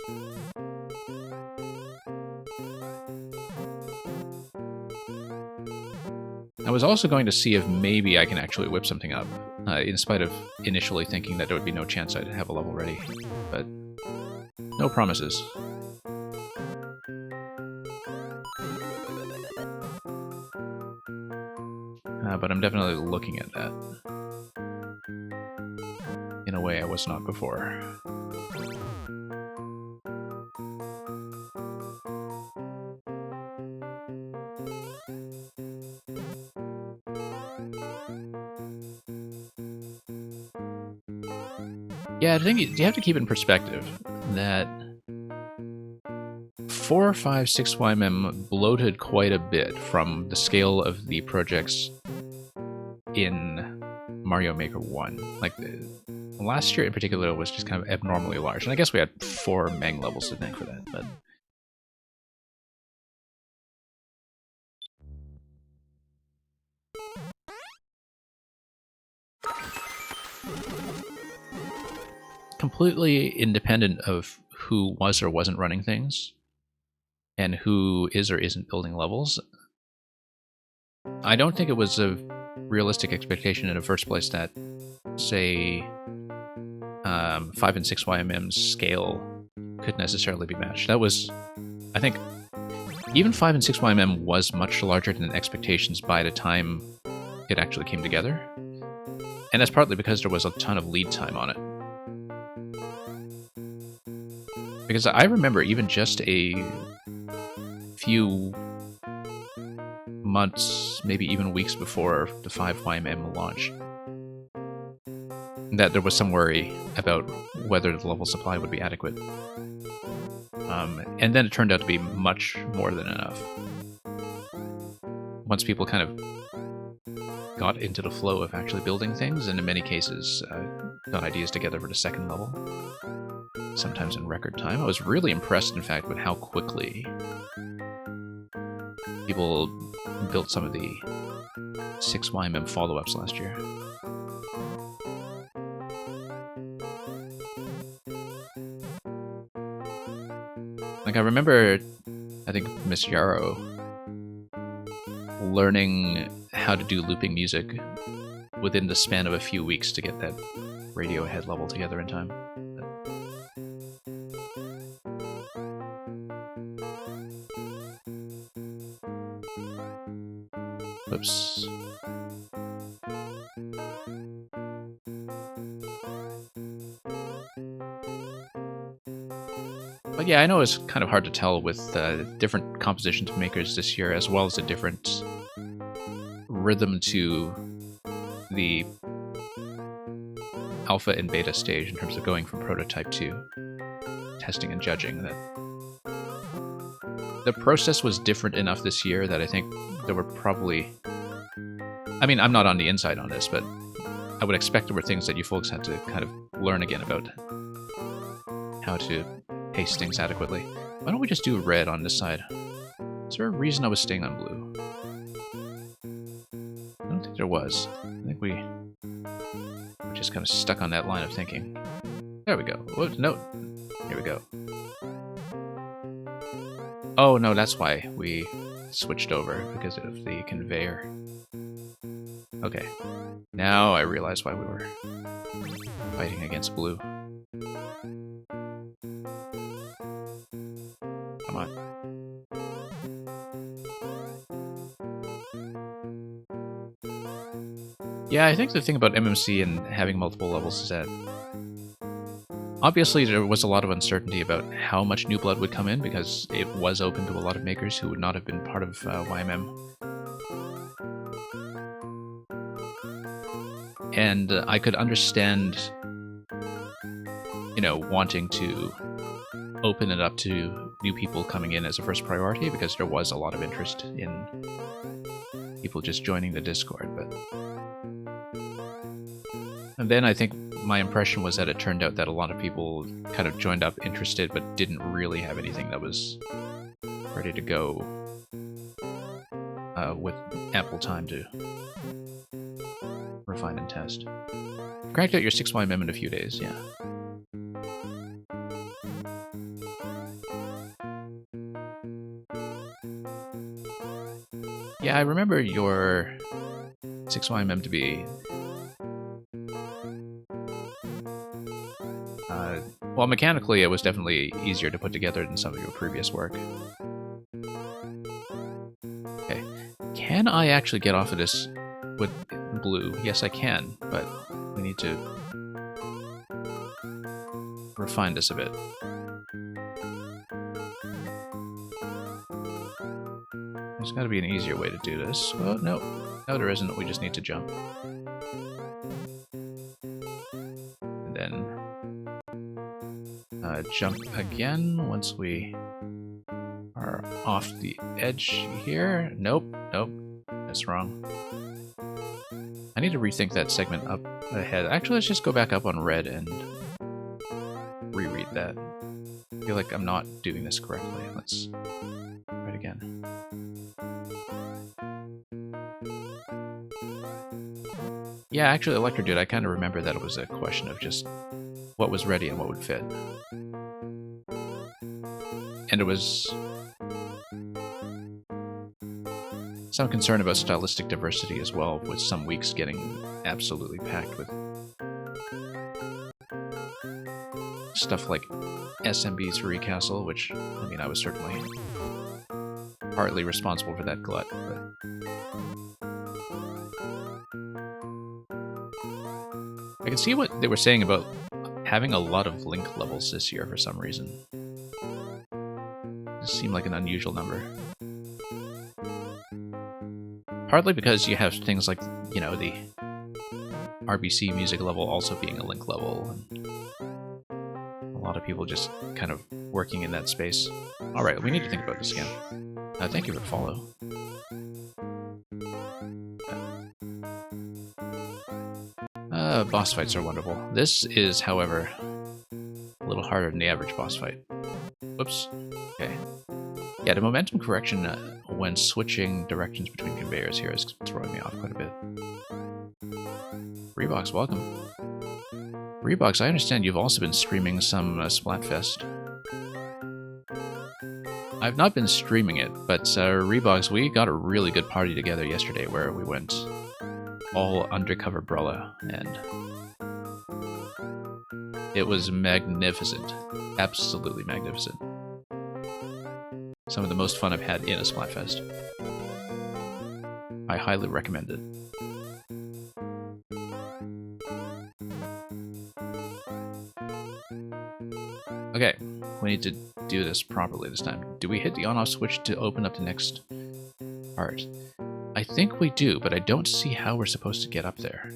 I was also going to see if maybe I can actually whip something up, in spite of initially thinking that there would be no chance I'd have a level ready, but no promises. But I'm definitely looking at that in a way I was not before. Yeah, I think you have to keep it in perspective that 4, 5, 6YMM bloated quite a bit from the scale of the projects in Mario Maker 1. Like, last year in particular was just kind of abnormally large. And I guess we had 4 Meng levels to thank for that, but... completely independent of who was or wasn't running things, and who is or isn't building levels, I don't think it was a realistic expectation in the first place that, say, 5 and 6YMM's scale could necessarily be matched. That was, I think, even 5 and 6YMM was much larger than expectations by the time it actually came together. And that's partly because there was a ton of lead time on it. Because I remember even just a few months, maybe even weeks before the 5YMM launched, that there was some worry about whether the level supply would be adequate. And then it turned out to be much more than enough. Once people kind of got into the flow of actually building things, and in many cases got ideas together for the second level, sometimes in record time. I was really impressed, in fact, with how quickly people built some of the 6YMM follow-ups last year. Like, I remember, I think, Miss Yarrow learning how to do looping music within the span of a few weeks to get that Radiohead level together in time. Oops. But yeah, I know it's kind of hard to tell with different compositions of makers this year, as well as a different rhythm to the alpha and beta stage in terms of going from prototype to testing and judging. That the process was different enough this year that I think there were probably... I mean, I'm not on the inside on this, but I would expect there were things that you folks had to kind of learn again about how to pace things adequately. Why don't we just do red on this side? Is there a reason I was staying on blue? I don't think there was. I think we just kind of stuck on that line of thinking. There we go. Whoops, no. Here we go. Oh, no, that's why we switched over, because of the conveyor. Okay. Now I realize why we were fighting against blue. Come on. Yeah, I think the thing about MMC and having multiple levels is that Obviously, there was a lot of uncertainty about how much new blood would come in because it was open to a lot of makers who would not have been part of YMM. And I could understand, you know, wanting to open it up to new people coming in as a first priority because there was a lot of interest in people just joining the Discord. And then I think my impression was that it turned out that a lot of people kind of joined up interested but didn't really have anything that was ready to go with ample time to refine and test. Cracked out your 6YMM in a few days, yeah. Yeah, I remember your 6YMM to be... well, mechanically, it was definitely easier to put together than some of your previous work. Okay. Can I actually get off of this with blue? Yes, I can, but we need to refine this a bit. There's got to be an easier way to do this. Oh, no. No, there isn't. We just need to jump. And then jump again once we are off the edge here. Nope, nope. That's wrong. I need to rethink that segment up ahead. Actually, let's just go back up on red and reread that. I feel like I'm not doing this correctly. Let's try it again. Yeah, actually, Electro Dude, I kind of remember that it was a question of just what was ready and what would fit. And it was some concern about stylistic diversity as well, with some weeks getting absolutely packed with stuff like SMB's Recastle, which, I mean, I was certainly partly responsible for that glut, but... I can see what they were saying about having a lot of link levels this year for some reason. This seemed like an unusual number. Partly because you have things like, you know, the RBC music level also being a link level, and a lot of people just kind of working in that space. Alright, we need to think about this again. Thank you for the follow. Boss fights are wonderful. This is, however, a little harder than the average boss fight. Whoops. Okay. Yeah, the momentum correction when switching directions between conveyors here is throwing me off quite a bit. Reebox, welcome. Reebox, I understand you've also been streaming some Splatfest. I've not been streaming it, but Reebox, we got a really good party together yesterday where we went all undercover Brella, and it was magnificent. Absolutely magnificent. Some of the most fun I've had in a Splatfest. I highly recommend it. Okay, we need to do this properly this time. Do we hit the on-off switch to open up the next part? I think we do, but I don't see how we're supposed to get up there.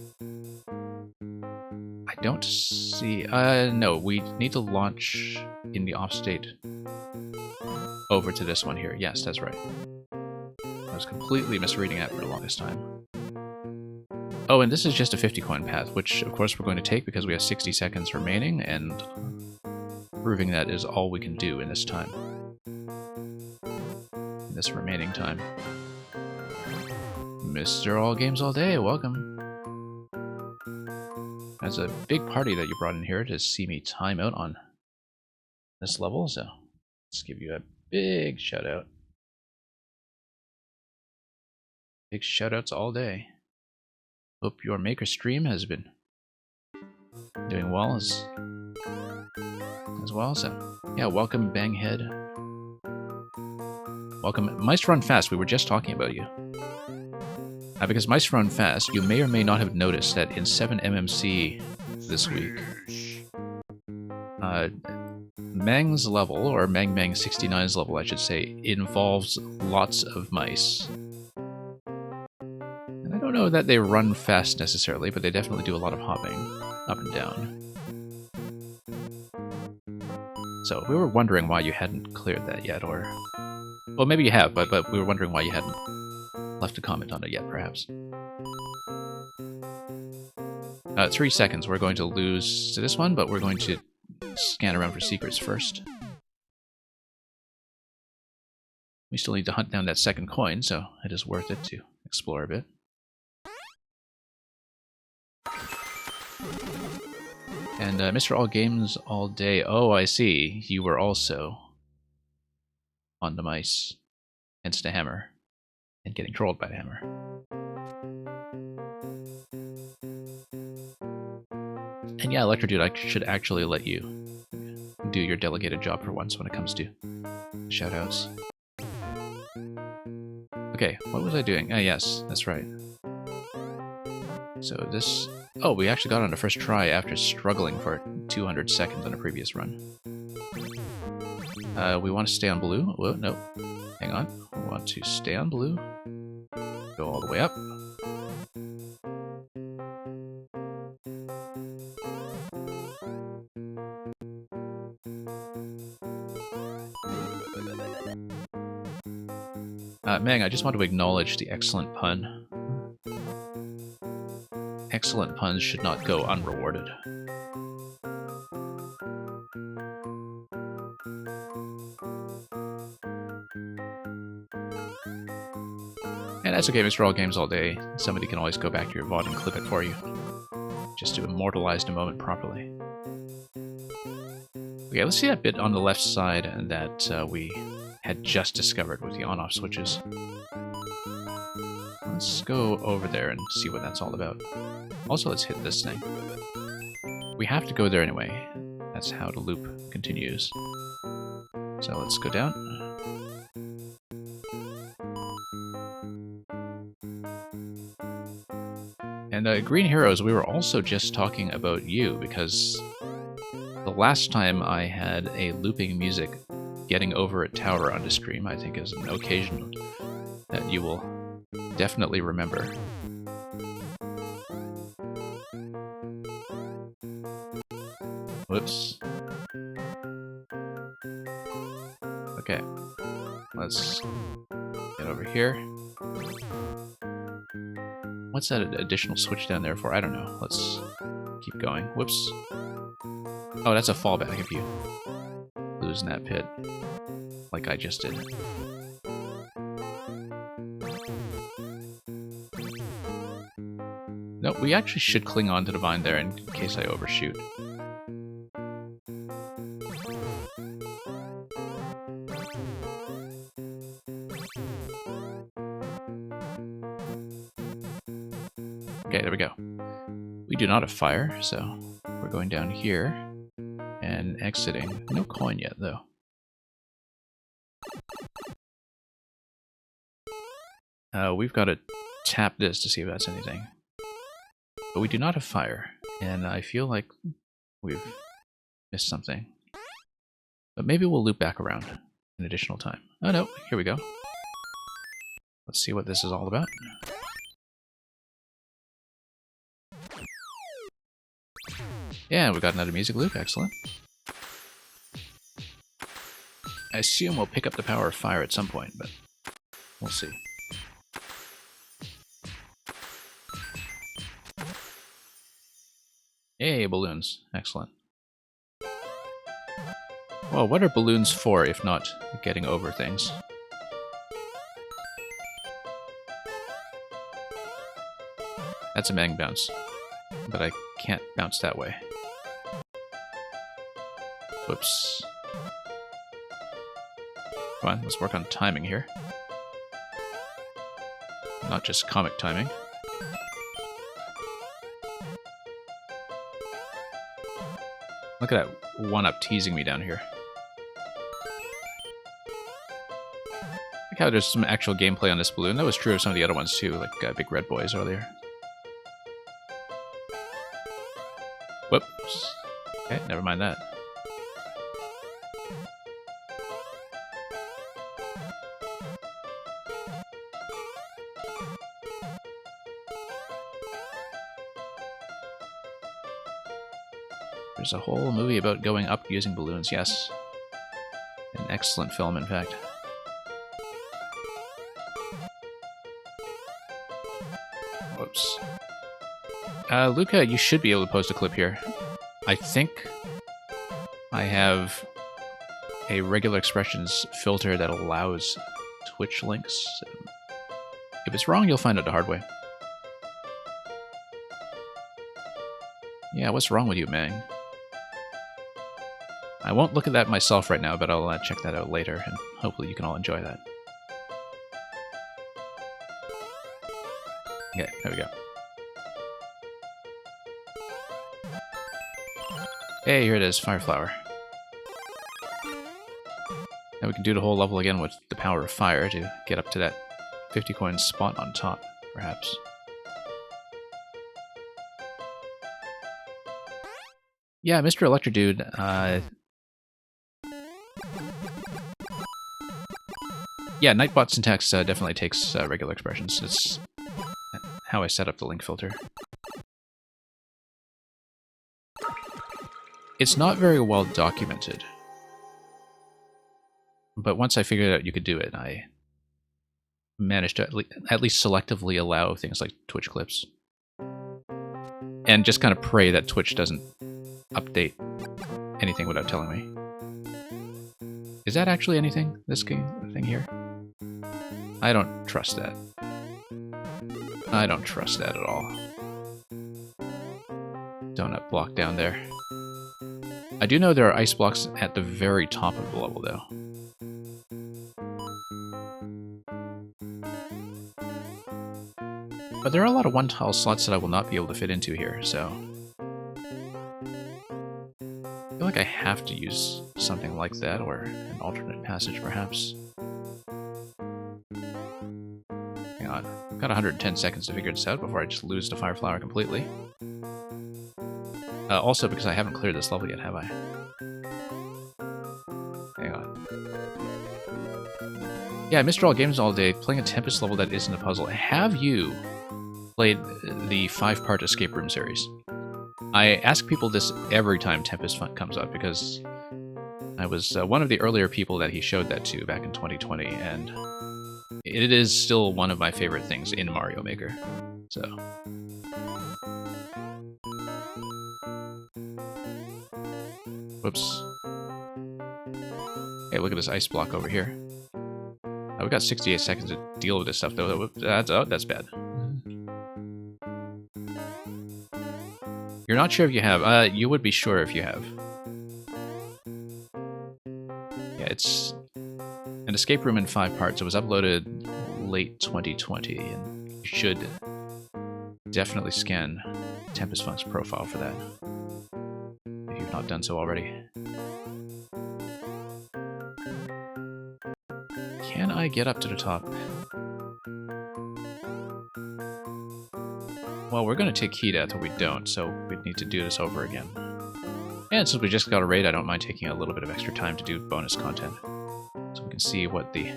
I don't see... no, we need to launch in the off state over to this one here. Yes, that's right. I was completely misreading that for the longest time. Oh, and this is just a 50 coin path, which of course we're going to take because we have 60 seconds remaining, and proving that is all we can do in this time. In this remaining time. Mr. All Games All Day, welcome. That's a big party that you brought in here to see me time out on this level, so let's give you a big shout out. Big shout outs all day. Hope your maker stream has been doing well as well, so yeah, welcome Banghead. Welcome Mice Run Fast, we were just talking about you. Because Mice Run Fast, you may or may not have noticed that in 7MMC this week, Mang's level, or Mang Mang 69's level, I should say, involves lots of mice. And I don't know that they run fast necessarily, but they definitely do a lot of hopping up and down. So we were wondering why you hadn't cleared that yet, or... Well, maybe you have, but we were wondering why you hadn't left a comment on it yet, perhaps. 3 seconds. We're going to lose to this one, but we're going to scan around for secrets first. We still need to hunt down that second coin, so it is worth it to explore a bit. And Mr. All Games All Day. Oh, I see. You were also on the mice, hence the hammer, and getting trolled by the hammer. And yeah, Electrodude, I should actually let you do your delegated job for once when it comes to shoutouts. Okay, what was I doing? Ah, yes, that's right. So this... Oh, we actually got on the first try after struggling for 200 seconds on a previous run. We want to stay on blue. Whoa, no. Hang on. We want to stay on blue. Go all the way up. Mang, I just want to acknowledge the excellent pun. Excellent puns should not go unrewarded. And that's okay, Mr. All Games All Day. Somebody can always go back to your VOD and clip it for you. Just to immortalize the moment properly. Okay, let's see that bit on the left side that we had just discovered with the on-off switches. Let's go over there and see what that's all about. Also, let's hit this thing. We have to go there anyway. That's how the loop continues. So let's go down. And Green Heroes, we were also just talking about you, because the last time I had a looping music getting over a tower on the stream, I think is an occasion that you will definitely remember. Whoops. Okay. Let's get over here. What's that additional switch down there for? I don't know. Let's keep going. Whoops. Oh, that's a fallback if you lose in that pit. Like I just did. No, we actually should cling on to the vine there in case I overshoot. Okay, there we go. We do not have fire, so we're going down here and exiting. No coin yet, though. We've got to tap this to see if that's anything. But we do not have fire, and I feel like we've missed something. But maybe we'll loop back around an additional time. Oh no, here we go. Let's see what this is all about. Yeah, we got another music loop, excellent. I assume we'll pick up the power of fire at some point, but we'll see. Yay, balloons. Excellent. Well, what are balloons for if not getting over things? That's a Mang bounce, but I can't bounce that way. Whoops. Come on, let's work on timing here. Not just comic timing. Look at that one-up teasing me down here. Like how there's some actual gameplay on this balloon. That was true of some of the other ones too, like Big Red Boys earlier. Whoops. Okay, never mind that. There's a whole movie about going up using balloons, yes. An excellent film, in fact. Whoops. Luca, you should be able to post a clip here. I think I have a regular expressions filter that allows Twitch links. If it's wrong, you'll find out the hard way. Yeah, what's wrong with you, Mang? I won't look at that myself right now, but I'll check that out later, and hopefully you can all enjoy that. Okay, there we go. Hey, here it is, Fire Flower. Now we can do the whole level again with the power of fire to get up to that 50 coin spot on top, perhaps. Yeah, Mr. Electro Dude, yeah, Nightbot syntax definitely takes regular expressions. It's how I set up the link filter. It's not very well documented. But once I figured out you could do it, I managed to at least selectively allow things like Twitch clips. And just kind of pray that Twitch doesn't update anything without telling me. Is that actually anything, this thing here? I don't trust that. I don't trust that at all. Donut block down there. I do know there are ice blocks at the very top of the level, though. But there are a lot of one-tile slots that I will not be able to fit into here, so... I feel like I have to use something like that, or an alternate passage, perhaps. Hang on. I've got 110 seconds to figure this out before I just lose the Fire Flower completely. Also, because I haven't cleared this level yet, have I? Hang on. Yeah, Mr. All Games All Day, playing a Tempest level that isn't a puzzle. Have you played the 5-part Escape Room series? I ask people this every time Tempest comes up, because I was one of the earlier people that he showed that to back in 2020, and it is still one of my favorite things in Mario Maker. So... Whoops. Hey, look at this ice block over here. We've got 68 seconds to deal with this stuff, though. That's bad. You're not sure if you have. You would be sure if you have. Yeah, it's an escape room in 5 parts. It was uploaded late 2020, and you should definitely scan Tempest Funk's profile for that. If you've not done so already. Can I get up to the top? Well, we're going to take key death, or we don't, so we'd need to do this over again. And since we just got a raid, I don't mind taking a little bit of extra time to do bonus content. So we can see what the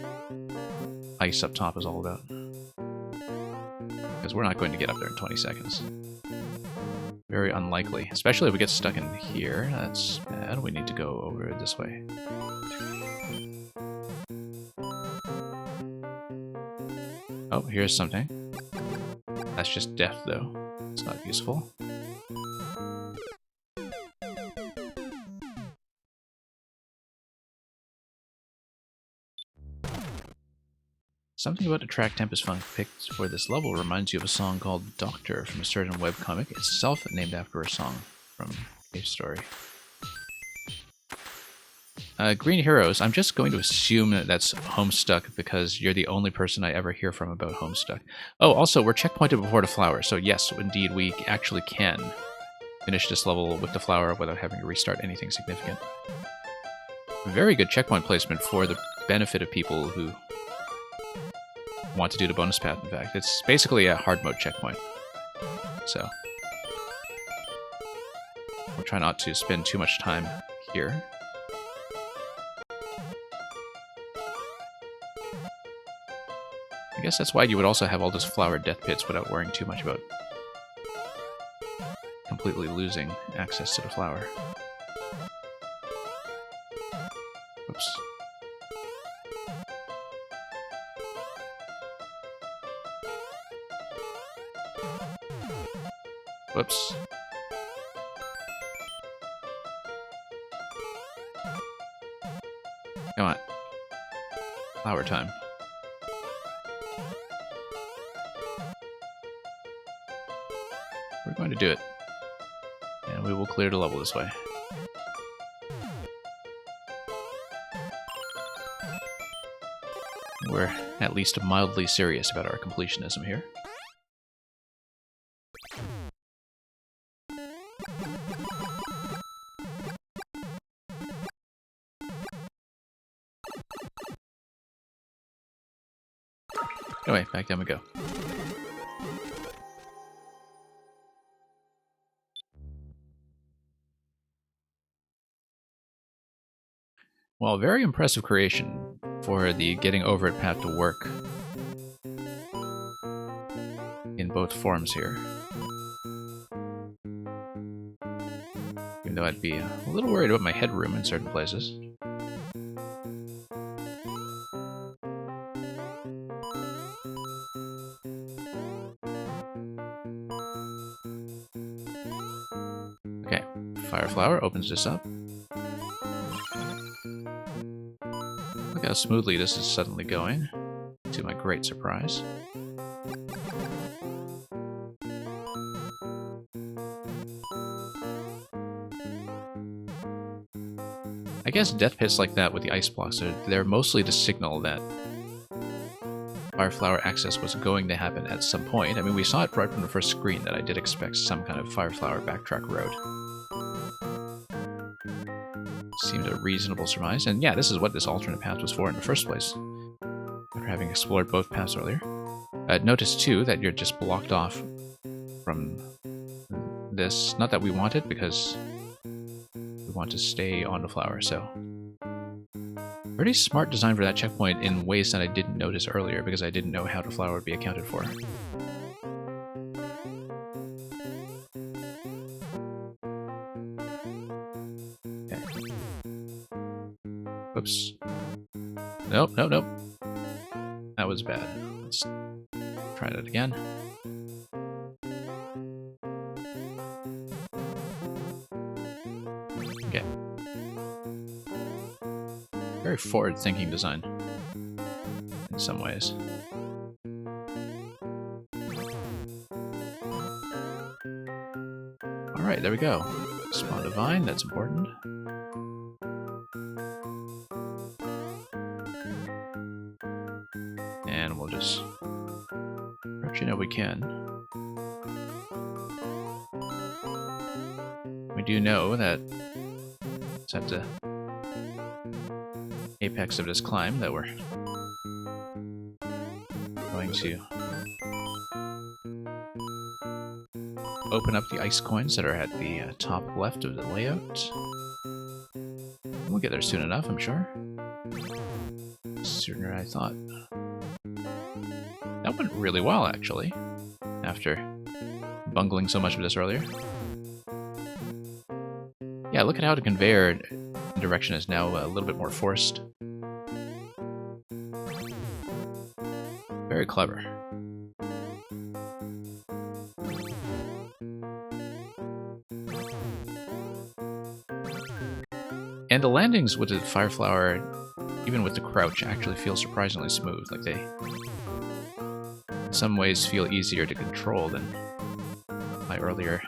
ice up top is all about. Because we're not going to get up there in 20 seconds. Very unlikely. Especially if we get stuck in here. That's bad. We need to go over this way. Oh, here's something. That's just death, though. It's not useful. Something about the track Tempest Funk picked for this level reminds you of a song called Doctor from a certain webcomic, itself named after a song from a story. Green Heroes, I'm just going to assume that that's Homestuck because you're the only person I ever hear from about Homestuck. Oh, also, we're checkpointed before the flower, so yes, indeed, we actually can finish this level with the flower without having to restart anything significant. Very good checkpoint placement for the benefit of people who want to do the bonus path, in fact. It's basically a hard mode checkpoint. So, we'll try not to spend too much time here. I guess that's why you would also have all those flower death pits without worrying too much about completely losing access to the flower. Oops. Whoops. Come on. Flower time. We're going to do it. And we will clear the level this way. We're at least mildly serious about our completionism here. Anyway, back down we go. Well, very impressive creation for the getting over it path to work in both forms here. Even though I'd be a little worried about my headroom in certain places. Okay, Fire Flower opens this up. Look how smoothly this is suddenly going, to my great surprise. I guess death pits like that with the ice blocks, they're mostly to signal that Fire Flower access was going to happen at some point. I mean, we saw it right from the first screen that I did expect some kind of Fire Flower backtrack road. Seemed a reasonable surmise, and yeah, this is what this alternate path was for in the first place, after having explored both paths earlier. Notice, too, that you're just blocked off from this. Not that we want it, because we want to stay on the flower, so... Pretty smart design for that checkpoint in ways that I didn't notice earlier, because I didn't know how the flower would be accounted for. Oops. Nope, nope, nope. That was bad. Let's try that again. Okay. Very forward-thinking design in some ways. Alright, there we go. Spawn Divine, that's important. And we'll just approach it how we can. We do know that it's at the apex of this climb that we're going to open up the ice coins that are at the top left of the layout. We'll get there soon enough, I'm sure. Sooner than I thought. That went really well, actually, after bungling so much of this earlier. Yeah, look at how the conveyor direction is now a little bit more forced. Very clever. And the landings with the Fire Flower, even with the crouch, actually feel surprisingly smooth. Like they, in some ways, feel easier to control than my earlier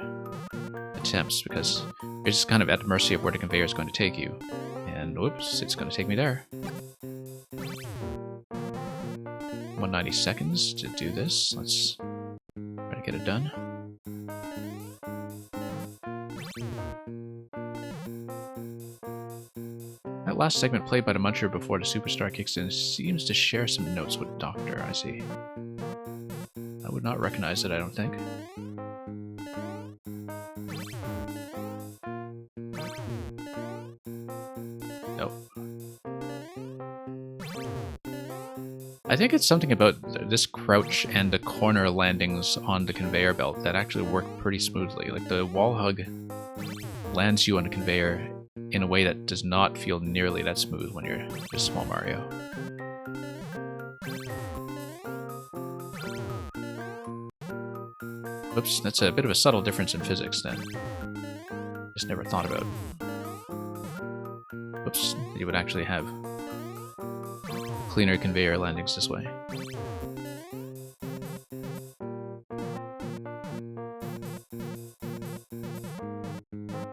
attempts, because you're just kind of at the mercy of where the conveyor is going to take you. And whoops, it's going to take me there. 190 seconds to do this. Let's try to get it done. That last segment played by the Muncher before the Superstar kicks in seems to share some notes with Doctor, I see. I would not recognize it, I don't think. Nope. I think it's something about this crouch and the corner landings on the conveyor belt that actually work pretty smoothly. Like the wall hug lands you on a conveyor in a way that does not feel nearly that smooth when you're just small Mario. Whoops, that's a bit of a subtle difference in physics then. Just never thought about. Whoops, you would actually have cleaner conveyor landings this way.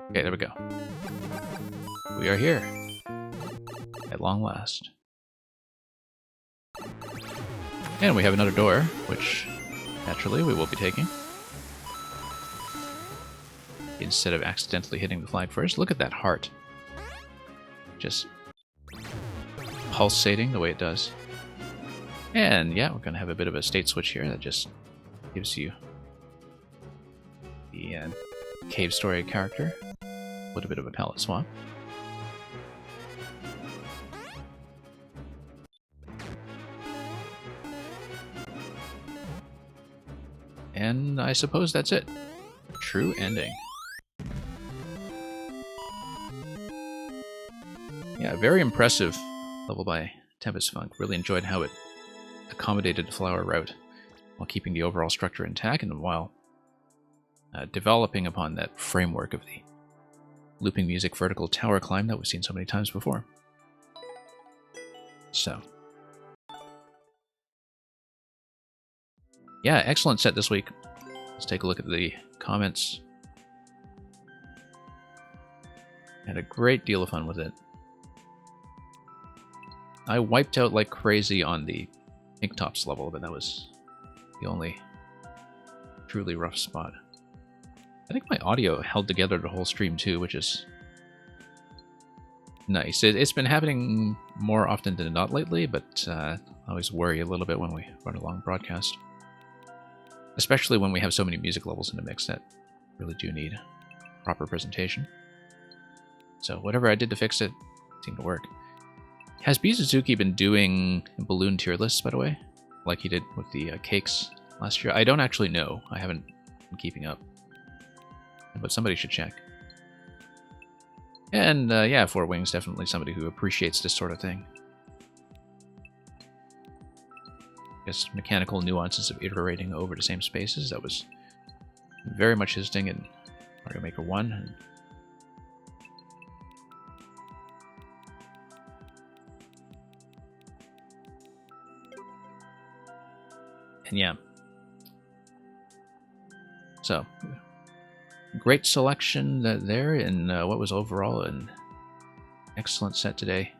Okay, there we go. We are here. At long last. And we have another door, which naturally we will be taking. Instead of accidentally hitting the flag first. Look at that heart. Just pulsating the way it does. And yeah, we're going to have a bit of a state switch here that just gives you the cave story character with a bit of a palette swap. And I suppose that's it. True ending. Yeah, very impressive level by Tempest Funk. Really enjoyed how it accommodated the flower route while keeping the overall structure intact and while developing upon that framework of the looping music vertical tower climb that we've seen so many times before. So, yeah, excellent set this week. Let's take a look at the comments. Had a great deal of fun with it. I wiped out like crazy on the Pink Tops level, but that was the only truly rough spot. I think my audio held together the whole stream too, which is nice. It's been happening more often than not lately, but I always worry a little bit when we run a long broadcast. Especially when we have so many music levels in the mix that really do need proper presentation. So whatever I did to fix it seemed to work. Has B. Suzuki been doing balloon tier lists, by the way? Like he did with the cakes last year? I don't actually know. I haven't been keeping up. But somebody should check. And yeah, Four Wings, definitely somebody who appreciates this sort of thing. I guess mechanical nuances of iterating over the same spaces, that was very much his thing in Mario Maker 1. And yeah. So, great selection there, and what was overall an excellent set today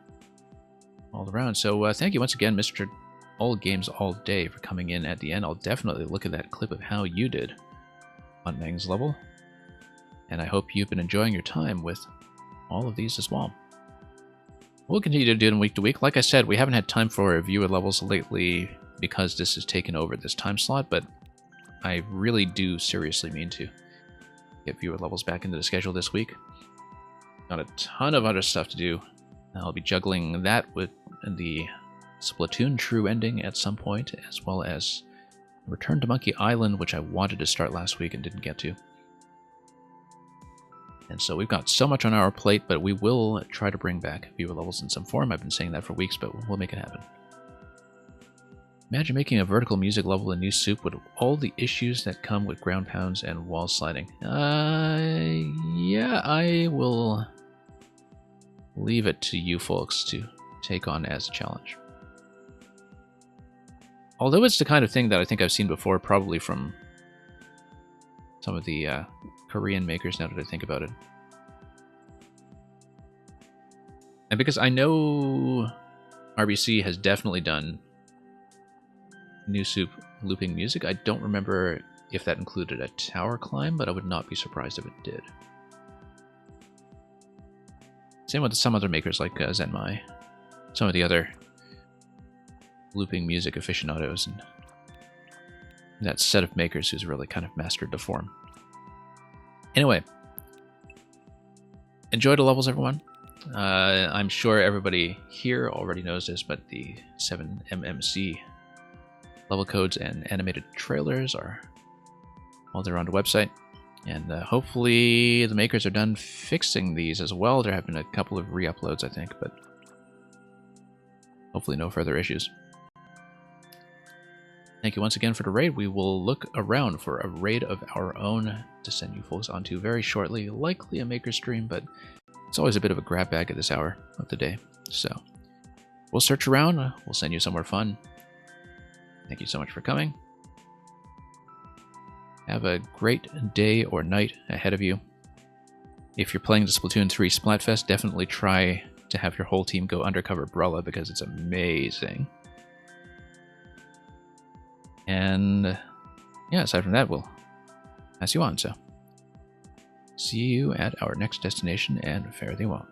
all around. So thank you once again, Mr. All Games All Day, for coming in at the end. I'll definitely look at that clip of how you did on Meng's level. And I hope you've been enjoying your time with all of these as well. We'll continue to do them week to week. Like I said, we haven't had time for viewer levels lately because this has taken over this time slot, but I really do seriously mean to get viewer levels back into the schedule this week. Got a ton of other stuff to do. I'll be juggling that with the Splatoon True Ending at some point, as well as Return to Monkey Island, which I wanted to start last week and didn't get to. And so we've got so much on our plate, but we will try to bring back viewer levels in some form. I've been saying that for weeks, but we'll make it happen. Imagine making a vertical music level in New Soup with all the issues that come with ground pounds and wall sliding. Yeah, I will leave it to you folks to take on as a challenge. Although it's the kind of thing that I think I've seen before, probably from some of the Korean makers, now that I think about it. And because I know RBC has definitely done New Soup looping music, I don't remember if that included a tower climb, but I would not be surprised if it did. Same with some other makers like Zenmai, some of the other looping music aficionados, and that set of makers who's really kind of mastered the form. Anyway, enjoy the levels, everyone. I'm sure everybody here already knows this, but the 7MMC Level codes and animated trailers are all there on the website. And hopefully the makers are done fixing these as well. There have been a couple of re-uploads, I think, but hopefully no further issues. Thank you once again for the raid. We will look around for a raid of our own to send you folks onto very shortly. Likely a maker stream, but it's always a bit of a grab bag at this hour of the day. So we'll search around. We'll send you somewhere fun. Thank you so much for coming. Have a great day or night ahead of you. If you're playing the Splatoon 3 Splatfest, definitely try to have your whole team go undercover Brella because it's amazing. And yeah, aside from that, we'll pass you on. So see you at our next destination and fare thee well.